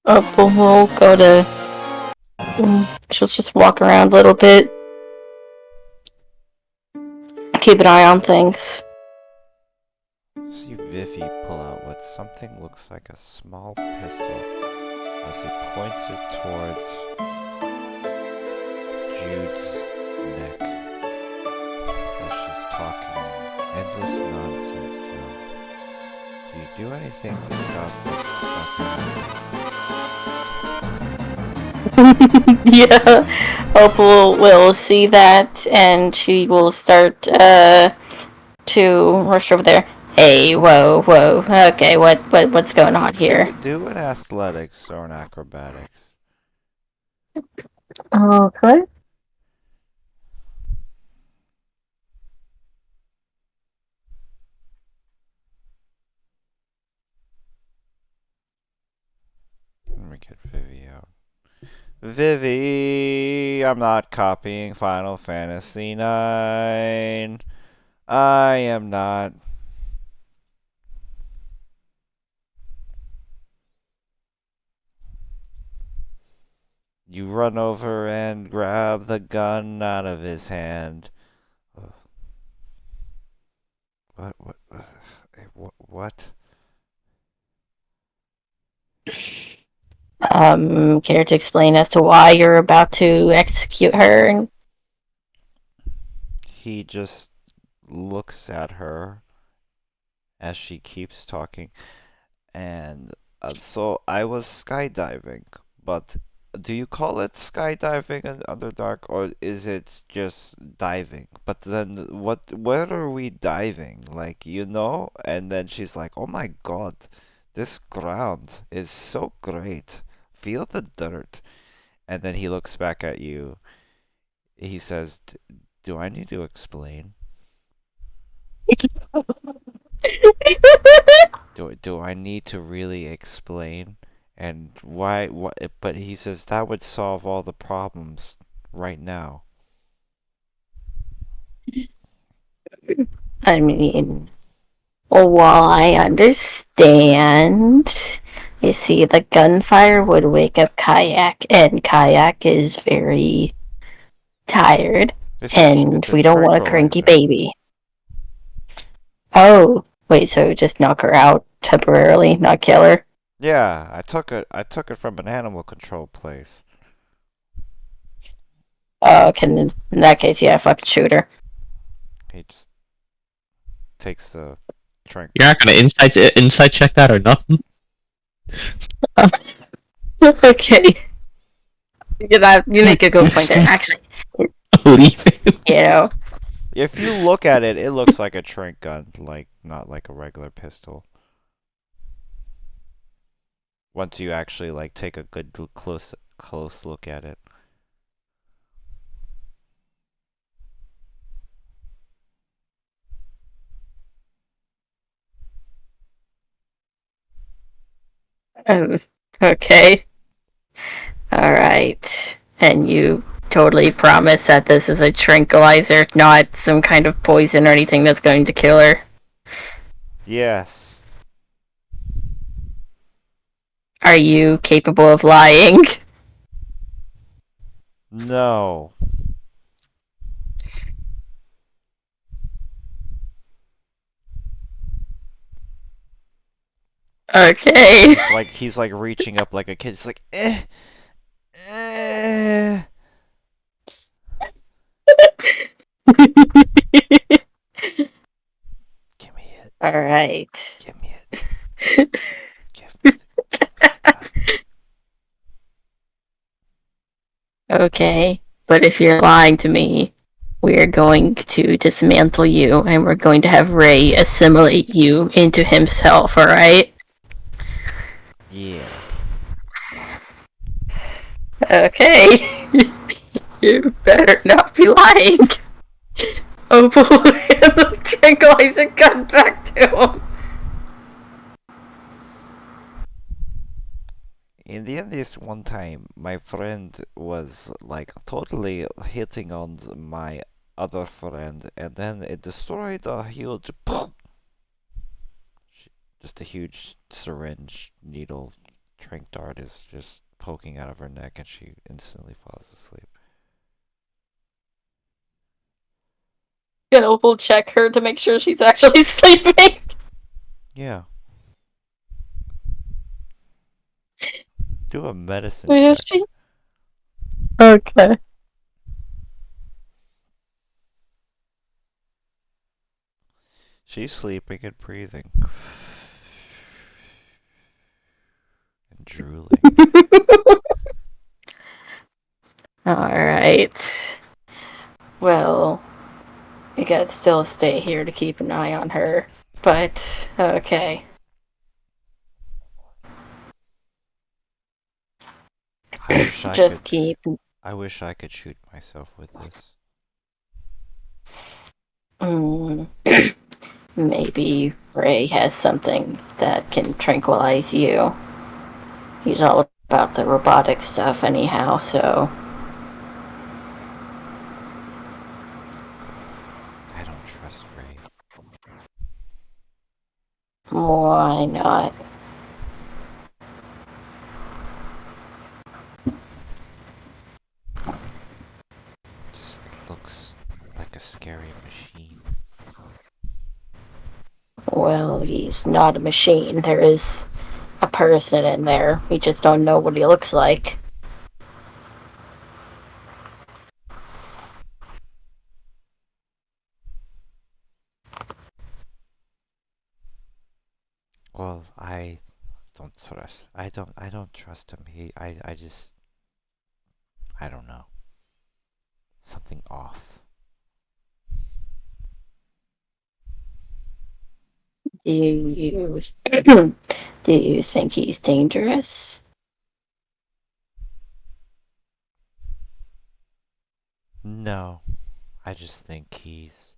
Opal will go to. She'll just walk around a little bit. Keep an eye on things. See Vivi pull out what something looks like a small pistol as he points it towards Jude's neck as she's talking endless nonsense now. Do you do anything to stop Yeah, Opal will see that, and she will start to rush over there. Hey, whoa. Okay, what's going on here? Do an athletics or an acrobatics. Okay. Let me get Vivi out. Vivi, I'm not copying Final Fantasy IX. I am not. You run over and grab the gun out of his hand. What? Care to explain as to why you're about to execute her? He just looks at her as she keeps talking. And so I was skydiving, but do you call it skydiving in Underdark, or is it just diving? But then what are we diving? Like, And then she's like, "Oh my God, this ground is so great. Feel the dirt." And then he looks back at you. He says, "Do I need to explain? Do I need to really explain? And why, what, but he says that would solve all the problems right now." I mean, while I understand, you see, the gunfire would wake up Kayak, and Kayak is very tired, and we don't want a cranky baby. Oh, wait, so just knock her out temporarily, not kill her? Yeah, I took it from an animal control place. Oh, okay, in that case, yeah, fucking shoot her. He just takes the drink. You're not gonna insight check that or nothing? Okay. You make a good point there, actually. Leave it. If you look at it, it looks like a tranq gun, not like a regular pistol. Once you actually take a good close look at it. Okay. Alright. And you totally promise that this is a tranquilizer, not some kind of poison or anything that's going to kill her? Yes. Are you capable of lying? No. Okay. He's like reaching up like a kid. He's like, eh. Give me it. Alright. Give me it. Give me the gun. Okay. But if you're lying to me, we're going to dismantle you and we're going to have Ray assimilate you into himself, alright? Yeah. Okay. You better not be lying. Oh boy, the tranquilizer gun back to him. In the end, this one time, my friend was like totally hitting on my other friend, and then it destroyed a huge, just a huge syringe needle trank dart is just poking out of her neck, and she instantly falls asleep. Gonna Opal check her to make sure she's actually sleeping. Yeah. Do a medicine Where is check. she? Okay. She's sleeping and breathing. And drooling. Alright. Well, you gotta still stay here to keep an eye on her. But, okay. I wish I Just could. keep. I wish I could shoot myself with this. Maybe Ray has something that can tranquilize you. He's all about the robotic stuff, anyhow, so. I don't trust Ray. Why not? Just looks like a scary machine. Well, he's not a machine. There is a person in there. We just don't know what he looks like. Well, I don't trust. I don't trust him. I just. I don't know. Something off. Do you do you think he's dangerous? No. I just think he's.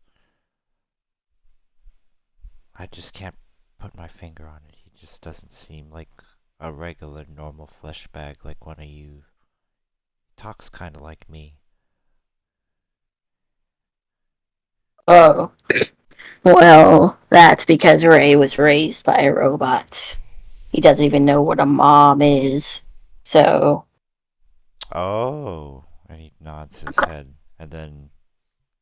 I just can't put my finger on it. He just doesn't seem like a regular normal flesh bag like one of you. Talks kind of like me. Oh, well, that's because Ray was raised by robots. He doesn't even know what a mom is. So, Oh, and he nods his head, and then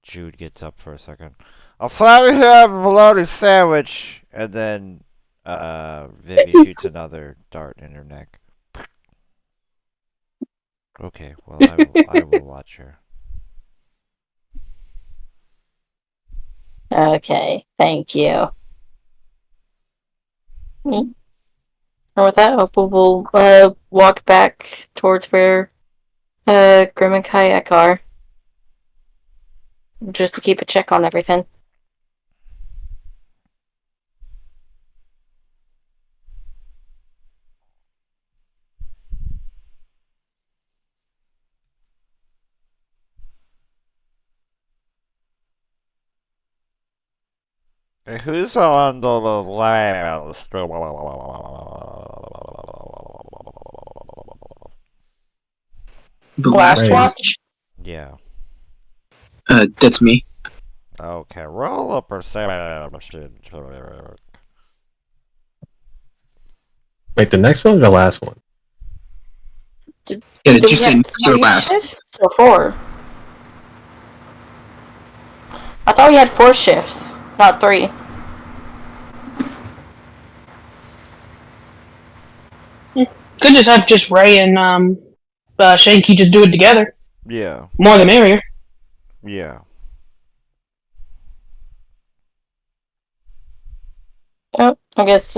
Jude gets up for a second. I'll finally have a bologna sandwich, and then Vivi shoots another dart in her neck. Okay, well I will watch her. okay, thank you. And with that, Opal will walk back towards where Grim and Kayak are, just to keep a check on everything. Who's on the list? The Last last Right. watch? Yeah. That's me. Okay, roll a perception check. Wait, the next one or the last one? Yeah, did Do you we say have next or 3 last? shifts or 4? I thought we had 4 shifts, not 3. Could just have just Ray and Shanky just do it together. Yeah. More the merrier. Yeah. Oh, I guess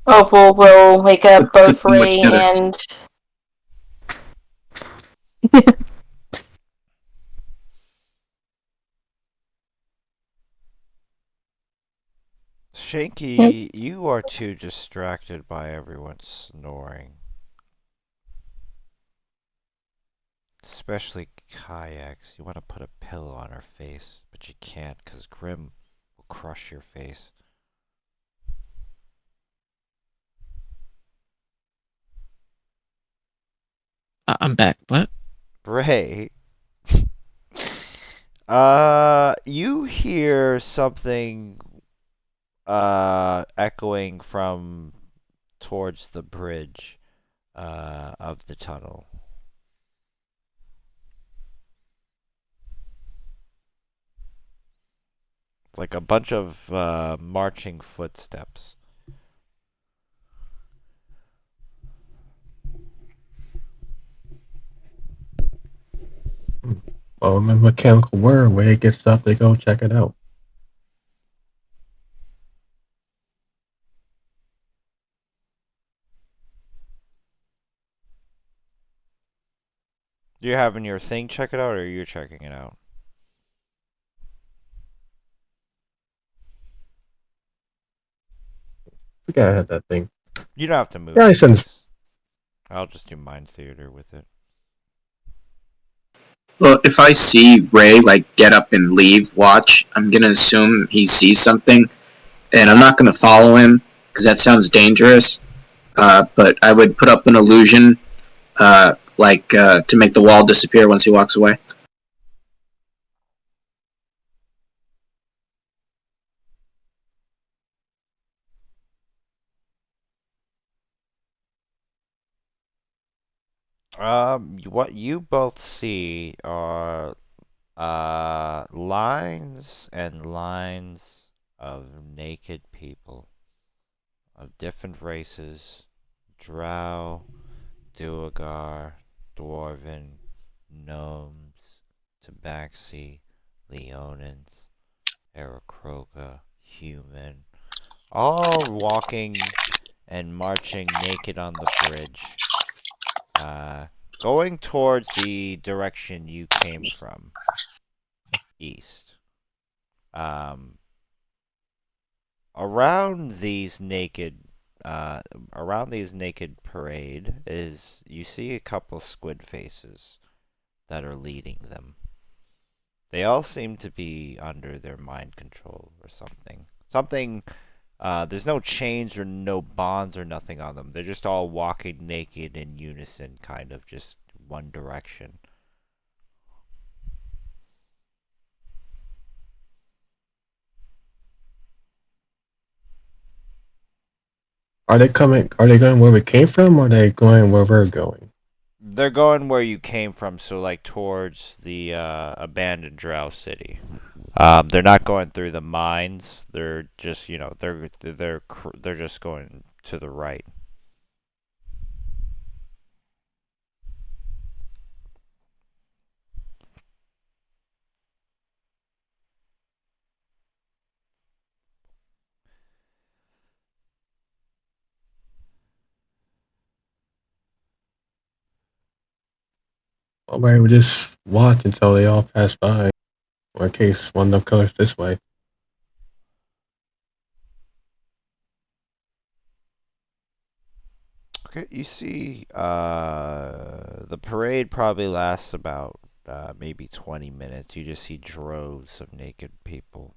Opal will wake up both Put them Ray together. and Shanky, you are too distracted by everyone snoring. Especially Kayaks. You want to put a pillow on her face, but you can't because Grim will crush your face. I'm back. What? Ray, you hear something echoing from towards the bridge of the tunnel. Like a bunch of marching footsteps. Well, I'm in mechanical world. When it gets up, they go check it out. You're having your thing check it out, or you're checking it out? I think I had that thing. You don't have to move Yeah, I it. sense. I'll just do mind theater with it. Well, if I see Ray like get up and leave, watch, I'm gonna assume he sees something, and I'm not gonna follow him because that sounds dangerous. But I would put up an illusion, to make the wall disappear once he walks away. What you both see are lines and lines of naked people of different races: Drow, Duergar, Dwarven, Gnomes, Tabaxi, Leonins, Aarakocra, human, all walking and marching naked on the bridge, going towards the direction you came from, east. Um, around these naked, around these naked parade is you see a couple squid faces that are leading them. They all seem to be under their mind control or something. There's no chains or no bonds or nothing on them. They're just all walking naked in unison, kind of just one direction. Are they coming? Are they going where we came from, or are they going where we're going? They're going where you came from, so like towards the abandoned Drow city. They're not going through the mines. They're just, they're just going to the right. Or maybe we just watch until they all pass by, or in case one of them comes this way. Okay, you see, the parade probably lasts about maybe 20 minutes. You just see droves of naked people,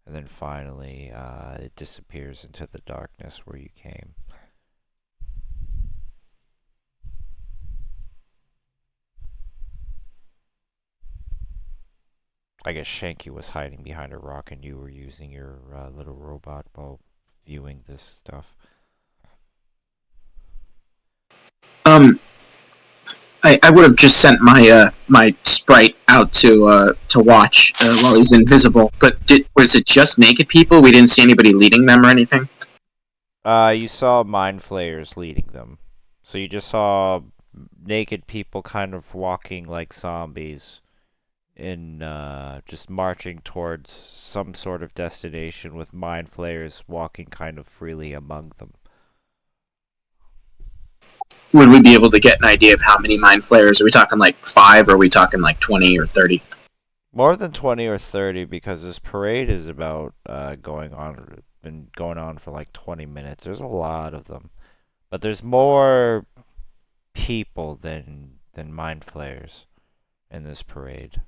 and then finally it disappears into the darkness where you came. I guess Shanky was hiding behind a rock, and you were using your little robot while viewing this stuff. I would have just sent my my sprite out to watch while he's invisible. But was it just naked people? We didn't see anybody leading them or anything. You saw mind flayers leading them. So you just saw naked people kind of walking like zombies in just marching towards some sort of destination with mind flayers walking kind of freely among them. Would we be able to get an idea of how many mind flayers? Are we talking like 5 or are we talking like 20 or 30? More than 20 or 30 because this parade is about been going on for like 20 minutes. There's a lot of them. But there's more people than mind flayers in this parade.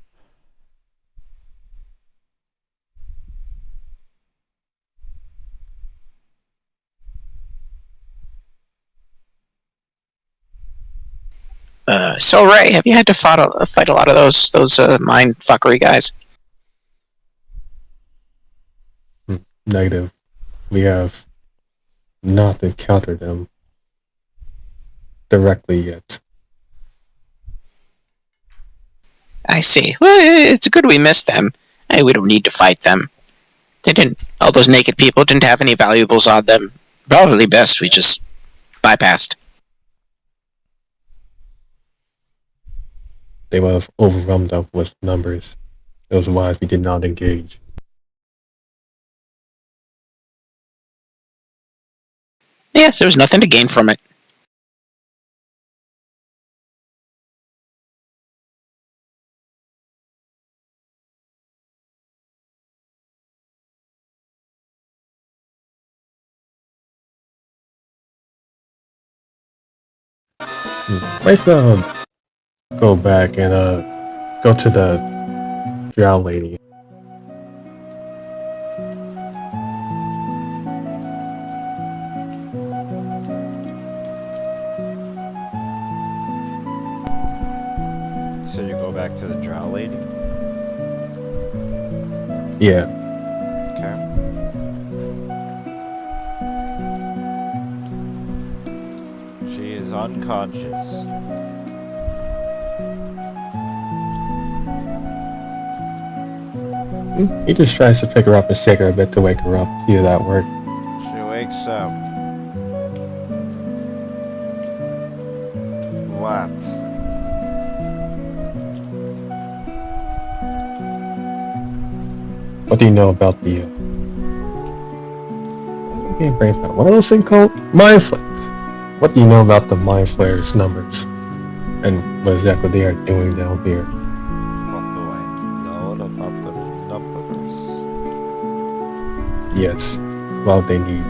So Ray, have you had to fight a lot of those mind fuckery guys? Negative. We have not encountered them directly yet. I see. Well, it's good we missed them. Hey, we don't need to fight them. All those naked people didn't have any valuables on them. Probably best we just bypassed. They would have overwhelmed us with numbers. It was wise we did not engage. Yes, there was nothing to gain from it. Let's go back and go to the drow lady. So you go back to the drow lady? Yeah. Okay. She is unconscious. He just tries to pick her up and shake her a bit to wake her up. See if that works. She wakes up. What? What do you know about the what are those things called? Mind flayers. What do you know about the mind flayers numbers? And what exactly they are doing down here? What do I know about the numbers? Yes. Well, they need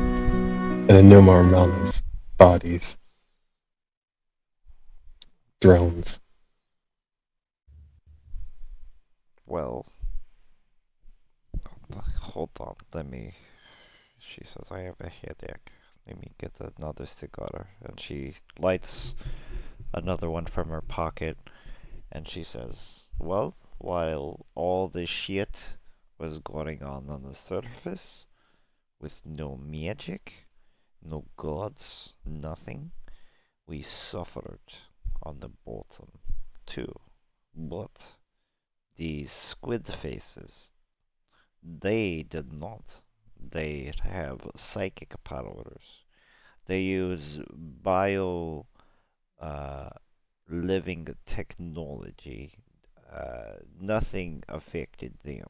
an innumerable amount of bodies. Drones. Well, hold on, she says I have a headache. Let me get another cigar. And she lights another one from her pocket, and she says, well, while all this shit was going on the surface, with no magic, no gods, nothing, we suffered on the bottom, too. But these squid faces, they did not. They have psychic powers. They use living technology. Nothing affected them.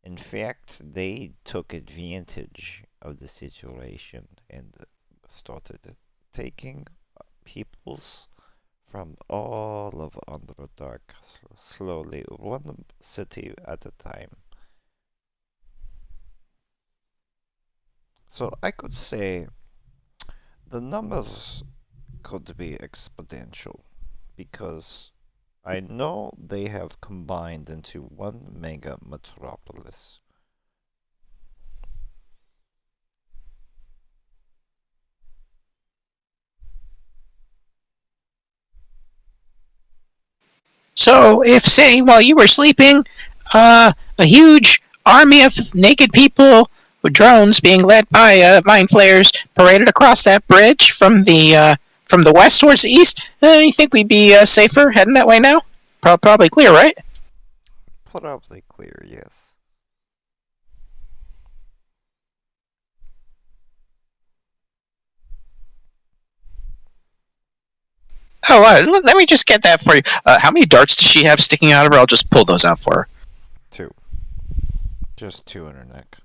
In fact, they took advantage of the situation and started taking peoples from all of Underdark slowly, one city at a time. So I could say the numbers could be exponential because I know they have combined into one mega metropolis. So, if, say, while you were sleeping, a huge army of naked people with drones being led by mind flayers paraded across that bridge from the from the west towards the east. You think we'd be safer heading that way now? Probably clear, right? Probably clear, yes. Oh, let me just get that for you. How many darts does she have sticking out of her? I'll just pull those out for her. 2. Just 2 in her neck.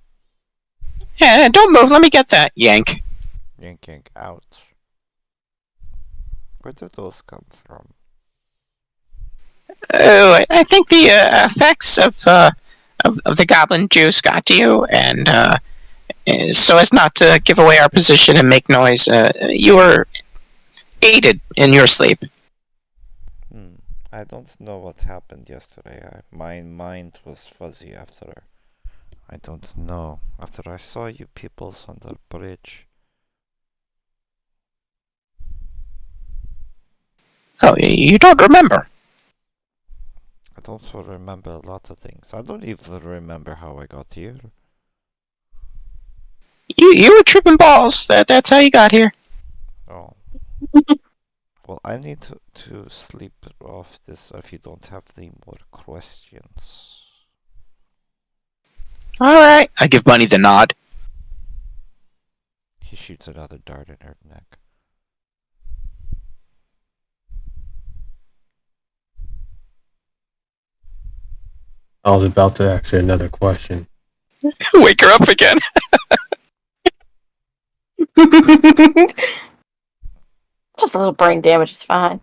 Yeah, don't move. Let me get that. Yank. Yank, yank, ouch. Where did those come from? Oh, I think the effects of the goblin juice got to you, and so as not to give away our position and make noise, you were aided in your sleep. I don't know what happened yesterday. My mind was fuzzy after. I don't know. After I saw you peoples on the bridge. Oh, you don't remember? I don't remember a lot of things. I don't even remember how I got here. You were tripping balls. That's how you got here. Oh. Well, I need to sleep off this if you don't have any more questions. Alright. I give Bunny the nod. He shoots another dart in her neck. I was about to ask you another question. Wake her up again. Just a little brain damage is fine.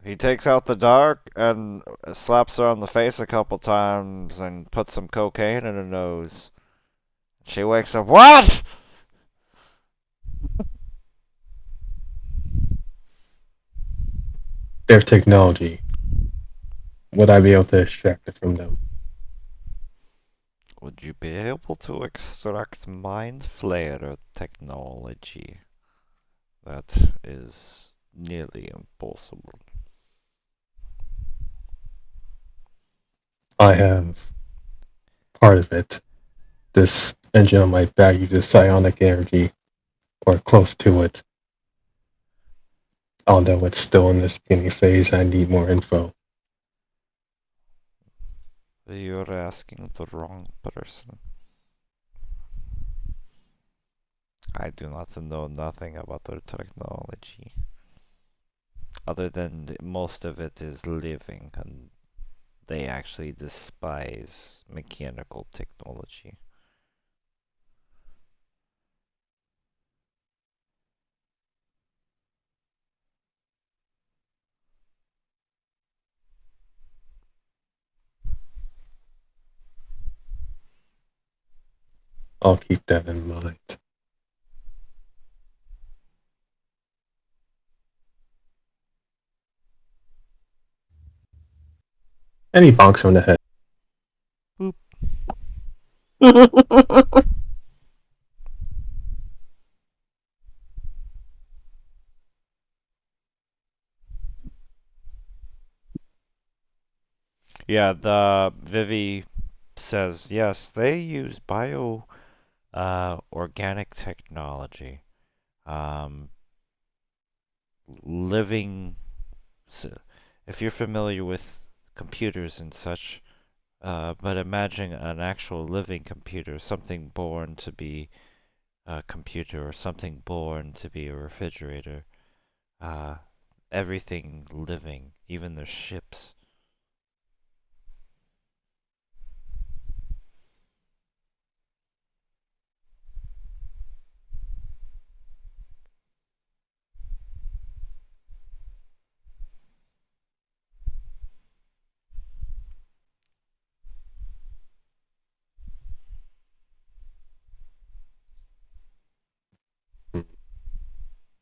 He takes out the dart and slaps her on the face a couple times and puts some cocaine in her nose. She wakes up. What? Their technology. Would I be able to extract it from them? Would you be able to extract mind flayer technology? That is nearly impossible. I have part of it. This engine on my back uses psionic energy, or close to it. Although it's still in the beginning phase, I need more info. You're asking the wrong person. I do not know nothing about their technology. Other than most of it is living, and they actually despise mechanical technology. I'll keep that in mind. And he bonks her on the head. Yeah, the Vivi says yes, they use organic technology. Living. If you're familiar with computers and such, but imagine an actual living computer, something born to be a computer or something born to be a refrigerator. Everything living, even their ships.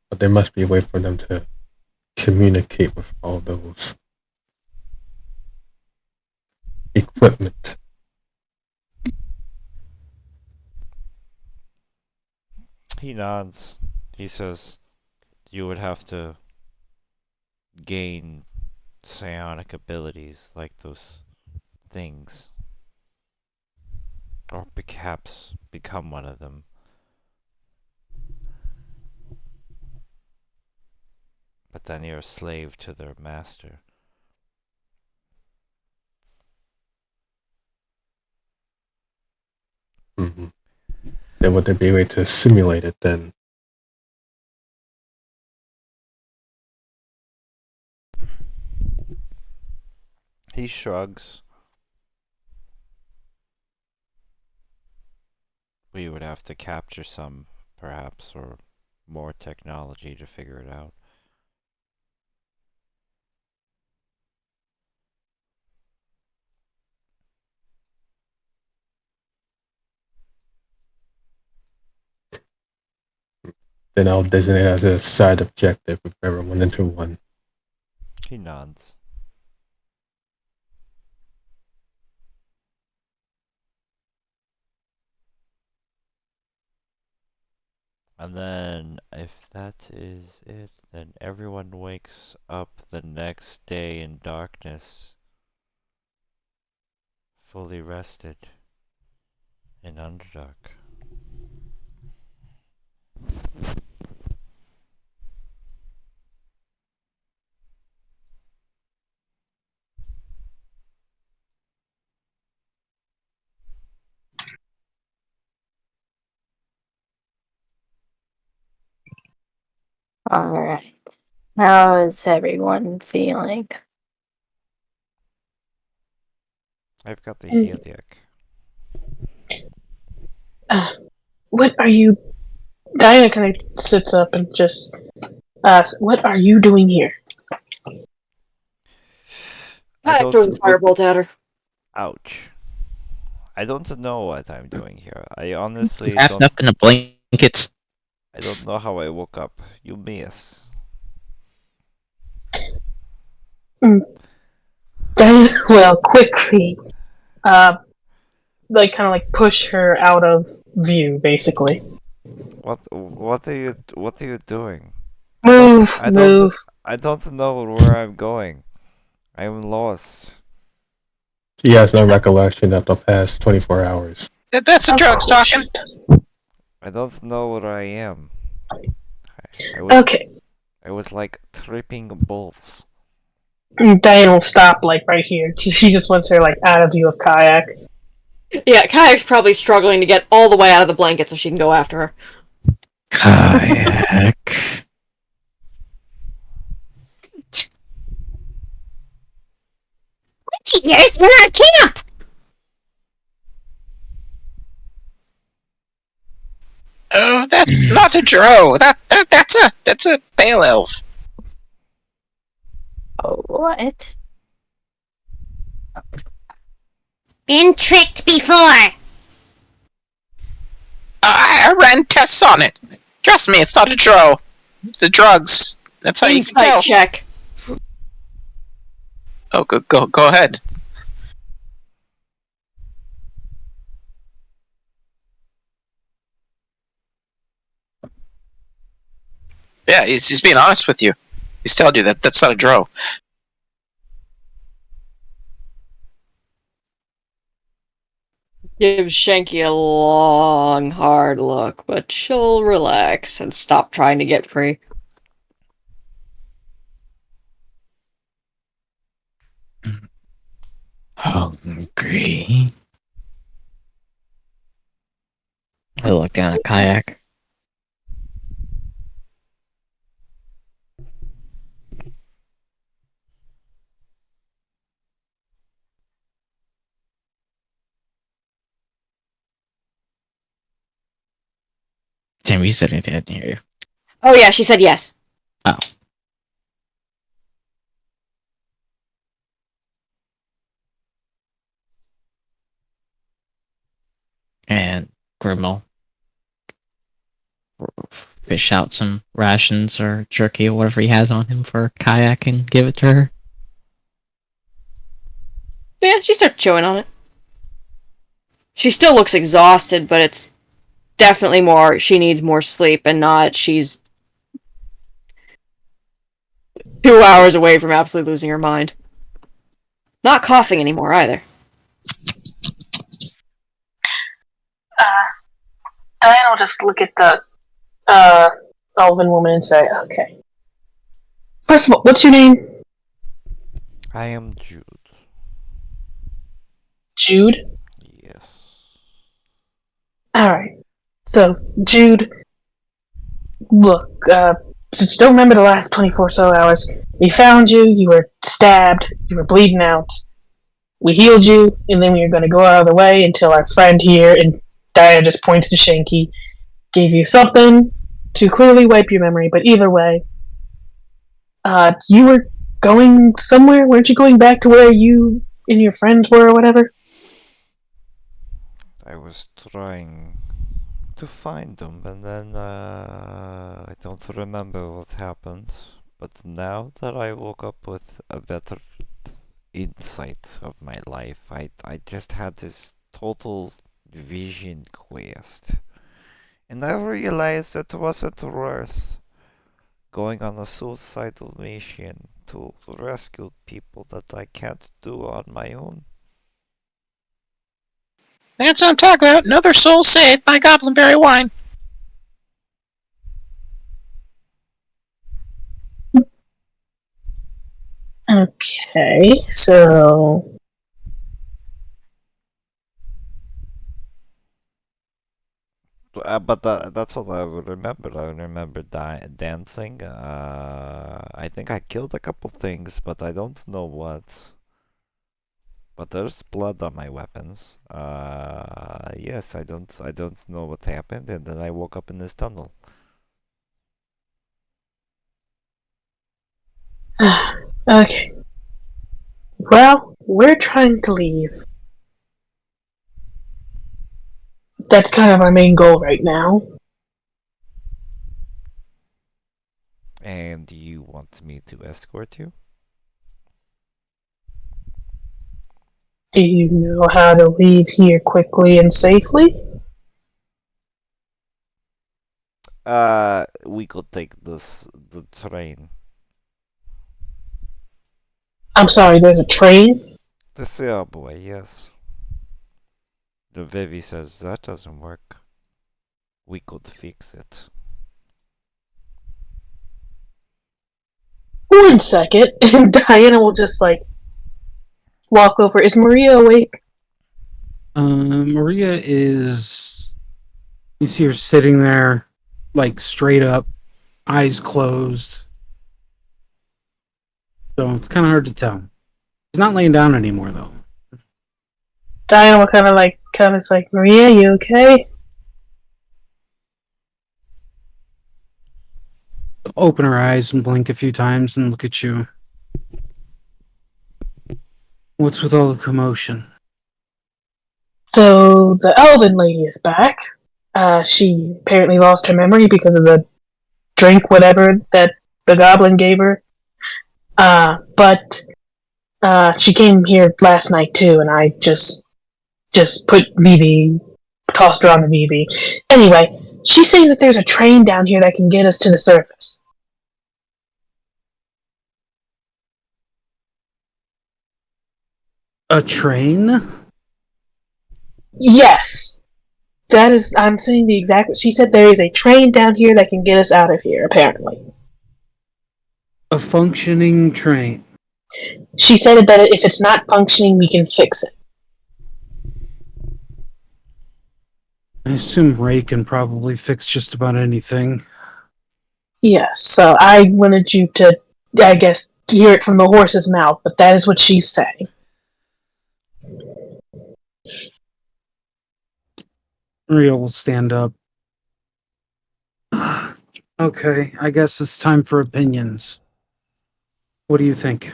But there must be a way for them to communicate with all those equipment. He nods. He says, you would have to gain psionic abilities like those things. Or perhaps become one of them. But then you're a slave to their master. Mhm. Then would there be a way to simulate it then? He shrugs. We would have to capture some, perhaps, or more technology to figure it out. Then I'll designate it as a side objective with everyone into one. He nods. And then, if that is it, then everyone wakes up the next day in darkness, fully rested, in Underdark. Alright. How is everyone feeling? I've got the Heliac. What are you? Diana kind of sits up and just asks, "What are you doing here?" Kayak throws a firebolt at her. Ouch. I don't know what I'm doing here. I honestly Wrapped up in a blanket. I don't know how I woke up. You miss. Diana will quickly, kind of like push her out of view, basically. What are you doing? Move. I don't know where I'm going. I'm lost. She has no recollection of the past 24 hours. That's a drugs talking. I don't know where I am. Okay. I was like tripping balls. Diana will stop right here. She just wants her out of view of Kayak. Yeah, Kayak's probably struggling to get all the way out of the blanket so she can go after her. Kayak. 20 years in our camp! Oh, that's not a drow. That's a pale elf. Oh, what? Been tricked before! I ran tests on it. Trust me, it's not a drow. The drugs. That's how you can Insight tell. check. Oh, go ahead. Yeah, he's being honest with you. He's telling you that that's not a drow. Gives Shanky a long, hard look, but she'll relax and stop trying to get free. Hungry. I look down at Kayak. Damn, you said anything, I didn't hear you. Oh yeah, she said yes. Oh. And Grimmel fish out some rations or jerky or whatever he has on him for Kayak and give it to her. Yeah, she starts chewing on it. She still looks exhausted, but it's definitely more she needs more sleep and not she's 2 hours away from absolutely losing her mind. Not coughing anymore either. Diana will just look at the elven woman and say, "Okay, First of all, what's your name? I am Jude. Jude? Yes. Alright. So, Jude, look, since you don't remember the last 24 so hours, we found you, you were stabbed, you were bleeding out. We healed you, and then we were going to go out of the way until our friend here, and Diana just points to Shanky, gave you something to clearly wipe your memory, but either way, you were going somewhere? Weren't you going back to where you and your friends were or whatever? I was trying to find them, and then I don't remember what happened. But now that I woke up with a better insight of my life, I just had this total vision quest. And I realized it wasn't worth going on a suicidal mission to rescue people that I can't do on my own. That's what I'm talking about. Another soul saved by Goblinberry wine. Okay, so But that's all I would remember. I remember dancing. I think I killed a couple things, but I don't know what. But there's blood on my weapons. Yes, I don't know what happened, and then I woke up in this tunnel. okay. Well, we're trying to leave. That's kind of our main goal right now. And you want me to escort you? Do you know how to leave here quickly and safely? We could take the train. I'm sorry, there's a train? The subway, yes. The Vivi says that doesn't work. We could fix it. 1 second, and Diana will just walk over. Is Maria awake? Maria is. You see her sitting there, straight up, eyes closed. So it's kind of hard to tell. She's not laying down anymore, though. Diana will kind of come. It's Maria, you okay? Open her eyes and blink a few times and look at you. What's with all the commotion? So the elven lady is back. She apparently lost her memory because of the drink, whatever that the goblin gave her. But she came here last night too, and I just put Vivi, tossed her on to Vivi. Anyway, she's saying that there's a train down here that can get us to the surface. A train? Yes. That is, I'm saying the exact. She said there is a train down here that can get us out of here, apparently. A functioning train. She said that if it's not functioning, we can fix it. I assume Ray can probably fix just about anything. Yes, so I wanted you to, I guess, hear it from the horse's mouth, but that is what she's saying. Maria will stand up. Okay, I guess it's time for opinions. What do you think?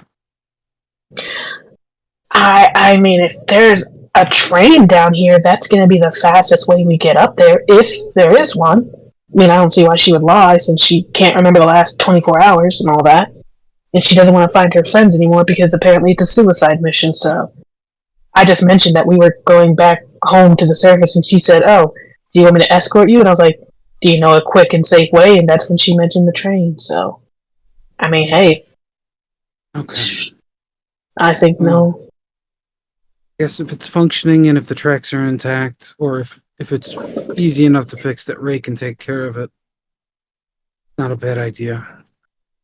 I mean, if there's a train down here, that's going to be the fastest way we get up there, if there is one. I mean, I don't see why she would lie, since she can't remember the last 24 hours and all that. And she doesn't want to find her friends anymore because apparently it's a suicide mission, so... I just mentioned that we were going back home to the surface, and she said, "Oh, do you want me to escort you?" And I was like, "Do you know a quick and safe way?" And that's when she mentioned the train, so... I mean, hey. Okay. I think no. I guess if it's functioning and if the tracks are intact, or if it's easy enough to fix that Ray can take care of it, not a bad idea.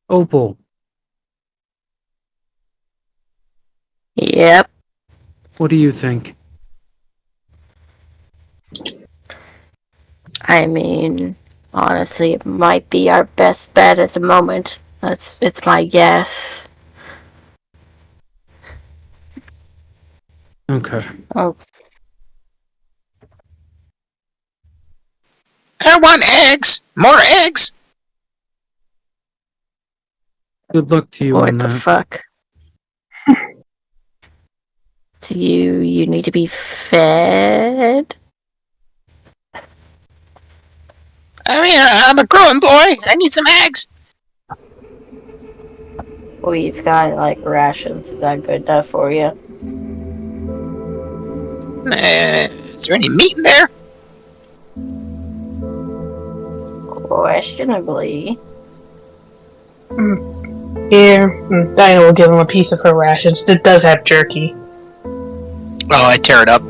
Opal, Yep. What do you think? I mean, honestly, it might be our best bet at the moment. It's my guess. Okay. Oh, I want eggs! More eggs! Good luck to you on what the that. fuck? Do you need to be fed? I mean, I'm a growing boy. I need some eggs. We've got like rations. Is that good enough for you? Is there any meat in there? Questionably. Here, Dinah will give him a piece of her rations. It does have jerky. Oh, I tear it up.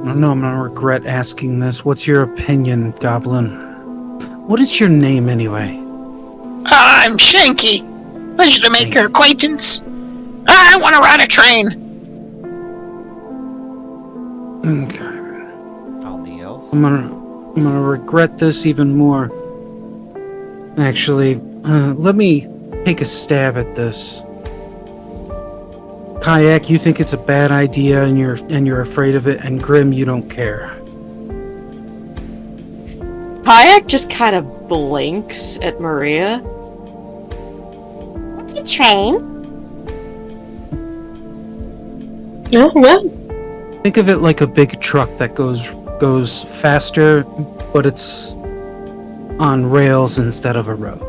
I know I'm gonna regret asking this. What's your opinion, Goblin? What is your name anyway? I'm Shanky. Pleasure to make your acquaintance. I want to ride a train. Okay. I'll the elf. I'm gonna regret this even more. Actually, let me take a stab at this. Kayak, you think it's a bad idea and you're afraid of it, and Grim, you don't care. Kayak just kind of blinks at Maria. What's a train? No, well, Think of it like a big truck that goes faster, but it's on rails instead of a road.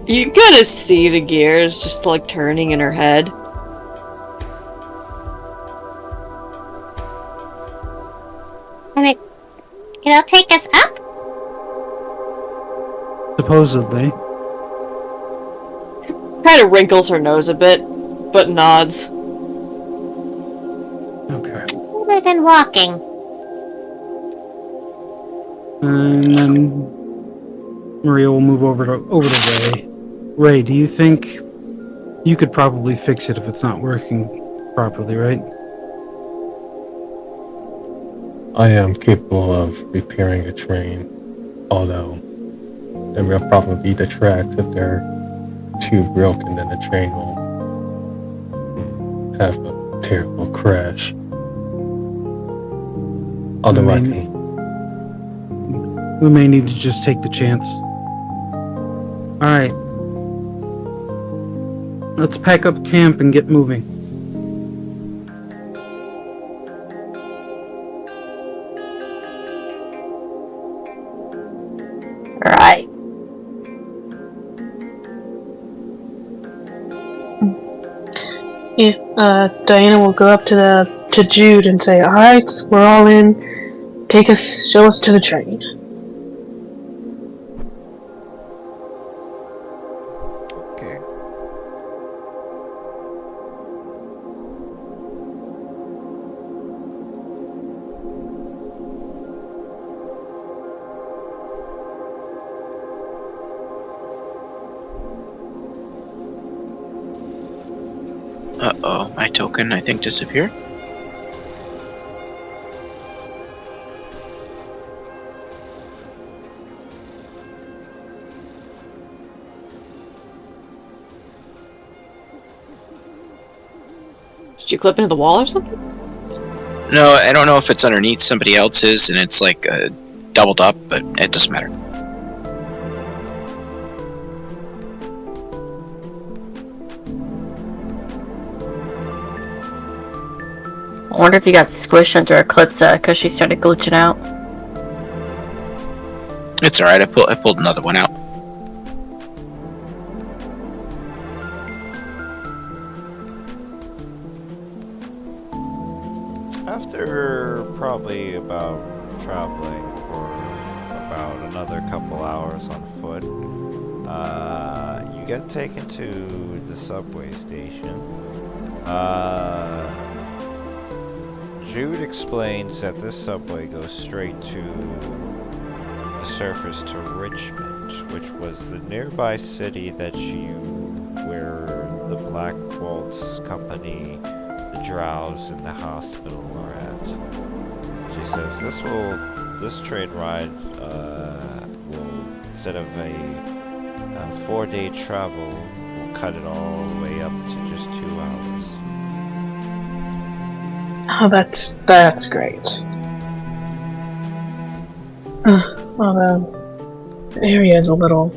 You can kind of see the gears just like turning in her head. And it'll take us up? Supposedly. Kind of wrinkles her nose a bit, but nods. Okay. Better than walking. And then Maria will move over to Ray. Ray, do you think you could probably fix it if it's not working properly, right? I am capable of repairing a train, although there will probably be the tracks if they're too broken, then the train will have a terrible crash. Although I can, We may need to just take the chance. Alright. Let's pack up camp and get moving. Right. yeah. Diana will go up to Jude and say, "All right, we're all in. Show us to the train." Okay. Uh-oh, my token, I think, disappeared. Did you clip into the wall or something? No, I don't know if it's underneath somebody else's and it's like doubled up, but it doesn't matter. I wonder if you got squished under Eclipsa because she started glitching out. It's alright, I pulled another one out. After probably about traveling for about another couple hours on foot, you you get taken to the subway station. Jude explains that this subway goes straight to the surface to Richmond, which was the nearby city where the Black Waltz Company, the Drows, and the hospital are at. She says this train ride will, instead of a 4-day travel, will cut it all the way up to just 2 hours. Oh, that's great. Well, the area is a little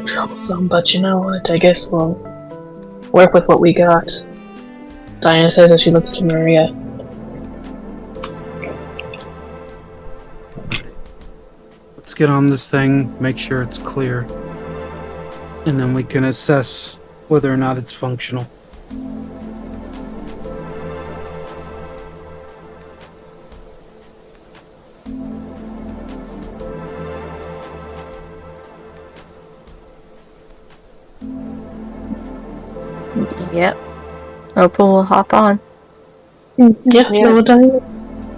troublesome, but you know what? I guess we'll work with what we got. Diana says as she looks to Maria. Let's get on this thing, make sure it's clear, and then we can assess whether or not it's functional. Yep. Opal will hop on. Yeah, so will Diana.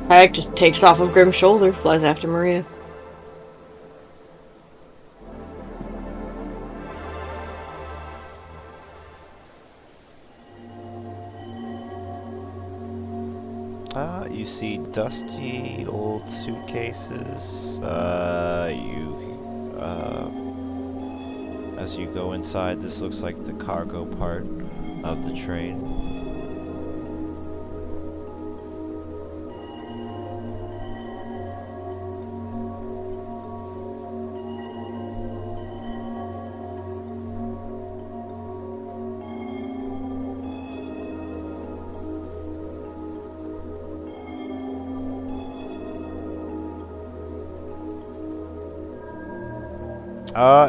Kayak just takes off of Grim's shoulder, flies after Maria. You see dusty old suitcases. As you go inside, this looks like the cargo part of the train.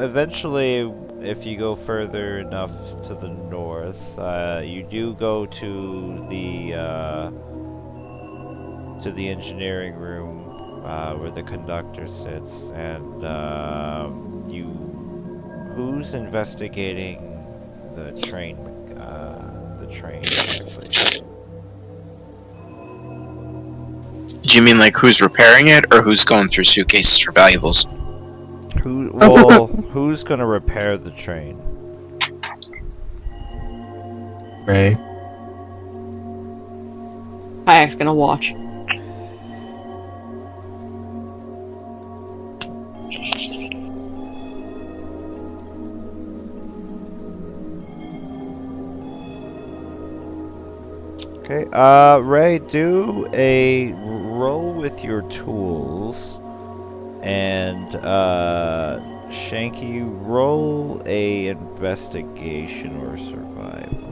Eventually, if you go further enough to the north, you do go to the engineering room, where the conductor sits, and who's investigating the train, exactly? Do you mean like who's repairing it, or who's going through suitcases for valuables? Who's gonna repair the train? Ray. Kayak's gonna watch. Okay, Ray, do a roll with your tools, and Shanky, roll a investigation or survival.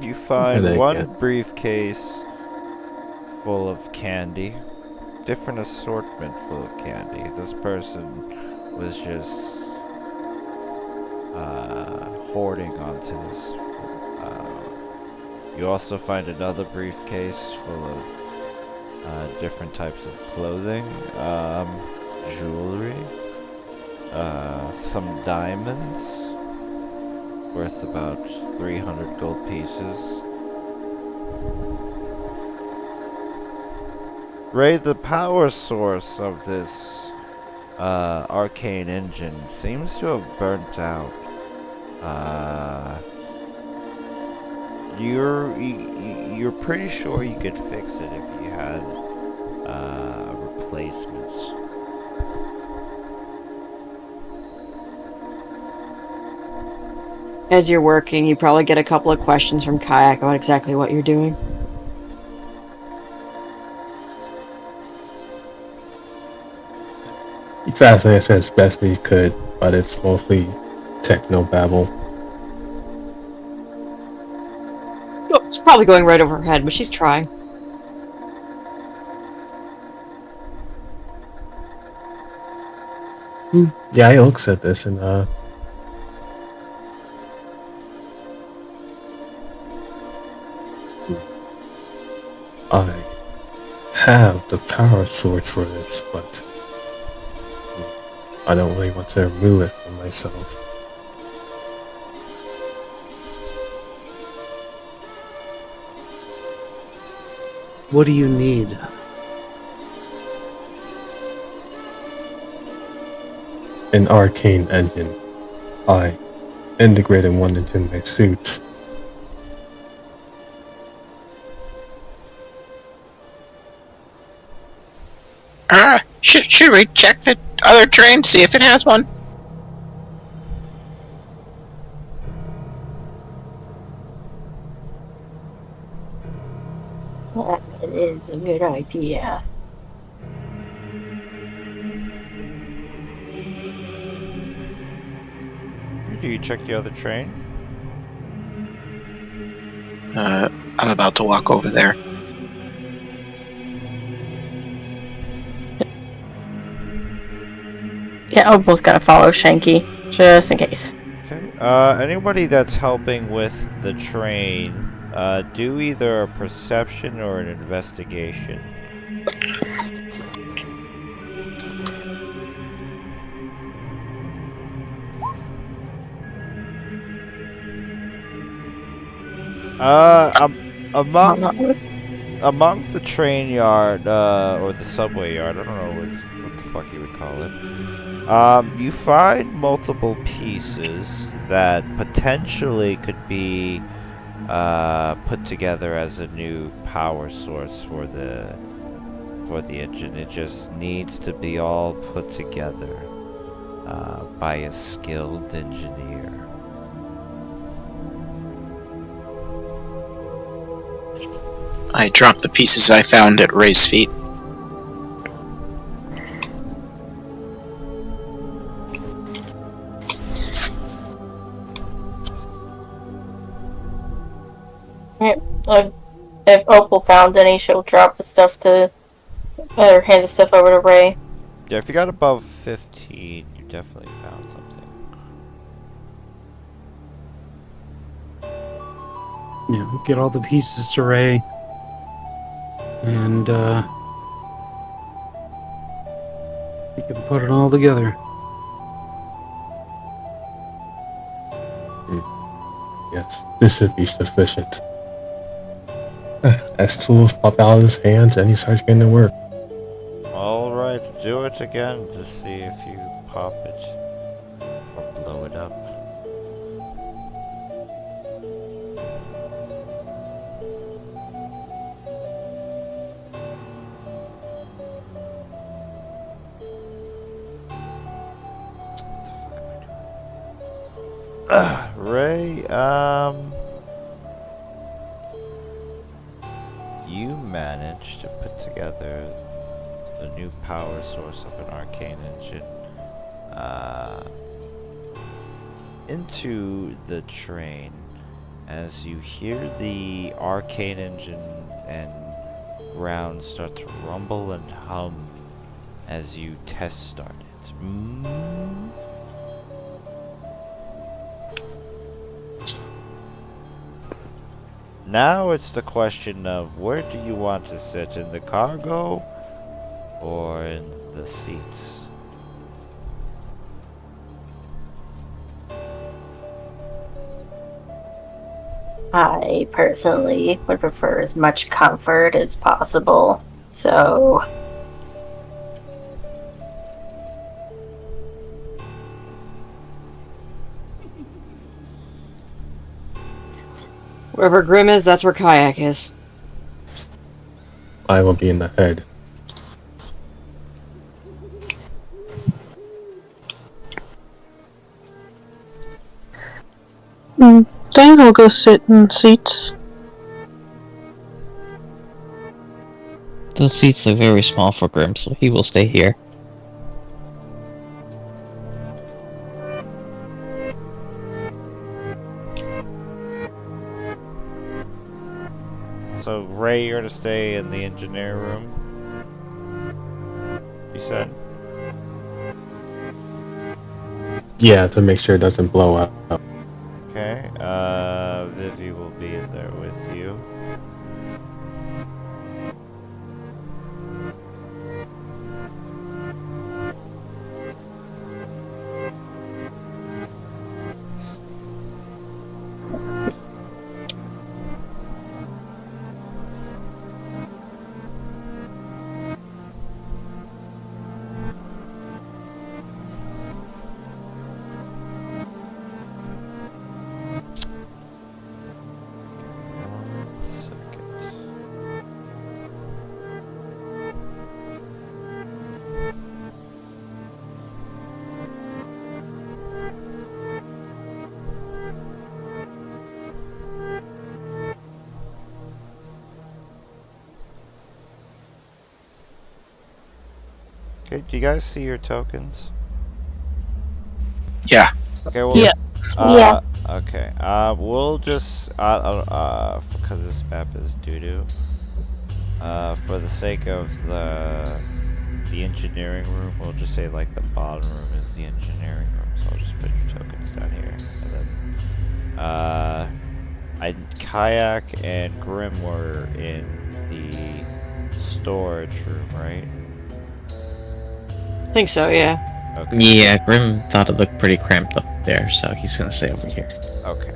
You find one briefcase full of candy, different assortment full of candy. This person was just hoarding onto this. You also find another briefcase full of different types of clothing, jewelry, some diamonds worth about 300 gold pieces. Ray, the power source of this arcane engine seems to have burnt out. You're pretty sure you could fix it if you had replacements. As you're working, you probably get a couple of questions from Kayak about exactly what you're doing. He tries to answer as best he could, but it's mostly techno-babble. Oh, it's probably going right over her head, but she's trying. Yeah, he looks at this and I have the power source for this, but I don't really want to remove it from myself. What do you need? An arcane engine. I integrated one into my suit. Should we check the other train, see if it has one? It is a good idea. Do you check the other train? I'm about to walk over there. Yeah, Opal's gotta follow Shanky, just in case. Okay. Anybody that's helping with the train, do either a perception or an investigation. Among the train yard, or the subway yard, I don't know what the fuck you would call it. You find multiple pieces that potentially could be put together as a new power source for the engine. It just needs to be all put together by a skilled engineer. I dropped the pieces I found at Ray's feet. If Opal found any, she'll drop the stuff to, or hand the stuff over to Ray. Yeah, if you got above 15, you definitely found something. Yeah, get all the pieces to Ray. And, you can put it all together. Yes, this should be sufficient. As tools pop out of his hands and he starts getting to work. Alright, do it again to see if you pop it or blow it up. Ray, you managed to put together the new power source of an arcane engine into the train as you hear the arcane engine and ground start to rumble and hum as you test start it. Now it's the question of where do you want to sit, in the cargo or in the seats? I personally would prefer as much comfort as possible, so... Wherever Grim is, that's where Kayak is. I will be in the head. Dang, will go sit in seats. Those seats are very small for Grim, so he will stay here. So Ray, you're to stay in the engineer room, you said? Yeah, to make sure it doesn't blow up. Okay, Vivi will be in there with you. Okay, do you guys see your tokens? Yeah. Okay, well, Yeah. Yeah. Okay, we'll just, because this map is doo-doo, for the sake of the engineering room, we'll just say, like, the bottom room is the engineering room, so I'll just put your tokens down here, and then, Kayak and Grim were in the storage room, right? I think so, yeah. Okay. Yeah, Grim thought it looked pretty cramped up there, so he's gonna stay over here. Okay.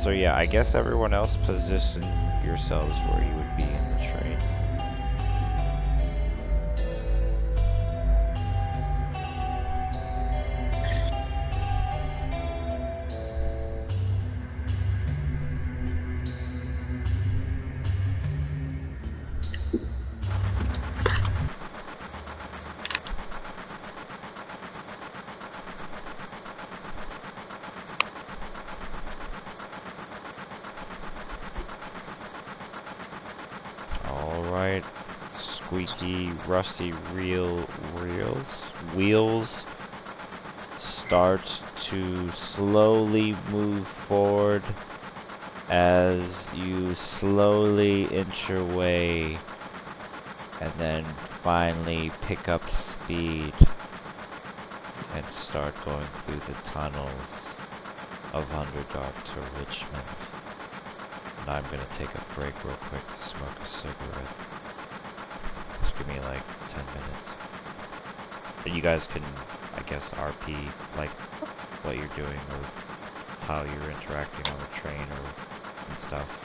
So yeah, I guess everyone else position yourselves where you would be in the train. Alright, squeaky, rusty wheels start to slowly move forward as you slowly inch your way and then finally pick up speed and start going through the tunnels of Underdark to Richmond. And I'm gonna take a break real quick to smoke a cigarette. Just give me like 10 minutes. And you guys can, I guess, RP like what you're doing or how you're interacting on the train or and stuff.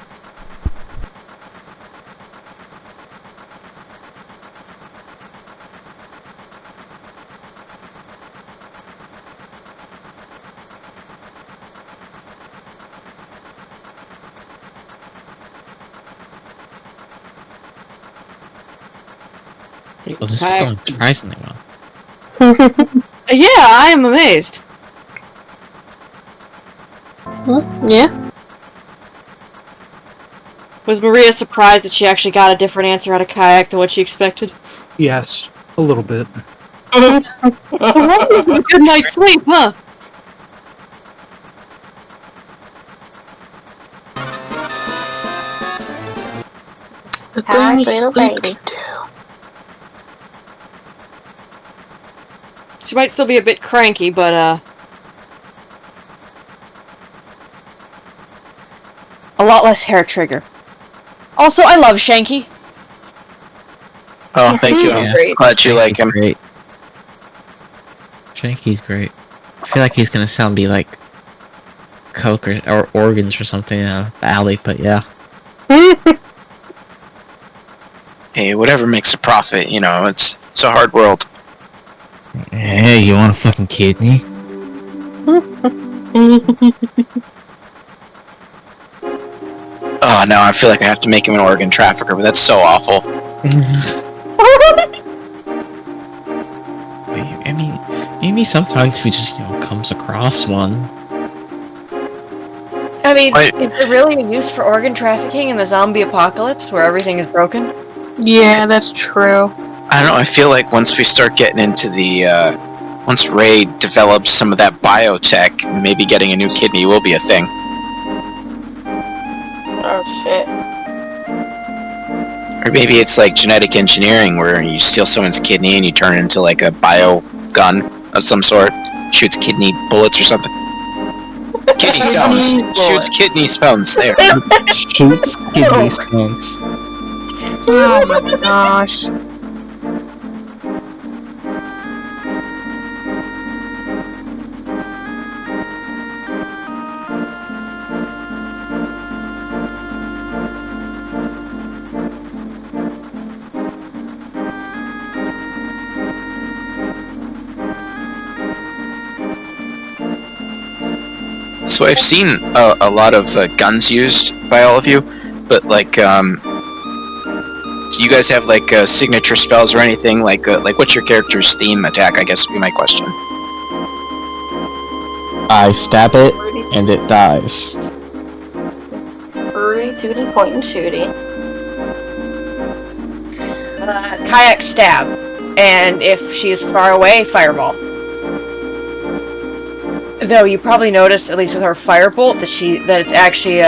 Well, this is going surprisingly well. Yeah, I am amazed. Yeah. Was Maria surprised that she actually got a different answer out of Kayak than what she expected? Yes, a little bit. That was a good night's sleep, huh? The Hi, thing you little sleep baby. to. She might still be a bit cranky, but, a lot less hair trigger. Also, I love Shanky. Oh, thank you. Yeah. I'm glad you like him. Great. Shanky's great. I feel like he's gonna sound be like coke or organs or something in the alley, but yeah. Hey, whatever makes a profit, you know, it's a hard world. Hey, you want a fucking kidney? Oh, no, I feel like I have to make him an organ trafficker, but that's so awful. I mean, maybe sometimes if he just, comes across one. I mean, Wait. is there really a use for organ trafficking in the zombie apocalypse where everything is broken? Yeah, that's true. I don't know, I feel like once we start getting into the, once Ray develops some of that biotech, maybe getting a new kidney will be a thing. Oh shit. Or maybe it's like genetic engineering where you steal someone's kidney and you turn it into like a bio gun of some sort. Shoots kidney bullets or something. Kidney stones. Shoots kidney stones. There. Shoots kidney stones. Oh my gosh. So I've seen a lot of guns used by all of you, but like, do you guys have like signature spells or anything? Like what's your character's theme attack? I guess would be my question. I stab it and it dies. Hurry, tooty, point, and shooty. Kayak stab, and if she is far away, fireball. Though you probably notice, at least with her firebolt, that it's actually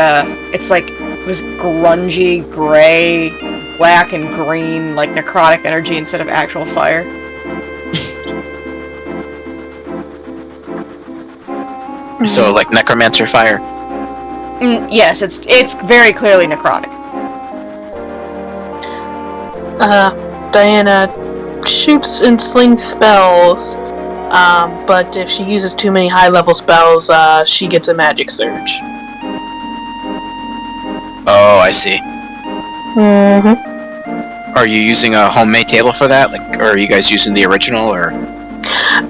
it's like this grungy gray, black and green, like necrotic energy instead of actual fire. So, like necromancer fire. Yes, it's very clearly necrotic. Diana shoots and slings spells, but if she uses too many high-level spells, she gets a magic surge. Oh, I see. Mm-hmm. Are you using a homemade table for that? Like, or are you guys using the original, or?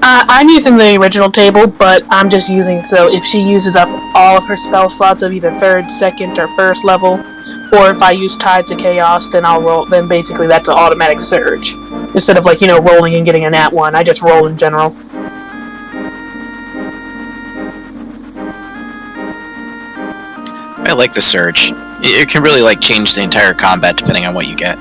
I'm using the original table, but I'm just using, so if she uses up all of her spell slots of either 3rd, 2nd, or 1st level, or if I use Tides of Chaos, then I'll roll, then basically that's an automatic surge. Instead of, like, rolling and getting a nat 1, I just roll in general. I like the surge. It can really, like, change the entire combat depending on what you get.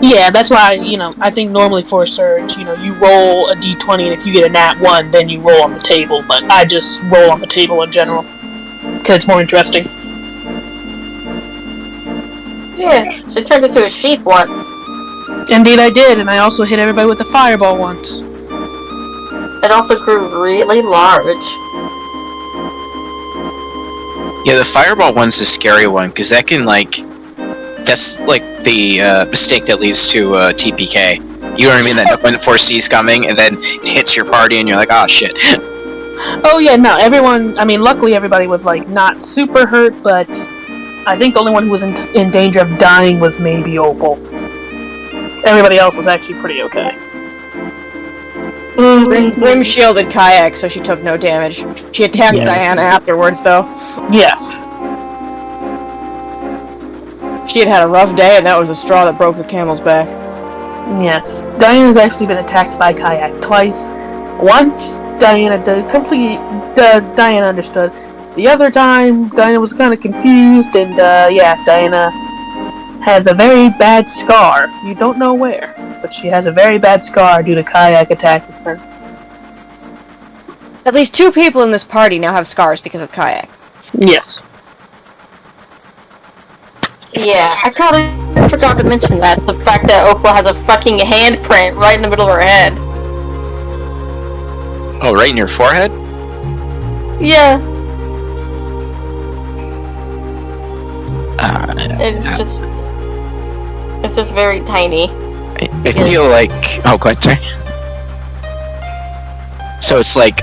Yeah, that's why, I think normally for a surge, you roll a d20, and if you get a nat 1, then you roll on the table, but I just roll on the table in general, because it's more interesting. Yeah, she turned into a sheep once. Indeed I did, and I also hit everybody with a fireball once. It also grew really large. Yeah, the fireball one's the scary one, because that can, like... That's, like, the mistake that leads to TPK. You know what I mean? That no one foresees coming, and then it hits your party, and you're like, oh, shit. Oh, yeah, no, luckily everybody was, like, not super hurt, but I think the only one who was in danger of dying was maybe Opal. Everybody else was actually pretty okay. Grim shielded Kayak, so she took no damage. She attacked Diana afterwards, though. Yes. She had a rough day, and that was the straw that broke the camel's back. Yes. Diana's actually been attacked by Kayak twice. Once, Diana understood. The other time, Diana was kind of confused, and Diana has a very bad scar. You don't know where, but she has a very bad scar due to Kayak attacking her. At least 2 people in this party now have scars because of Kayak. Yes. Yeah, I totally forgot to mention that. The fact that Opal has a fucking handprint right in the middle of her head. Oh, right in your forehead? Yeah. It's just very tiny. I feel like... Oh, go ahead, sorry. So it's like,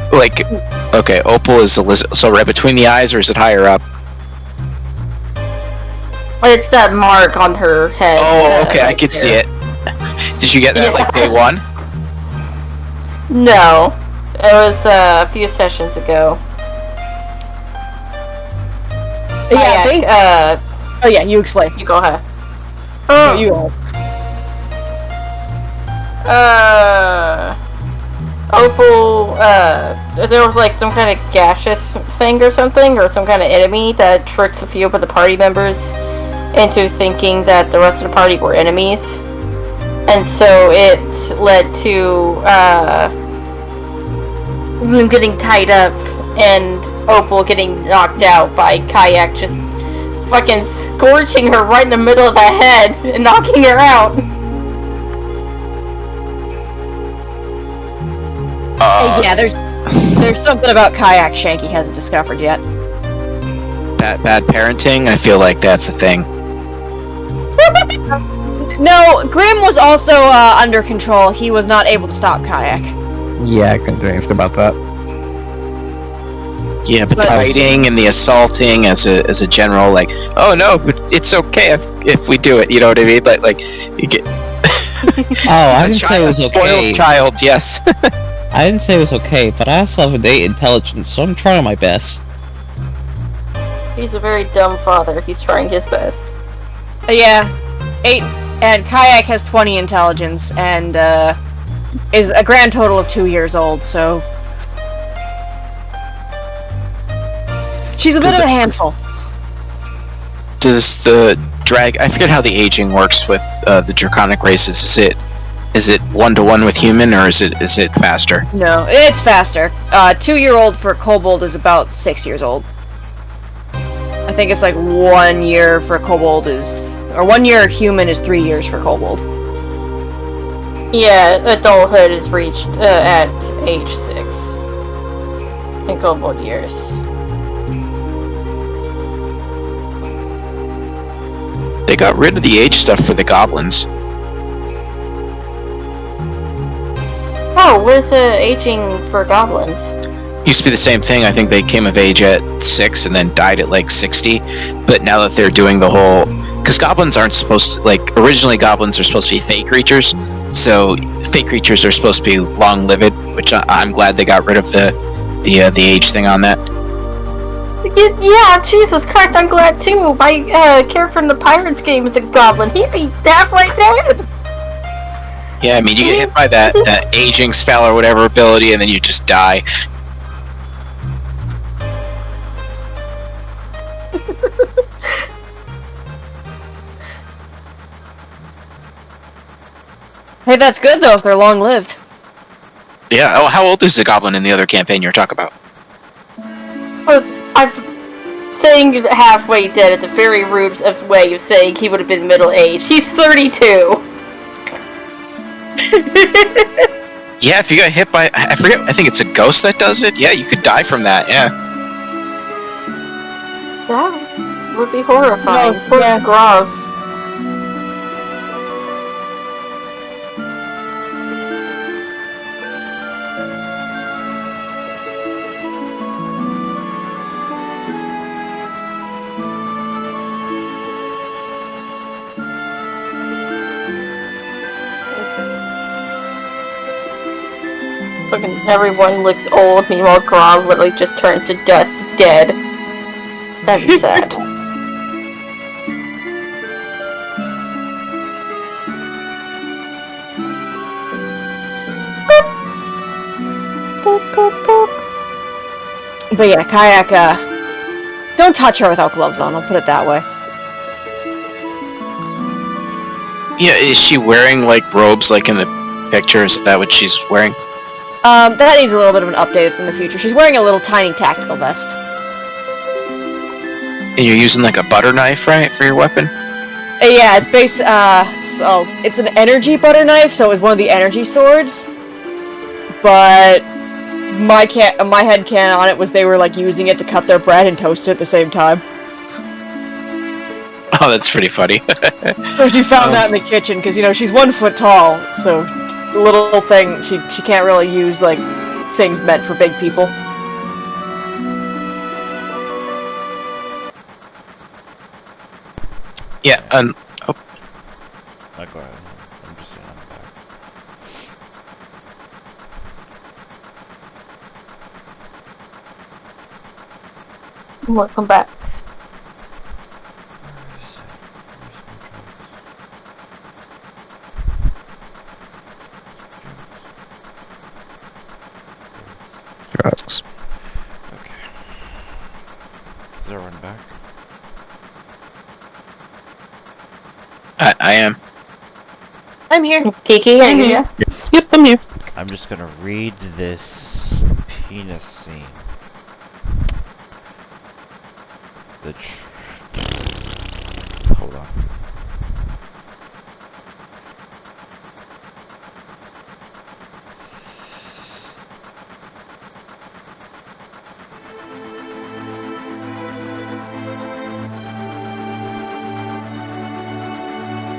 okay, Opal is so right between the eyes, or is it higher up? It's that mark on her head. Oh, okay, I can see it. Did you get that, like, day 1? No. It was a few sessions ago. Yeah, oh yeah, you explain. You go ahead. No, you go. Opal, there was like some kind of gaseous thing or something, or some kind of enemy that tricked a few of the party members into thinking that the rest of the party were enemies. And so it led to, them getting tied up and Opal getting knocked out by Kayak just fucking scorching her right in the middle of the head and knocking her out. Yeah, there's something about Kayak Shanky hasn't discovered yet. Bad parenting? I feel like that's a thing. No, Grim was also under control. He was not able to stop Kayak. Yeah, I couldn't do anything about that. Yeah, but the fighting and the assaulting as a general, like, oh no, but it's okay if we do it. You know what I mean? Like you get. I didn't say it was okay. Spoiled child, yes. I didn't say it was okay, but I also have innate intelligence, so I'm trying my best. He's a very dumb father. He's trying his best. Yeah, 8, and Kayak has 20 intelligence, and is a grand total of 2 years old, so... She's a bit of a handful. Does the I forget how the aging works with the draconic races. Is it 1-to-1 with human, or is it faster? No, it's faster. 2-year-old for kobold is about 6 years old. I think it's like 1 year for kobold or 1 year human is 3 years for kobold. Yeah, adulthood is reached at age 6 in kobold years. They got rid of the age stuff for the goblins. Oh, what is aging for goblins? Used to be the same thing. I think they came of age at 6 and then died at like 60. But now that they're doing the whole... Because goblins aren't supposed to... Like, originally goblins are supposed to be fey creatures. So, fey creatures are supposed to be long-lived, which I'm glad they got rid of the age thing on that. Yeah, Jesus Christ, I'm glad too. My character in the Pirates game is a goblin. He'd be halfway dead. Yeah, I mean, you get hit by that aging spell or whatever ability, and then you just die. Hey, that's good though if they're long-lived. Yeah. Oh, how old is the goblin in the other campaign you were talking about? Well, I'm saying halfway dead. It's a very rude way of saying he would have been middle-aged. He's 32. Yeah, if you got hit by... I forget, I think it's a ghost that does it. Yeah, you could die from that, yeah. That would be horrifying. No, Poor yeah. Grav. Fucking everyone looks old, meanwhile Grav literally just turns to dust, dead. That'd be sad. But yeah, Kayak, don't touch her without gloves on, I'll put it that way. Yeah, is she wearing, like, robes like in the picture? Is that what she's wearing? That needs a little bit of an update, it's in the future. She's wearing a little tiny tactical vest. And you're using, like, a butter knife, right, for your weapon? Yeah, it's it's an energy butter knife, so it was one of the energy swords. But my headcanon on it was they were, like, using it to cut their bread and toast it at the same time. Oh, that's pretty funny. So she found that in the kitchen, because, you know, she's 1 foot tall, so the little thing, she can't really use, like, things meant for big people. Yeah, Oh, go ahead. I'm just saying I'm back. Welcome back. Drugs. Okay. Is everyone back? I am. I'm here. Kiki, are you here? Yep, I'm here. I'm just gonna read this penis scene. Hold on.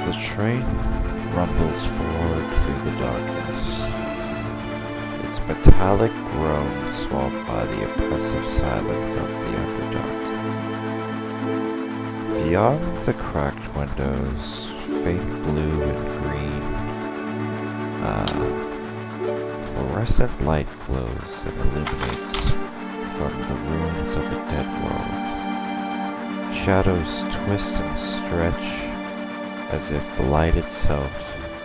The train rumbles forward through the darkness, its metallic groan swallowed by the oppressive silence of the Underdark. Beyond the cracked windows, faint blue and green, fluorescent light glows and illuminates from the ruins of a dead world. Shadows twist and stretch as if the light itself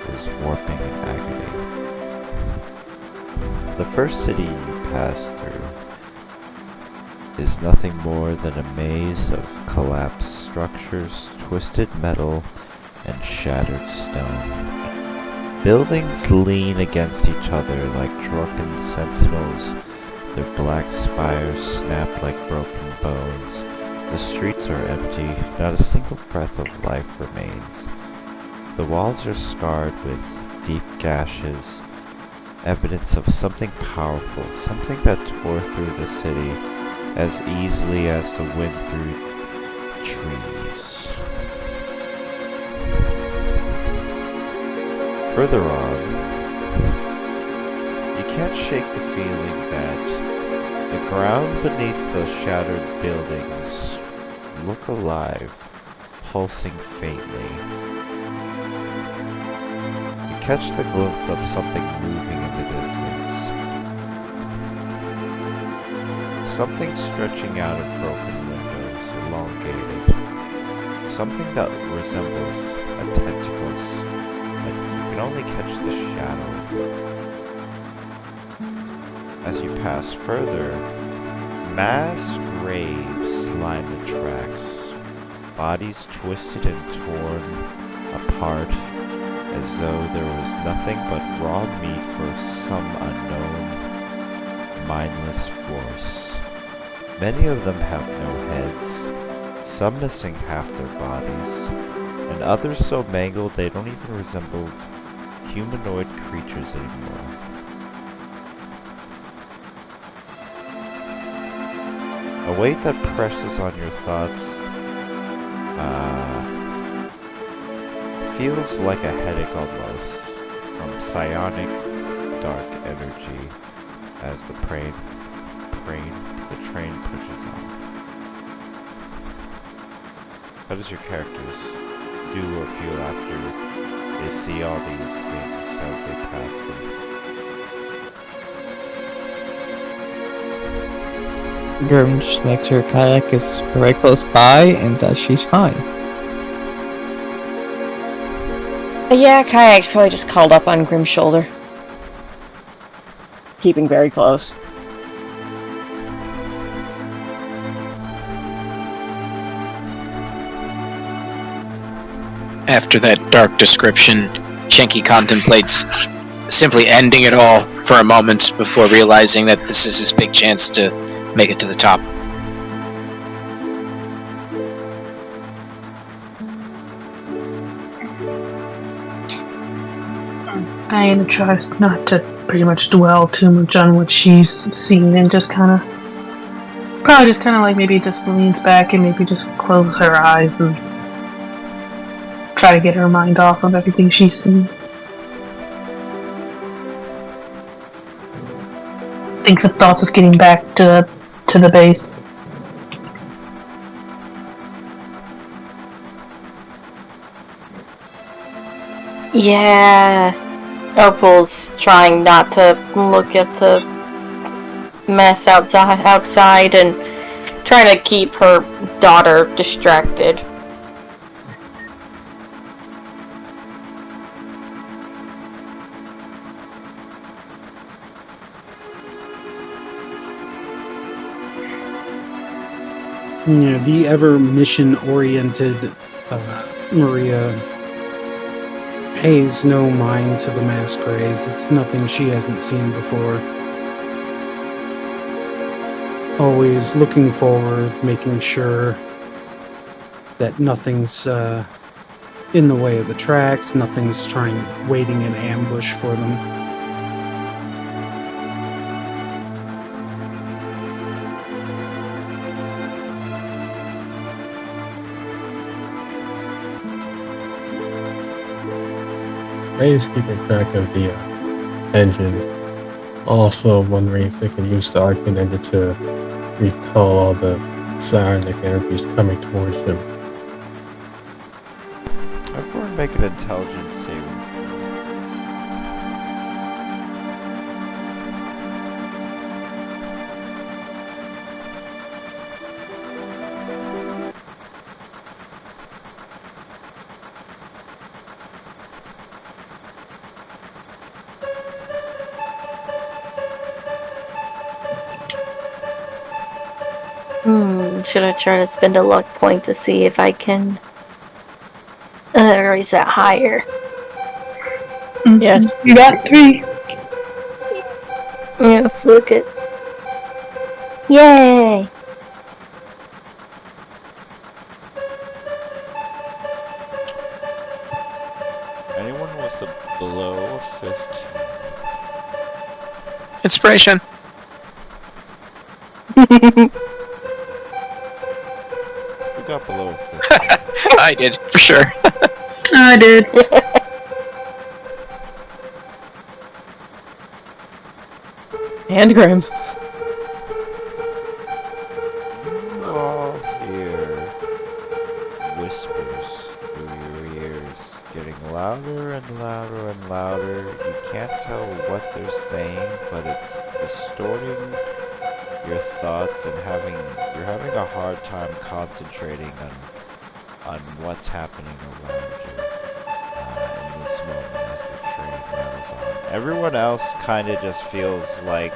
is warping in agony. The first city you pass through is nothing more than a maze of collapsed structures, twisted metal, and shattered stone. Buildings lean against each other like drunken sentinels, their black spires snap like broken bones. The streets are empty, not a single breath of life remains. The walls are scarred with deep gashes, evidence of something powerful, something that tore through the city as easily as the wind through trees. Further on, you can't shake the feeling that the ground beneath the shattered buildings look alive, pulsing faintly. You catch the glimpse of something moving in the distance. Something stretching out of broken windows, elongated. Something that resembles a tentacles, but you can only catch the shadow. As you pass further, mass graves line the tracks, bodies twisted and torn apart as though there was nothing but raw meat for some unknown, mindless force. Many of them have no heads, some missing half their bodies, and others so mangled they don't even resemble humanoid creatures anymore. A weight that presses on your thoughts feels like a headache almost, from psionic dark energy as the train pushes on. How does your characters do or feel after they see all these things as they pass them? Grim just makes her kayak is very close by, and that she's fine. Yeah, Kayak's probably just called up on Grim's shoulder. Keeping very close. After that dark description, Shenki contemplates simply ending it all for a moment before realizing that this is his big chance to make it to the top. Diana tries not to pretty much dwell too much on what she's seen and just kind of like maybe just leans back and maybe just closes her eyes and try to get her mind off of everything she's seen. Thinks of thoughts of getting back to the base. Yeah. Opal's trying not to look at the mess outside and trying to keep her daughter distracted. Yeah, the ever mission-oriented Maria pays no mind to the mass graves. It's nothing she hasn't seen before. Always looking forward, making sure that nothing's in the way of the tracks, nothing's waiting in ambush for them. Ray's keeping track of the engine. Also wondering if they can use the arc connector to recall all the psionic energies coming towards him. Everyone make an intelligence saving throw. Should I try to spend a luck point to see if I can raise that higher? Yes. You got 3. Yeah, fuck it. Yay! Anyone with a below 15? Inspiration. Who got below 15? I did, for sure. I did. And Grim. You all hear whispers through your ears, getting louder and louder and louder. You can't tell what they're saying, but it's distorting your thoughts and you're having a hard time concentrating on what's happening around you in this moment as the train rattles on. Everyone else kind of just feels like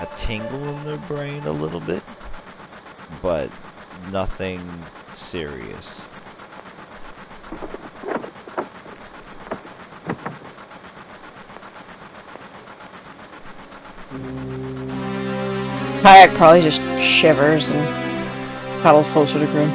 a tingle in their brain a little bit, but nothing serious. Kayak probably just shivers and paddles closer to Grim.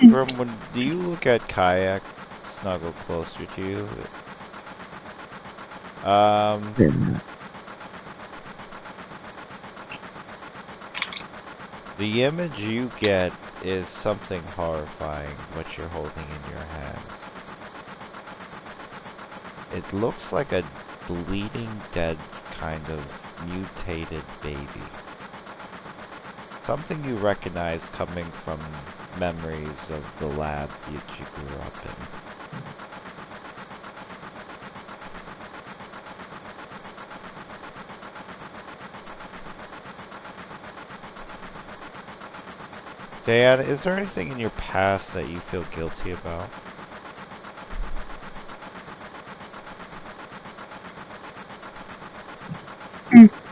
Grim, do you look at Kayak snuggle closer to you? The image you get is something horrifying, what you're holding in your hands. It looks like a bleeding dead kind of mutated baby. Something you recognize coming from memories of the lab that you grew up in. Diana, is there anything in your past that you feel guilty about?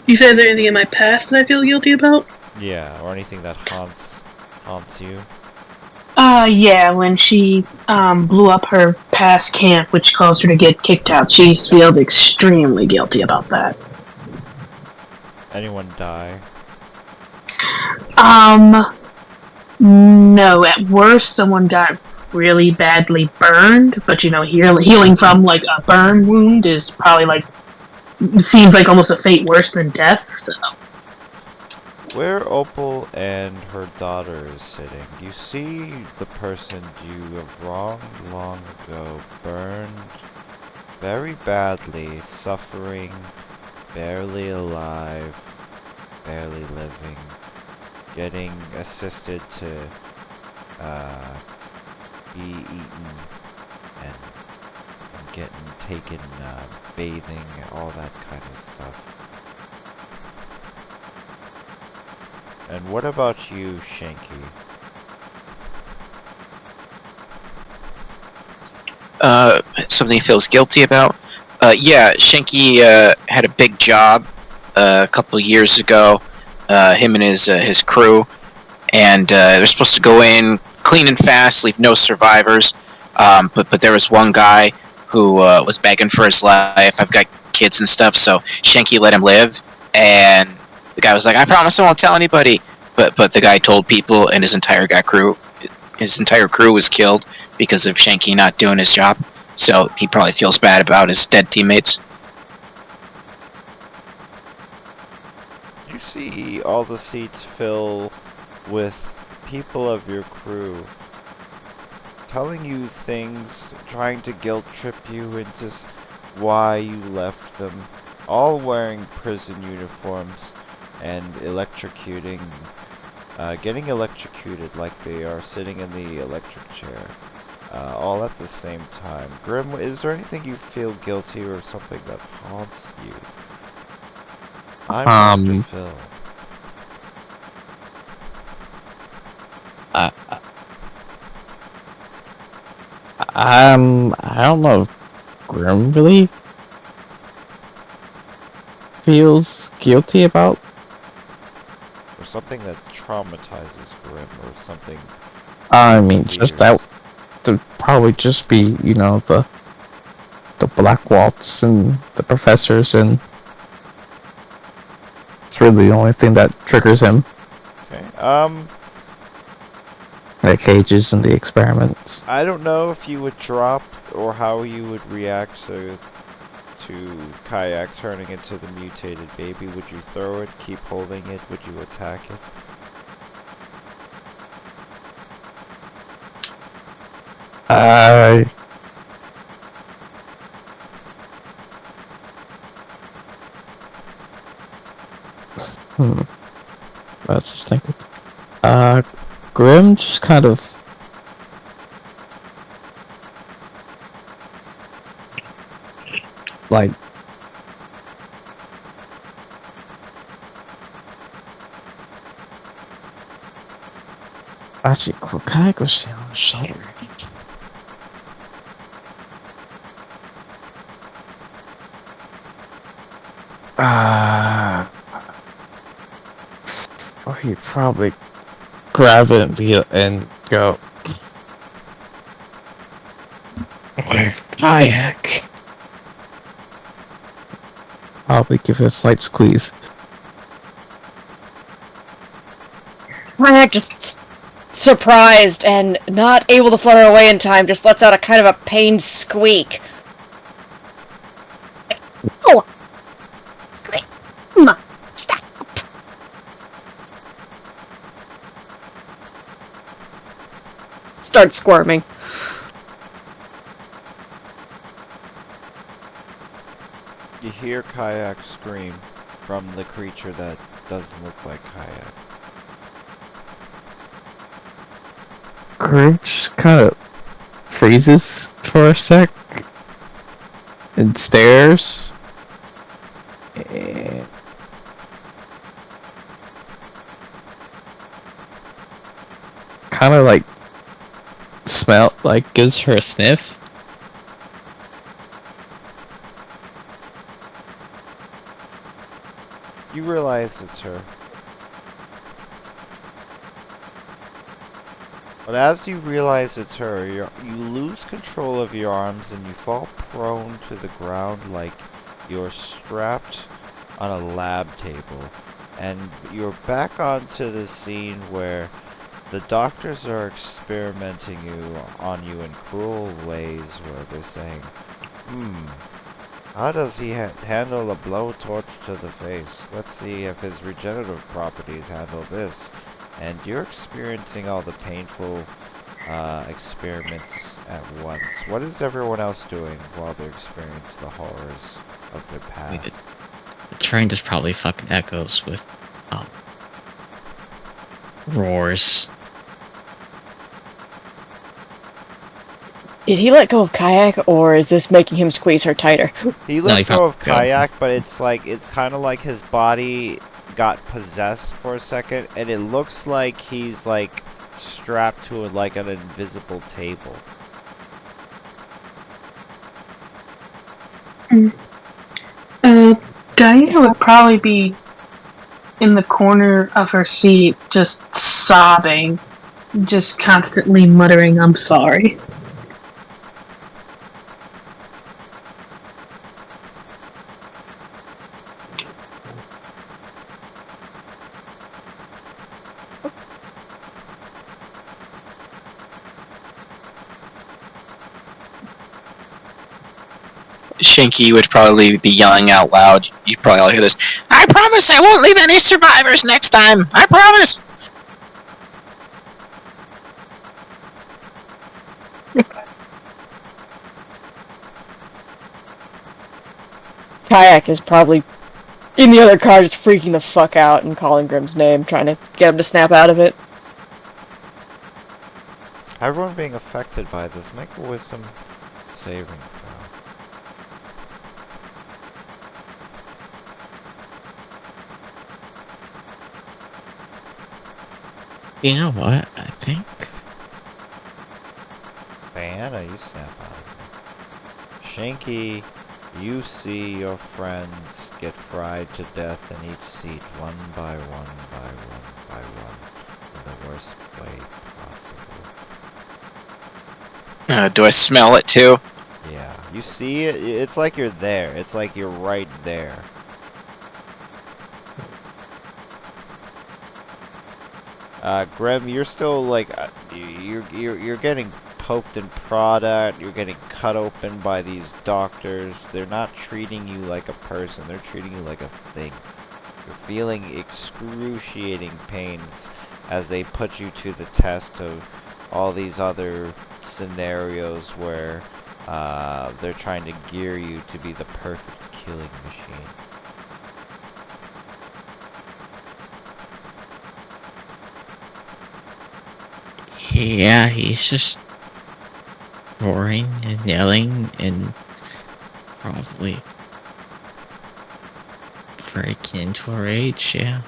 You said there anything in my past that I feel guilty about? Yeah, or anything that haunts you? Yeah, when she blew up her past camp, which caused her to get kicked out, she feels extremely guilty about that. Anyone die? No, at worst someone got really badly burned, but healing from like a burn wound is probably seems like almost a fate worse than death, so. Where Opal and her daughter is sitting, you see the person you have long ago burned very badly, suffering, barely alive, barely living, getting assisted to be eaten and getting taken bathing, all that kind of stuff. And what about you, Shanky? Something he feels guilty about? Yeah, Shanky had a big job a couple years ago. Him and his crew, and they're supposed to go in clean and fast, leave no survivors. But there was one guy who was begging for his life. I've got kids and stuff, so Shanky let him live. And the guy was like, "I promise I won't tell anybody." But the guy told people, and his entire crew was killed because of Shanky not doing his job. So he probably feels bad about his dead teammates. You see all the seats fill with people of your crew telling you things, trying to guilt trip you into why you left them, all wearing prison uniforms and electrocuting, getting electrocuted like they are sitting in the electric chair, all at the same time. Grim, is there anything you feel guilty or something that haunts you? I'm Dr. Phil. I don't know if Grim really feels guilty about. Or something that traumatizes Grim, or something. I mean, just that to probably just be, you know, the Black Waltz and the professors, and it's really the only thing that triggers him. Okay. The cages and the experiments. I don't know if you would drop or how you would react to Kayak turning into the mutated baby. Would you throw it, keep holding it? Would you attack it? I was just thinking. Grim just kind of like actually Kayak was sitting on his shoulder. Well, he'd probably grab it and go. Where's Kayak? Probably give it a slight squeeze. Kayak, just surprised and not able to flutter away in time, just lets out a kind of a pained squeak. Oh! Stop! Starts squirming. You hear Kayak scream from the creature that doesn't look like Kayak. Grim just kind of freezes for a sec and stares. And kind of like gives her a sniff. You realize it's her. But as you realize it's her, you lose control of your arms and you fall prone to the ground like you're strapped on a lab table. And you're back onto the scene where the doctors are experimenting on you in cruel ways, where they're saying, how does he handle a blowtorch to the face? Let's see if his regenerative properties handle this. And you're experiencing all the painful experiments at once. What is everyone else doing while they experience the horrors of their past? The train just probably fucking echoes with roars. Did he let go of Kayak, or is this making him squeeze her tighter? He let go of Kayak, but it's kind of like his body got possessed for a second, and it looks like he's like strapped to like an invisible table. Diana would probably be in the corner of her seat, just sobbing, just constantly muttering, "I'm sorry." Shinky would probably be yelling out loud. You probably all hear this. I promise I won't leave any survivors next time. I promise. Kayak is probably in the other car just freaking the fuck out and calling Grim's name, trying to get him to snap out of it. Everyone being affected by this, make a wisdom saving throw. You know what? I think Diana, you snap out of it. Shanky, you see your friends get fried to death in each seat, one by one by one by one, in the worst way possible. Do I smell it too? Yeah, you see it, it's like you're there, it's like you're right there. Grem, you're still like, you're getting poked and prodded at, you're getting cut open by these doctors. They're not treating you like a person, they're treating you like a thing. You're feeling excruciating pains as they put you to the test of all these other scenarios where they're trying to gear you to be the perfect killing machine. Yeah, he's just roaring and yelling and probably breaking into a rage, yeah.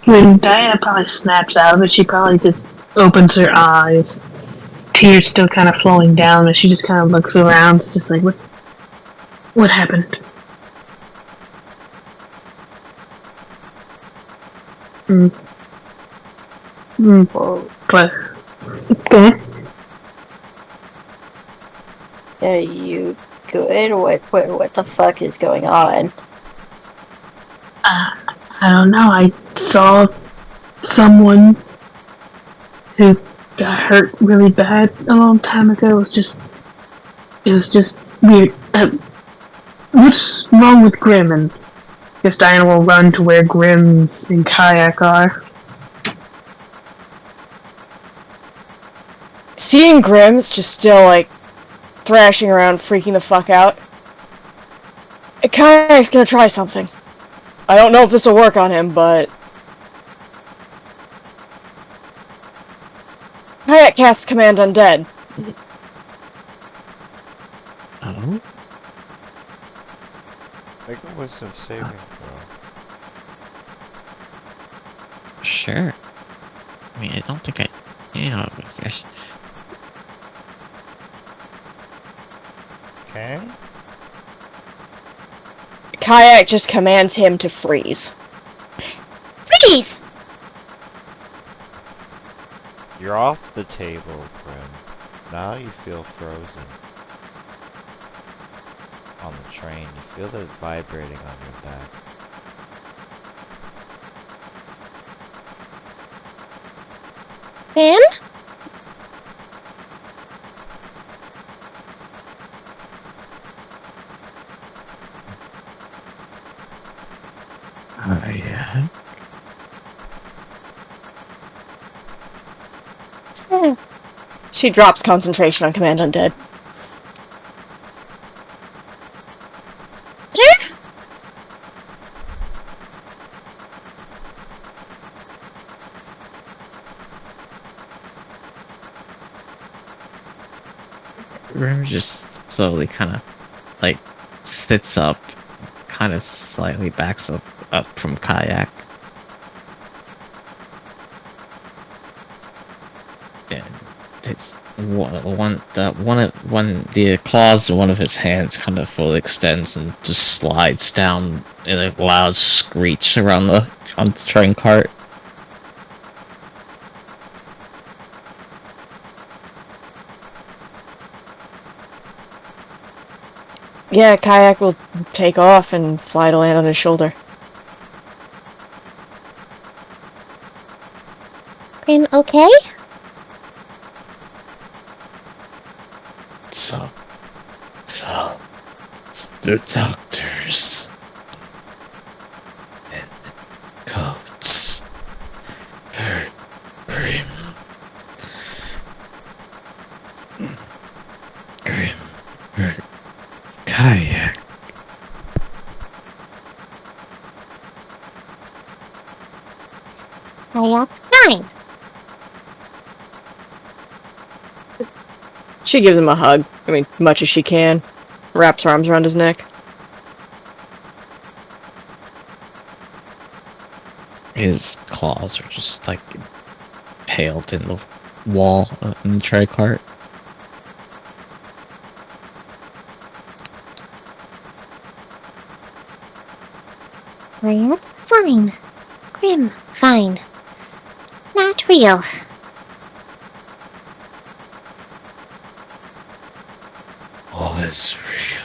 When Diana probably snaps out of it, she probably just opens her eyes, tears still kind of flowing down, and she just kind of looks around, it's just like, what happened? Claire. Go ahead. Are you good? What the fuck is going on? I don't know. I saw someone who got hurt really bad a long time ago. It was just weird. What's wrong with Grim? And I guess Diana will run to where Grim and Kayak are. Seeing Grim's just still, like, thrashing around, freaking the fuck out. Kayak's gonna try something. I don't know if this will work on him, but... Kayak casts Command Undead. Oh? Make a wisdom saving throw. Sure. I mean, I don't think I guess. Okay. Kayak just commands him to freeze. Freeze! You're off the table, Grim. Now you feel frozen. On the train, you feel it vibrating on your back. Grim? Yeah. She drops concentration on Command Undead. Grim just slowly kind of like sits up, kind of slightly backs up from Kayak. And it's one the claws in one of his hands kind of fully extends and just slides down in a loud screech on the train cart. Yeah, Kayak will take off and fly to land on his shoulder. Grim, okay? So the doctors in coats hurt Grim hurt Kayak. Kayak, fine. She gives him a hug. I mean, much as she can. Wraps her arms around his neck. His claws are just like impaled in the wall in the tray cart. Red? Fine. Grim? Fine. Not real. All is real.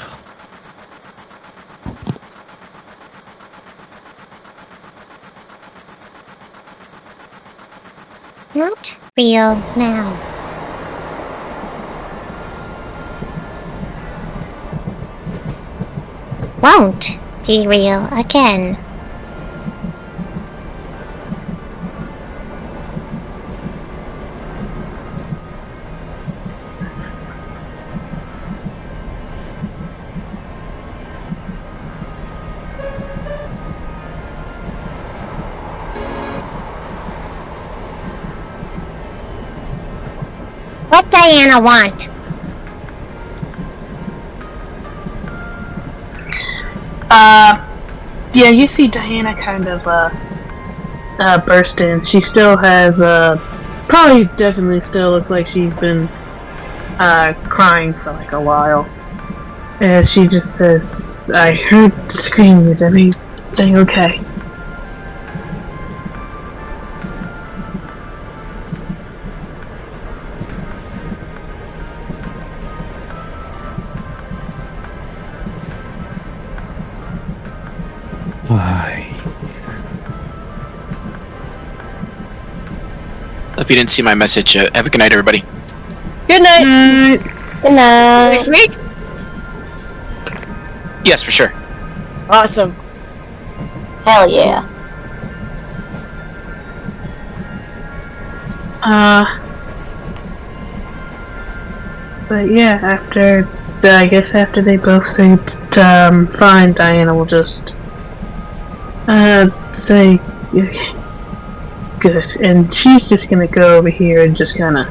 Not real now. Won't be real again. What Diana want? Yeah, you see Diana kind of, burst in. She still has, probably definitely still looks like she's been, crying for like a while. And she just says, I heard screaming. Is everything okay? Why? If you didn't see my message, have a good night, everybody. Good night. Good night. Next week. Yes, for sure. Awesome. Hell yeah. But yeah, I guess after they both say fine, Diana will just say okay, good, and she's just gonna go over here and just kind of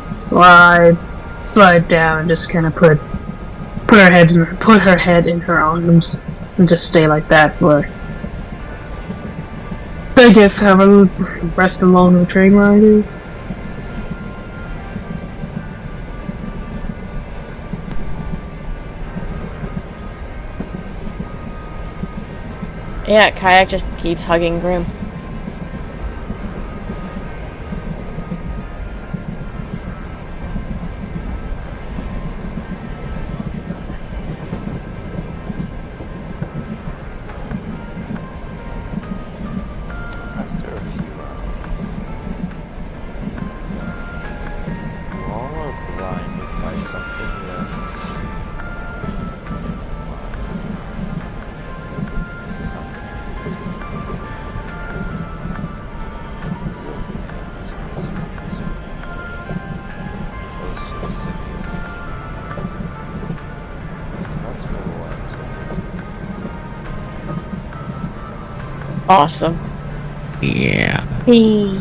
slide down and just kind of put her head in her arms and just stay like that for, I guess, have a rest along the train riders. Yeah, Kayak just keeps hugging Grim. After a few hours, you all are blinded by something that's Awesome. Yeah. Hey.